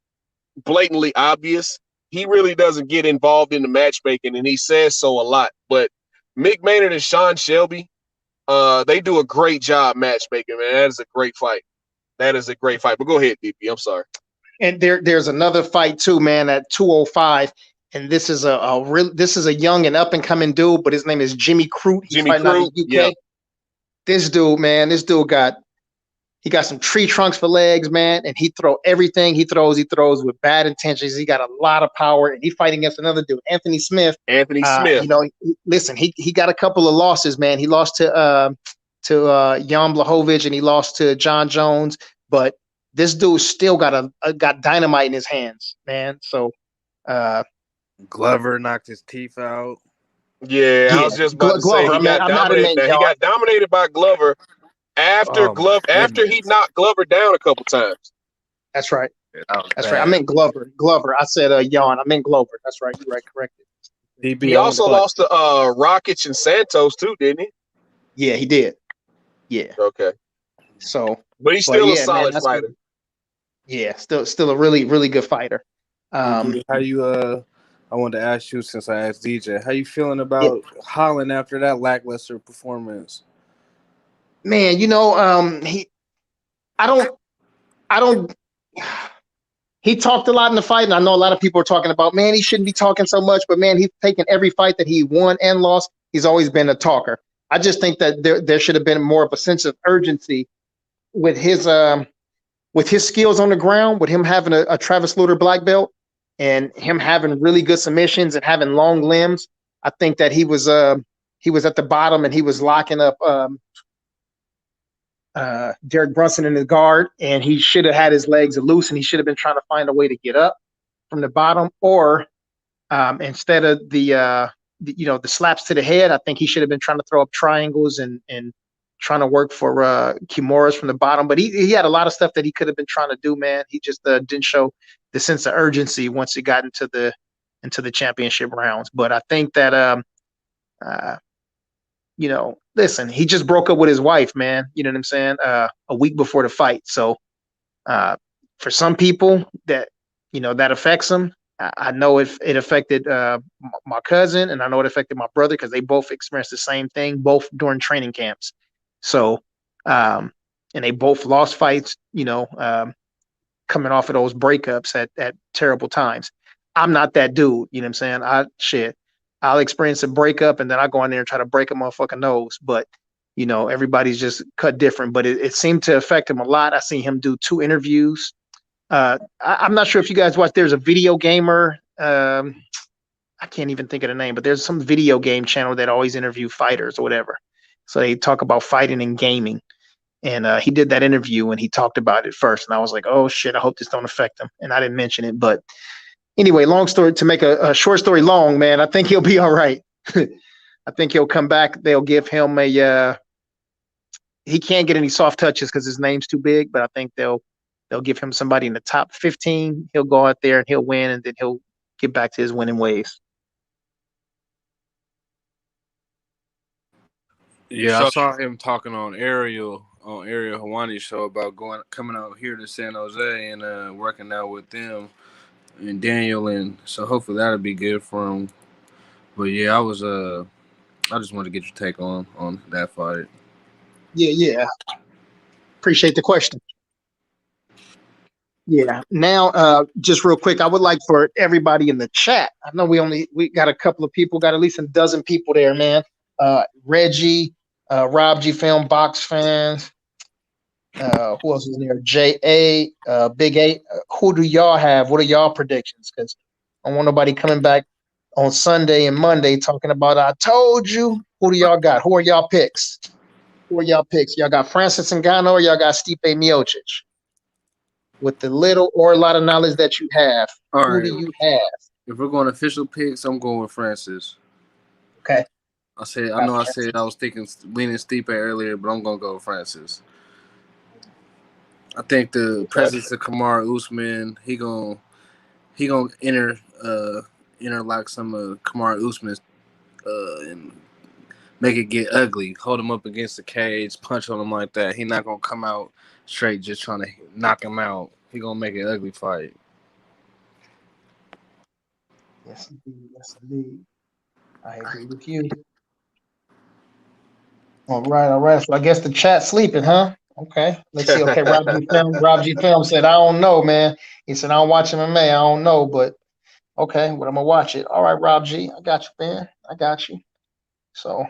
blatantly obvious. He really doesn't get involved in the matchmaking, and he says so a lot. But Mick Maynard and Sean Shelby, they do a great job matchmaking, man. That is a great fight. But go ahead, DP. I'm sorry. And there's another fight too, man, at 205. And this is a young and up and coming dude, but his name is Jimmy Crute. He's fighting out of the UK. Yeah. This dude got some tree trunks for legs, man, and he throw everything he throws with bad intentions. He got a lot of power, and he fighting against another dude, Anthony Smith. Listen, he got a couple of losses, man. He lost to Jan Blachowicz, and he lost to John Jones, but this dude still got dynamite in his hands, man. So Glover knocked his teeth out. Yeah, I was just about to say he got dominated by Glover. After he knocked Glover down a couple times. That's right. That's right. I meant Glover. I said Jan. I meant Glover. That's right. You're right. Corrected. He also lost to Rakic and Santos too, didn't he? Yeah, he did. Yeah. Okay. So, but he's still a solid fighter. Yeah, still a really, really good fighter. How you? I wanted to ask you, since I asked DJ, how you feeling about Holland after that lackluster performance? Man, he talked a lot in the fight, and I know a lot of people are talking about, man, he shouldn't be talking so much, but man, he's taken every fight that he won and lost. He's always been a talker. I just think that there should have been more of a sense of urgency with his skills on the ground, with him having a Travis Lutter black belt and him having really good submissions and having long limbs. I think that he was at the bottom, and he was locking up Derek Brunson in the guard, and he should have had his legs loose, and he should have been trying to find a way to get up from the bottom, or instead of the slaps to the head, I think he should have been trying to throw up triangles and trying to work for Kimuras from the bottom. But he had a lot of stuff that he could have been trying to do, man. He just didn't show the sense of urgency once he got into the championship rounds. But I think that listen, he just broke up with his wife, man. You know what I'm saying? A week before the fight. So for some people that affects them. I know it affected my cousin, and I know it affected my brother, because they both experienced the same thing, both during training camps. So, and they both lost fights, coming off of those breakups at terrible times. I'm not that dude. You know what I'm saying? I'll experience a breakup, and then I go in there and try to break a motherfucking nose. But You know, everybody's just cut different, but it seemed to affect him a lot. I seen him do 2 interviews. I'm not sure if you guys watch. There's a video gamer. I can't even think of the name, but there's some video game channel that always interview fighters or whatever. So they talk about fighting and gaming. And he did that interview and he talked about it first. And I was like, oh shit, I hope this don't affect him. And I didn't mention it. But anyway, long story to make a short story long, man, I think he'll be all right. I think he'll come back. They'll give him he can't get any soft touches because his name's too big, but I think they'll give him somebody in the top 15. He'll go out there and he'll win, and then he'll get back to his winning ways. Yeah, I saw him talking on Ariel Hawani's show about coming out here to San Jose and working out with them and Daniel, and so hopefully that'll be good for him. But yeah, I just wanted to get your take on that fight. Yeah. Appreciate the question. Yeah. Now, just real quick, I would like for everybody in the chat. I know we got a couple of people, got at least a dozen people there, man. Reggie, Rob G Film, Box Fans. Who else is there? J.A., Big 8. Who do y'all have? What are y'all predictions? Because I don't want nobody coming back on Sunday and Monday talking about I told you. Who do y'all got? Who are y'all picks? Y'all got Francis Ngannou or y'all got Stipe Miocic? With the little or a lot of knowledge that you have, who do you have? If we're going official picks, I'm going with Francis. Okay. I said I was thinking leaning Stipe earlier, but I'm gonna go with Francis. I think the presence of Kamaru Usman, he gonna interlock some of Kamaru Usman's and make it get ugly. Hold him up against the cage, punch on him like that. He not gonna come out straight just trying to knock him out. He gonna make it an ugly fight. Yes, indeed. I agree with you. All right. So I guess the chat's sleeping, huh? Okay. Let's see. Okay, Rob G Film said, I don't know, man. He said, I don't watch MMA. I don't know, but okay, but I'm gonna watch it. All right, Rob G. I got you, man. I got you. So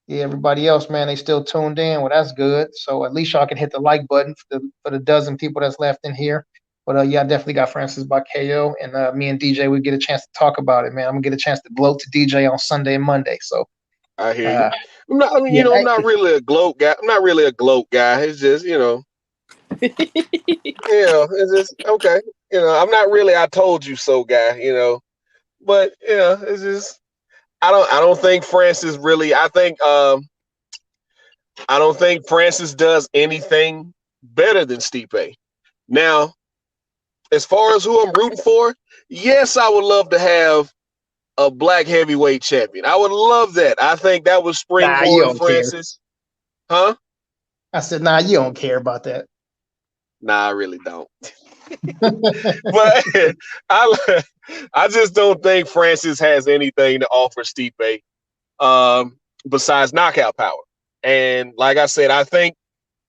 yeah, everybody else, man, they still tuned in. Well, that's good. So at least y'all can hit the like button for the dozen people that's left in here. But yeah, I definitely got Francis by KO, and me and DJ, we get a chance to talk about it, man. I'm gonna get a chance to gloat to DJ on Sunday and Monday. So I hear you. I'm not really a gloat guy. It's just, it's just okay. I'm not really I told you so guy, But it's just I don't think Francis really I don't think Francis does anything better than Stipe. Now, as far as who I'm rooting for, yes, I would love to have a black heavyweight champion. I would love that. I think that would springboard Francis. Care. Huh? I said, nah, you don't care about that. Nah, I really don't. But I just don't think Francis has anything to offer Stipe besides knockout power. And like I said, I think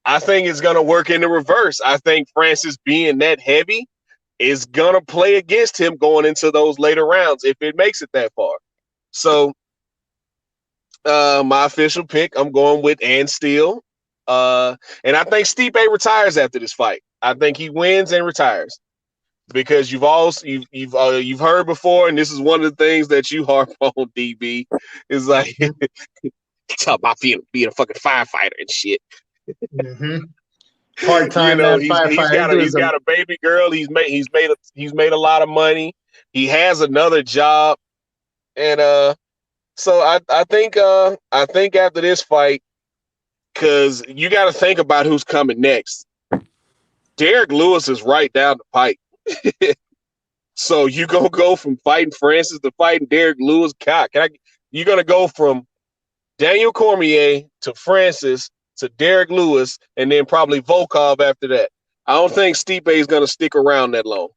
it's gonna work in the reverse. I think Francis being that heavy is gonna play against him going into those later rounds if it makes it that far. So my official pick, I'm going with Ann Steele. And I think Stipe retires after this fight. I think he wins and retires. Because you've heard before, and this is one of the things that you harp on, DB, is like talk about being a fucking firefighter and shit. Mm-hmm. Part-time he's got a baby girl. He's made a lot of money. He has another job, and so I think after this fight, because you got to think about who's coming next. Derek Lewis is right down the pipe. So you gonna go from fighting Francis to fighting Derek Lewis? You're gonna go from Daniel Cormier to Francis to Derek Lewis, and then probably Volkov after that. I don't think Stipe is gonna stick around that long.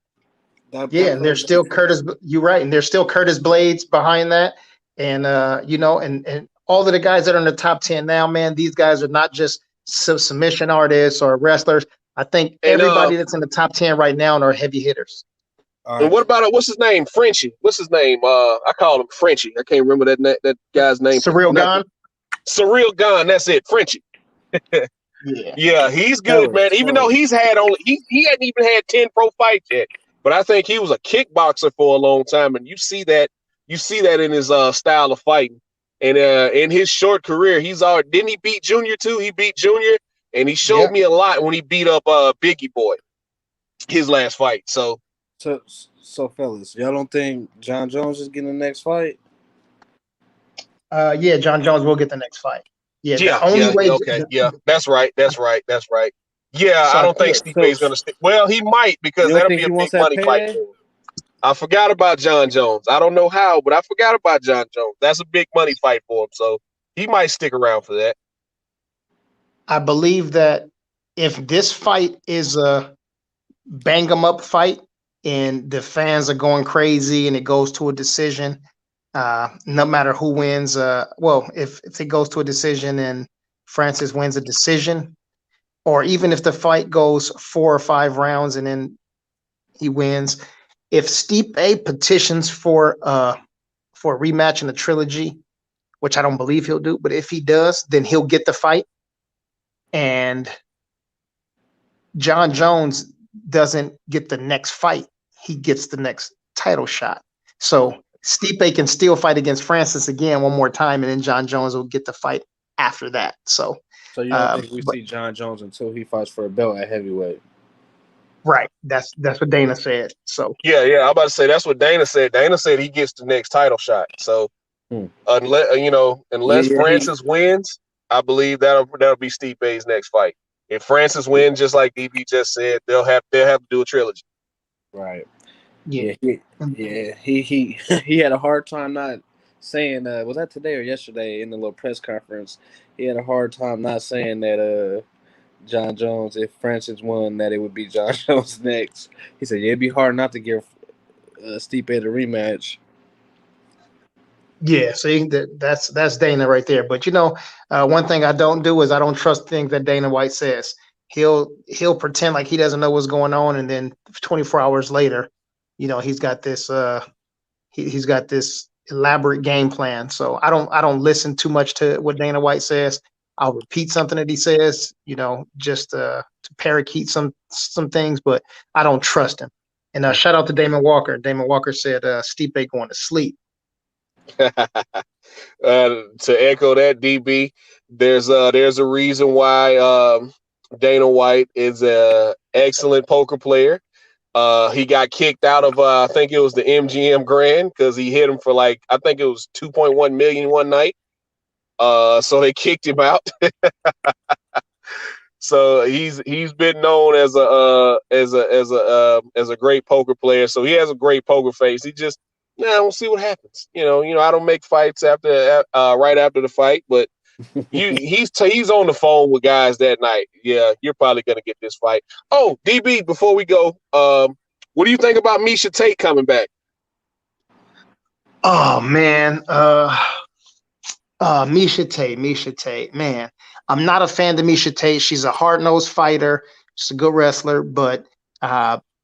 And there's still Curtis. You're right, and there's still Curtis Blades behind that, and and all of the guys that are in the top 10 now, man. These guys are not just submission artists or wrestlers. I think everybody that's in the top 10 right now are heavy hitters. And what about what's his name? Frenchie. What's his name? I call him Frenchie. I can't remember that guy's name. Cyril Gane. Surreal Gun. That's it. Frenchie. Yeah, he's good, man. Even though he hadn't even had 10 pro fights yet, but I think he was a kickboxer for a long time, and you see that in his style of fighting. And in his short career, didn't he beat Junior too? He beat Junior, and he showed me a lot when he beat up Biggie Boy, his last fight. So fellas, y'all don't think John Jones is getting the next fight? Yeah, John Jones will get the next fight. Yeah, the only way. Okay, that's right. Yeah, so I don't think Stipe is going to stick. Well, he might, because that'll be a big money fight for him. I forgot about John Jones. I don't know how, but I forgot about John Jones. That's a big money fight for him, so he might stick around for that. I believe that if this fight is a bang 'em up fight and the fans are going crazy and it goes to a decision, no matter who wins, if it goes to a decision and Francis wins a decision, or even if the fight goes 4 or 5 rounds and then he wins, if Stipe petitions for a rematch in the trilogy, which I don't believe he'll do, but if he does, then he'll get the fight. And John Jones doesn't get the next fight. He gets the next title shot. So Stipe can still fight against Francis again one more time, and then John Jones will get the fight after that. So you don't think we see John Jones until he fights for a belt at heavyweight? Right. That's what Dana said. So yeah, I'm about to say that's what Dana said. Dana said he gets the next title shot. So unless Francis wins, I believe that'll be Stipe's next fight. If Francis wins, just like DB just said, they'll have to do a trilogy. Right. Yeah. He had a hard time not saying. Was that today or yesterday in the little press conference? He had a hard time not saying that John Jones, if Francis won, that it would be John Jones next. He said, it'd be hard not to give Stipe the rematch. Yeah, see, that's Dana right there. But one thing I don't do is I don't trust things that Dana White says. He'll pretend like he doesn't know what's going on, and then 24 hours later, he's got this he's got this elaborate game plan. So I don't listen too much to what Dana White says. I'll repeat something that he says, just to parakeet some things, but I don't trust him. And shout out to Damon Walker. Damon Walker said Stipe going to sleep. To echo that, DB, there's a reason why Dana White is an excellent poker player. He got kicked out of I think it was the MGM Grand because he hit him for I think it was 2.1 million one night. So they kicked him out. So he's been known as a great poker player. So he has a great poker face. He just we'll see what happens. I don't make fights after right after the fight, but he's on the phone with guys that night. Yeah, you're probably gonna get this fight. Oh, DB, before we go, what do you think about Miesha Tate coming back? Oh man, Miesha Tate, man. I'm not a fan of Miesha Tate. She's a hard-nosed fighter. She's a good wrestler, but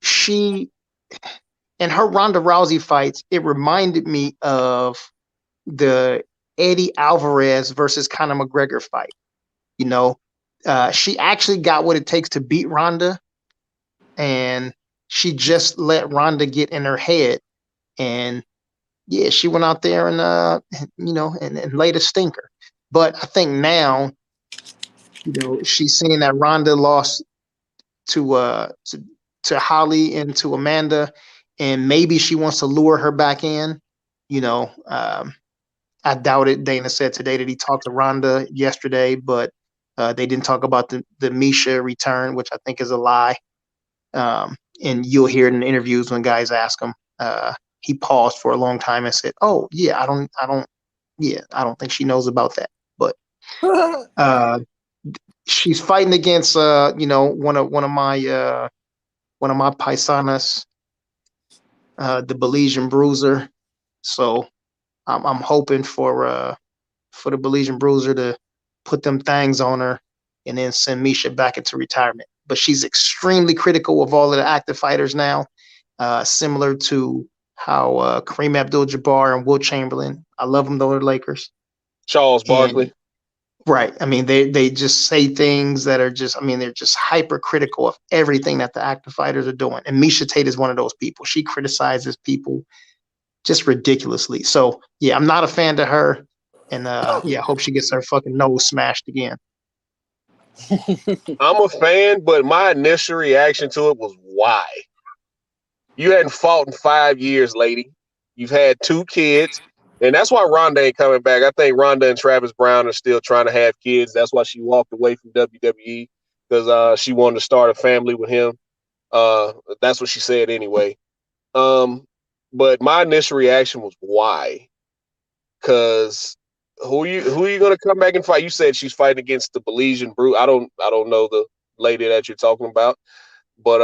she, in her Ronda Rousey fights, it reminded me of the Eddie Alvarez versus Conor McGregor fight. She actually got what it takes to beat Ronda, and she just let Ronda get in her head, and yeah, she went out there and and laid a stinker. But I think now, she's seeing that Ronda lost to Holly and to Amanda, and maybe she wants to lure her back in. I doubt it. Dana said today that he talked to Ronda yesterday, but they didn't talk about the Miesha return, which I think is a lie. And you'll hear it in interviews when guys ask him. He paused for a long time and said, "Oh yeah, I don't think she knows about that." But she's fighting against one of my paisanas, the Belizean Bruiser. So I'm hoping for the Belizean Bruiser to put them things on her and then send Miesha back into retirement. But she's extremely critical of all of the active fighters now, similar to how Kareem Abdul-Jabbar and Wilt Chamberlain. I love them, though, they're Lakers. Charles Barkley. Right. I mean, they just say things that are just, I mean, they're just hypercritical of everything that the active fighters are doing. And Misha Tate is one of those people. She criticizes people just ridiculously. So yeah, I'm not a fan to her. And yeah, I hope she gets her fucking nose smashed again. I'm a fan, but my initial reaction to it was why? You hadn't fought in 5 years, lady. You've had 2 kids. And that's why Ronda ain't coming back. I think Ronda and Travis Brown are still trying to have kids. That's why she walked away from WWE, because she wanted to start a family with him. That's what she said anyway. But my initial reaction was why? Because who are you going to come back and fight? You said she's fighting against the Belizean Brute. I don't know the lady that you're talking about, but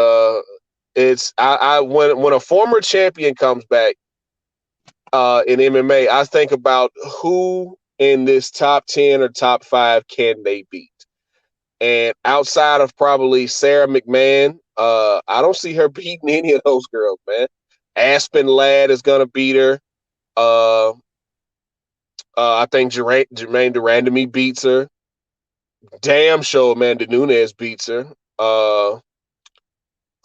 it's when a former champion comes back in MMA, I think about who in this top 10 or top 5 can they beat. And outside of probably Sarah McMahon, I don't see her beating any of those girls, man. Aspen Ladd is gonna beat her. I think Jermaine Durandamy beats her. Damn sure Amanda Nunes beats her.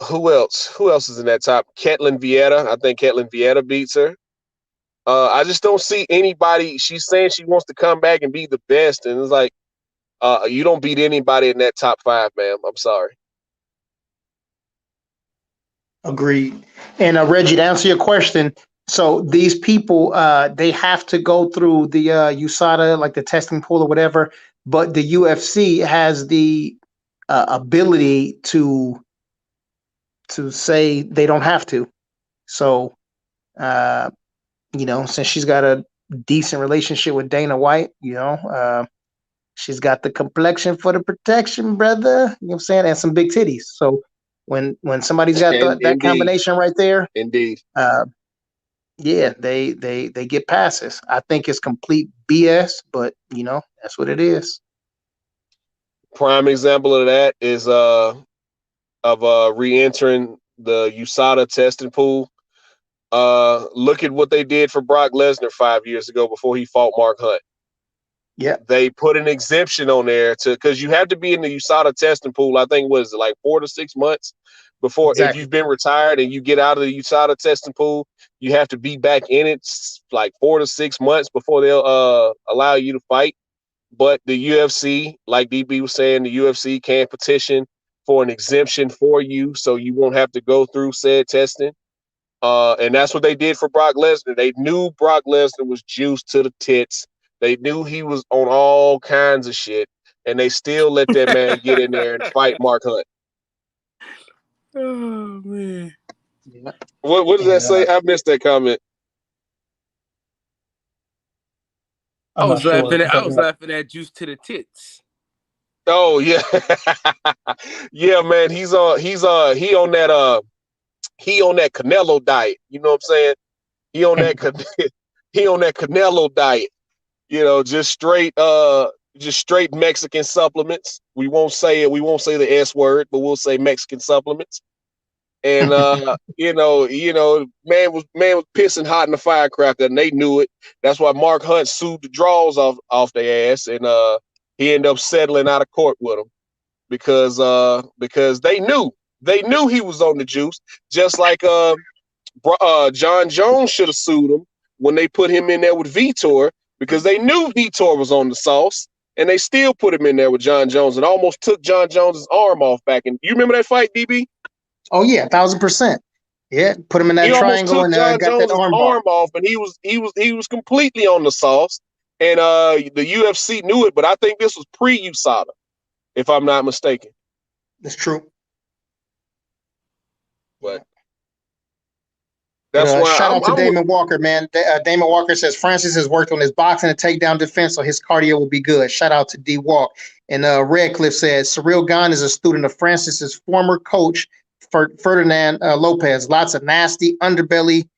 Who else? Who else is in that top? Ketlin Vieira. I think Ketlin Vieira beats her. I just don't see anybody. She's saying she wants to come back and be the best, and it's like, you don't beat anybody in that top 5, ma'am. I'm sorry. Agreed. And Reggie, to answer your question, so these people, they have to go through the USADA, like the testing pool or whatever, but the UFC has the ability to say they don't have to. So, since she's got a decent relationship with Dana White, she's got the complexion for the protection, brother. You know what I'm saying? And some big titties. So when somebody's got that combination right there, indeed, yeah, they get passes. I think it's complete BS, but that's what it is. Prime example of that is of re-entering the USADA testing pool. Look at what they did for Brock Lesnar 5 years ago before he fought Mark Hunt. Yeah, they put an exemption on there because you have to be in the USADA testing pool. I think was like 4 to 6 months before. Exactly. If you've been retired and you get out of the USADA testing pool, you have to be back in it like 4 to 6 months before they'll allow you to fight. But the UFC, like DB was saying, the UFC can petition for an exemption for you, so you won't have to go through said testing. And that's what they did for Brock Lesnar. They knew Brock Lesnar was juiced to the tits. They knew he was on all kinds of shit, and they still let that man get in there and fight Mark Hunt. Oh man! Yeah. What does that say? I missed that comment. I was laughing at juice to the tits. Oh yeah, yeah, man. He on that Canelo diet. You know what I'm saying? He on that Canelo diet. Just straight Mexican supplements. We won't say the S word, but we'll say Mexican supplements. And man was pissing hot in the firecracker, and they knew it. That's why Mark Hunt sued the draws off their ass, and he ended up settling out of court with them because they knew he was on the juice, just like John Jones should have sued him when they put him in there with Vitor, because they knew Vitor was on the sauce, and they still put him in there with John Jones and almost took John Jones's arm off back in. You remember that fight, DB? Oh yeah, 1,000%. Yeah, put him in that triangle and got Jones's that arm off, and he was completely on the sauce, and the UFC knew it, but I think this was pre-USADA, if I'm not mistaken. That's true. But that's why shout out to Damon Walker, man. Damon Walker says Francis has worked on his boxing and takedown defense, so his cardio will be good. Shout out to D Walk. And Redcliffe says Cyril Gane is a student of Francis's former coach, Ferdinand Lopez. Lots of nasty underbelly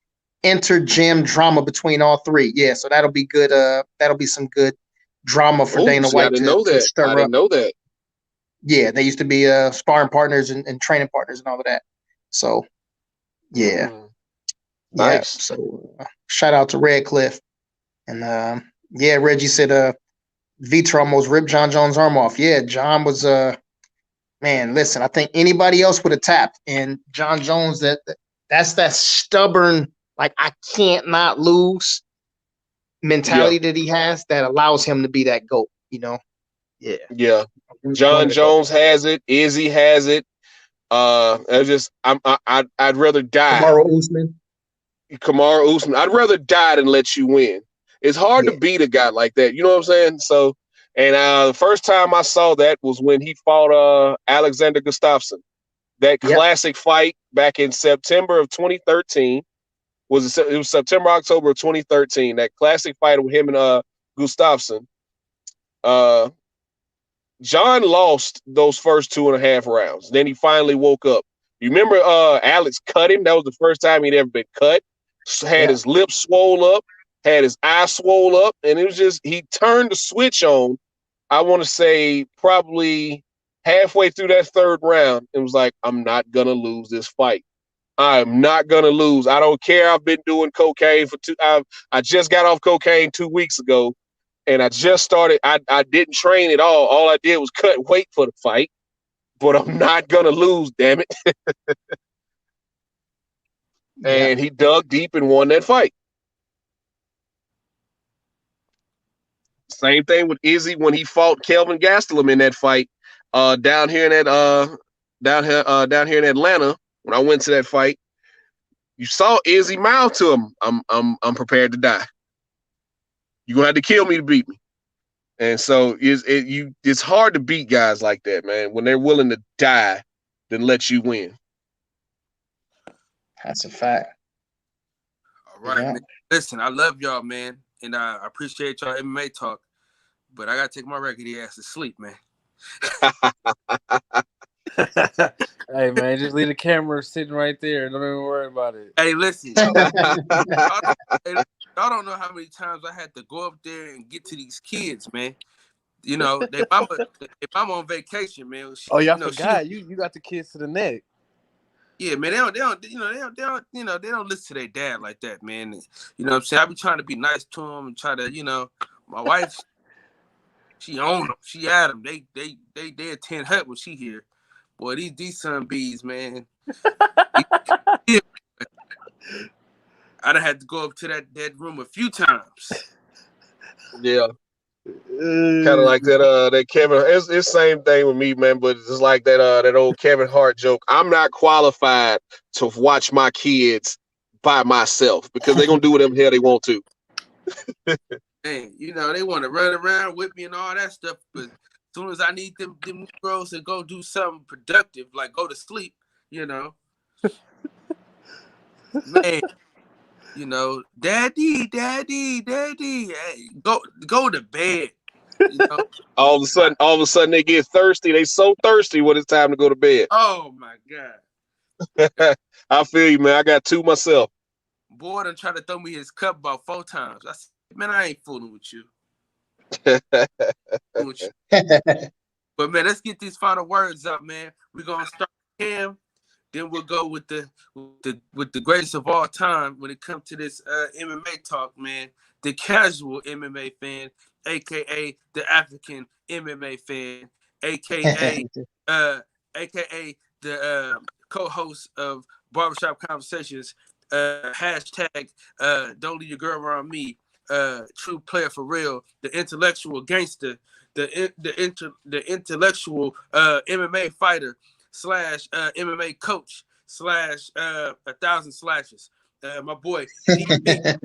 inter-gym drama between all three. Yeah, so that'll be good. That'll be some good drama for Dana White to stir up. I didn't know that. Yeah, they used to be sparring partners and training partners and all of that. So, yeah. Nice. Yeah, so shout out to Redcliffe. And Reggie said Vitra almost ripped John Jones' arm off. Yeah, John was man. Listen, I think anybody else would have tapped, and John Jones. That's that stubborn, like I can't not lose mentality that he has that allows him to be that GOAT. You know. Yeah. Yeah. John Jones has it. Izzy has it. I'd rather die. Kamaru Usman. I'd rather die than let you win. It's hard to beat a guy like that. You know what I'm saying? So, and the first time I saw that was when he fought Alexander Gustafsson. That classic fight back in September of 2013. It was September, October of 2013. That classic fight with him and Gustafsson. John lost those first 2.5 rounds. Then he finally woke up. You remember Alex cut him? That was the first time he'd ever been cut. Had his lips swole up, had his eye swole up, and it was just he turned the switch on, I want to say probably halfway through that third round, and was like, I'm not going to lose this fight. I'm not going to lose. I don't care. I've been doing cocaine for I just got off cocaine 2 weeks ago. And I just started. I didn't train at all. All I did was cut weight for the fight. But I'm not gonna lose, damn it. And he dug deep and won that fight. Same thing with Izzy when he fought Kelvin Gastelum in that fight down here in Atlanta. When I went to that fight, you saw Izzy mouth to him. I'm prepared to die. You're gonna have to kill me to beat me. And so it's hard to beat guys like that, man, when they're willing to die than let you win. That's a fact. All right, man. Listen, I love y'all, man, and I appreciate y'all MMA talk, but I gotta take my raggedy ass to sleep, man. Hey, man, just leave the camera sitting right there. Don't even worry about it. Hey, listen. Y'all don't know how many times I had to go up there and get to these kids, man. You know, if I'm on vacation, man. I forgot. You got the kids to the neck. Yeah, man. They don't listen to their dad like that, man. You know what I'm saying? I be trying to be nice to them and try to, my wife, she own them. She at them. They attend hut when she here. Boy, these son bees, man. I'd have had to go up to that room a few times. Yeah. Kind of like that Kevin. It's same thing with me, man. But it's like that old Kevin Hart joke. I'm not qualified to watch my kids by myself because they're gonna do whatever the hell they want to. Man, they want to run around with me and all that stuff, but as soon as I need them girls to go do something productive, like go to sleep, man, daddy, hey, go to bed. All of a sudden they get thirsty. They so thirsty when it's time to go to bed. Oh my God. I feel you, man. I got 2 myself. Boy done tried to throw me his cup about 4 times. I said, man, I ain't fooling with you. But man, let's get these final words up, man. We're gonna start with Cam, then we'll go with the greatest of all time when it comes to this MMA talk, man. The casual MMA fan, aka the African MMA fan, aka the co-host of Barbershop Conversations, hashtag don't leave your girl around me, true player for real, the intellectual gangster, the intellectual MMA fighter / MMA coach / 1,000 slashes, my boy DB.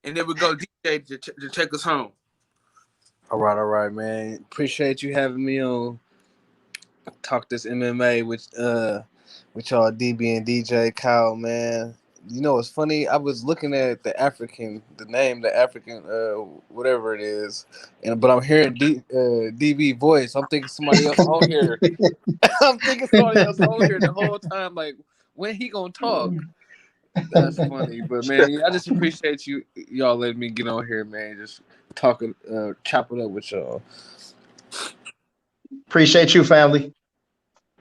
And then we go DJ to take us home. All right, man. Appreciate you having me on Talk This MMA with y'all, DB and DJ Kyle, man. You know what's funny? I was looking at the African whatever it is, but I'm hearing DB voice. I'm thinking somebody else on here. I'm thinking somebody else on here the whole time. Like, when he gonna talk? That's funny, but man, I just appreciate y'all letting me get on here, man. Just talking, chop it up with y'all. Appreciate you, family.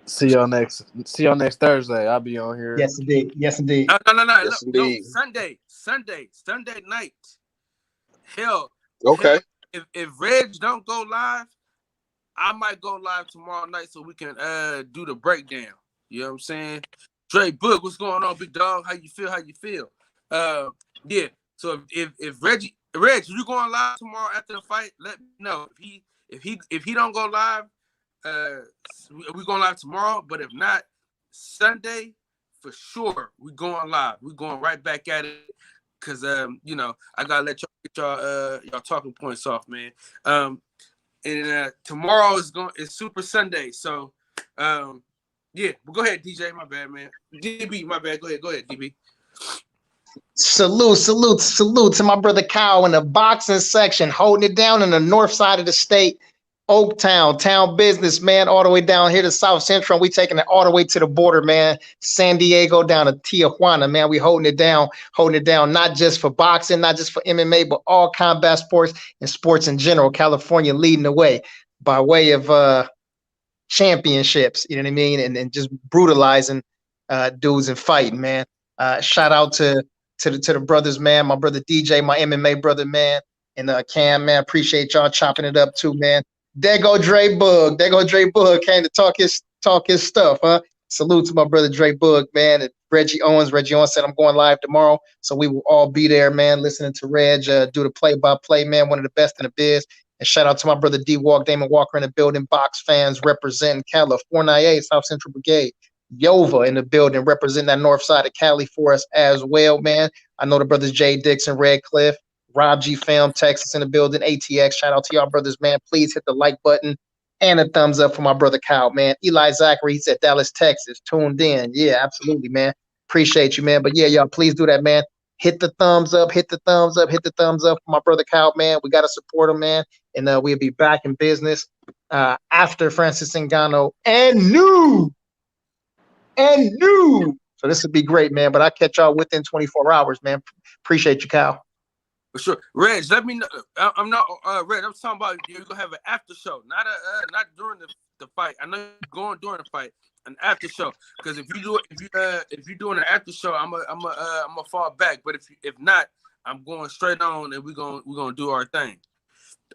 See y'all next Thursday. I'll be on here. Yes, indeed. No. Yes, No, Sunday night. Hell. Okay. if Reg don't go live, I might go live tomorrow night so we can do the breakdown. You know what I'm saying? Dre Book, what's going on, big dog? How you feel? How you feel? Yeah. So if Reg, you going live tomorrow after the fight, let me know. If he don't go live, we going live tomorrow. But if not, Sunday for sure we going live. We going right back at it because you know, I gotta let y'all get y'all talking points off, man. And tomorrow is Super Sunday, so yeah. But go ahead, DJ. My bad, man. DB, my bad. Go ahead, DB. Salute to my brother Kyle in the boxing section, holding it down in the north side of the state, Oaktown, town business, man, all the way down here to South Central. We taking it all the way to the border, man. San Diego down to Tijuana, man. We holding it down, not just for boxing, not just for MMA, but all combat sports and sports in general. California leading the way by way of championships, you know what I mean? And just brutalizing dudes and fighting, man. Shout out to the brothers, man. My brother DJ, my MMA brother, man, and Cam, man. Appreciate y'all chopping it up too, man. There go Dre Bug. Came to talk his stuff, huh? Salute to my brother Dre Bug, man, and Reggie Owens. Reggie Owens said I'm going live tomorrow, so we will all be there, man, listening to Reg do the play-by-play, man, one of the best in the biz. And shout out to my brother D-Walk, Damon Walker in the building, box fans representing California, South Central Brigade. Yova in the building, representing that north side of Cali for us as well, man. I know the brothers Jay Dixon, Red Cliff, Rob G Film, Texas in the building, ATX. Shout out to y'all brothers, man. Please hit the like button and a thumbs up for my brother Kyle, man. Eli Zachary, he said Dallas, Texas, tuned in. Yeah, absolutely, man. Appreciate you, man. But yeah, y'all, please do that, man. Hit the thumbs up for my brother Kyle, man. We got to support him, man. And we'll be back in business after Francis Ngannou and new. So this would be great, man. But I'll catch y'all within 24 hours, man. Appreciate you, Kyle. For sure. Reg, let me know. I'm not Reg, I'm talking about you're gonna have an after show, not during the fight. I know you're going during the fight, an after show. Because if you're doing an after show, I'm a fall back. But if not, I'm going straight on and we're gonna do our thing.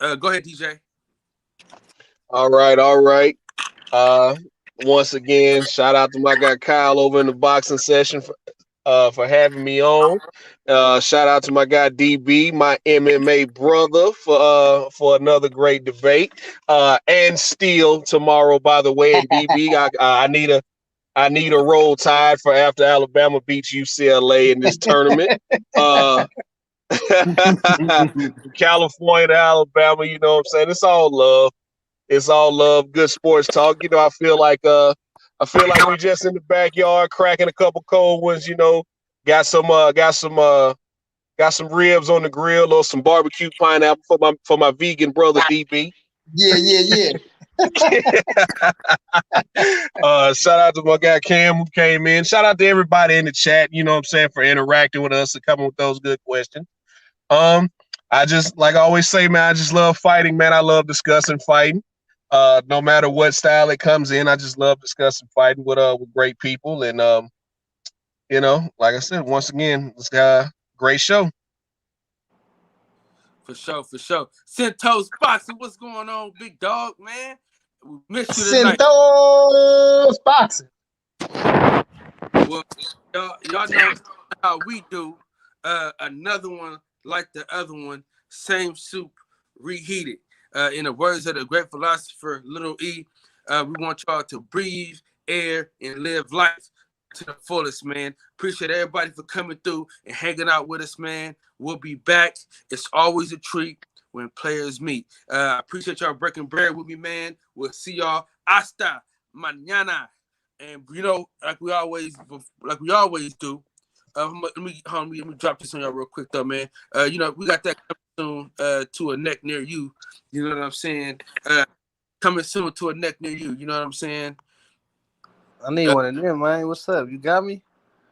Go ahead, DJ. All right. Once again, shout out to my guy Kyle over in the boxing session for having me on. Shout out to my guy DB, my MMA brother, for another great debate. And Steel tomorrow, by the way. And DB, I need a roll tide for after Alabama beats UCLA in this tournament. California to Alabama, you know what I'm saying? It's all love. Good sports talk. You know, I feel like we just in the backyard cracking a couple cold ones. You know, got some ribs on the grill or some barbecue pineapple for my vegan brother DB. Yeah. Shout out to my guy Cam who came in. Shout out to everybody in the chat. You know what I'm saying, for interacting with us and coming with those good questions. I just, like I always say, man, I just love fighting, man. I love discussing fighting. No matter what style it comes in, I just love discussing fighting with great people. And you know, like I said, once again, it's got a great show. For sure. Centos Boxing, what's going on, big dog, man? We missed you tonight. Centos Boxing. Well, y'all know how we do. Another one like the other one, same soup, reheated. In the words of the great philosopher Little E, we want y'all to breathe air and live life to the fullest, man. Appreciate everybody for coming through and hanging out with us, man. We'll be back. It's always a treat when players meet. Appreciate y'all breaking bread with me, man. We'll see y'all hasta mañana. And you know, like we always do. Let me drop this on y'all real quick though, man. You know, we got that coming soon to a neck near you. You know what I'm saying? Coming soon to a neck near you. You know what I'm saying? I need one of them, man. What's up? You got me?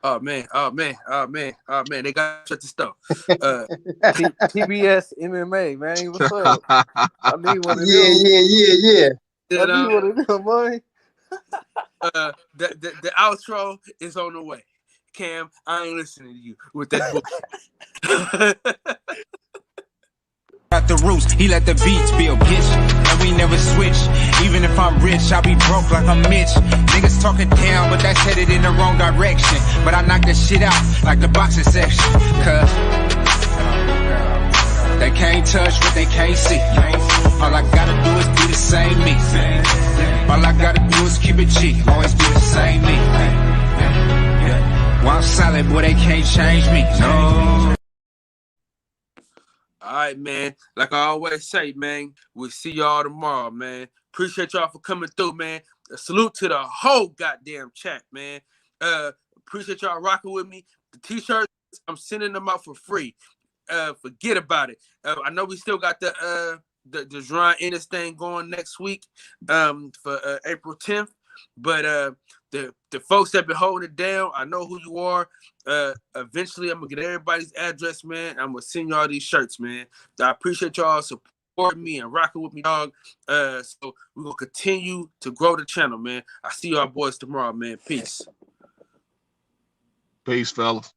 Oh man. They got to shut the stuff. TBS MMA, man. What's up? I need one of them. Yeah. I need one of them, man. The outro is on the way. Cam, I ain't listening to you with that book. the roots, he let the beats build, bitch. And we never switch. Even if I'm rich, I'll be broke like I'm Mitch. Niggas talking down, but that's headed in the wrong direction. But I knock that shit out like the boxing section. Cause they can't touch what they can't see. All I gotta do is be the same me. All I gotta do is keep it G. Always be the same me. While I'm solid, boy, they can't change me. No. All right, man. Like I always say, man, we'll see y'all tomorrow, man. Appreciate y'all for coming through, man. A salute to the whole goddamn chat, man. Appreciate y'all rocking with me. The t-shirts, I'm sending them out for free. Forget about it. I know we still got the Dron Ennis thing going next week for April 10th, but the folks that been holding it down, I know who you are. Eventually, I'm gonna get everybody's address, man. I'm gonna send y'all these shirts, man. I appreciate y'all supporting me and rocking with me, dog. So we're gonna continue to grow the channel, man. I see y'all boys tomorrow, man. Peace. Peace, fellas.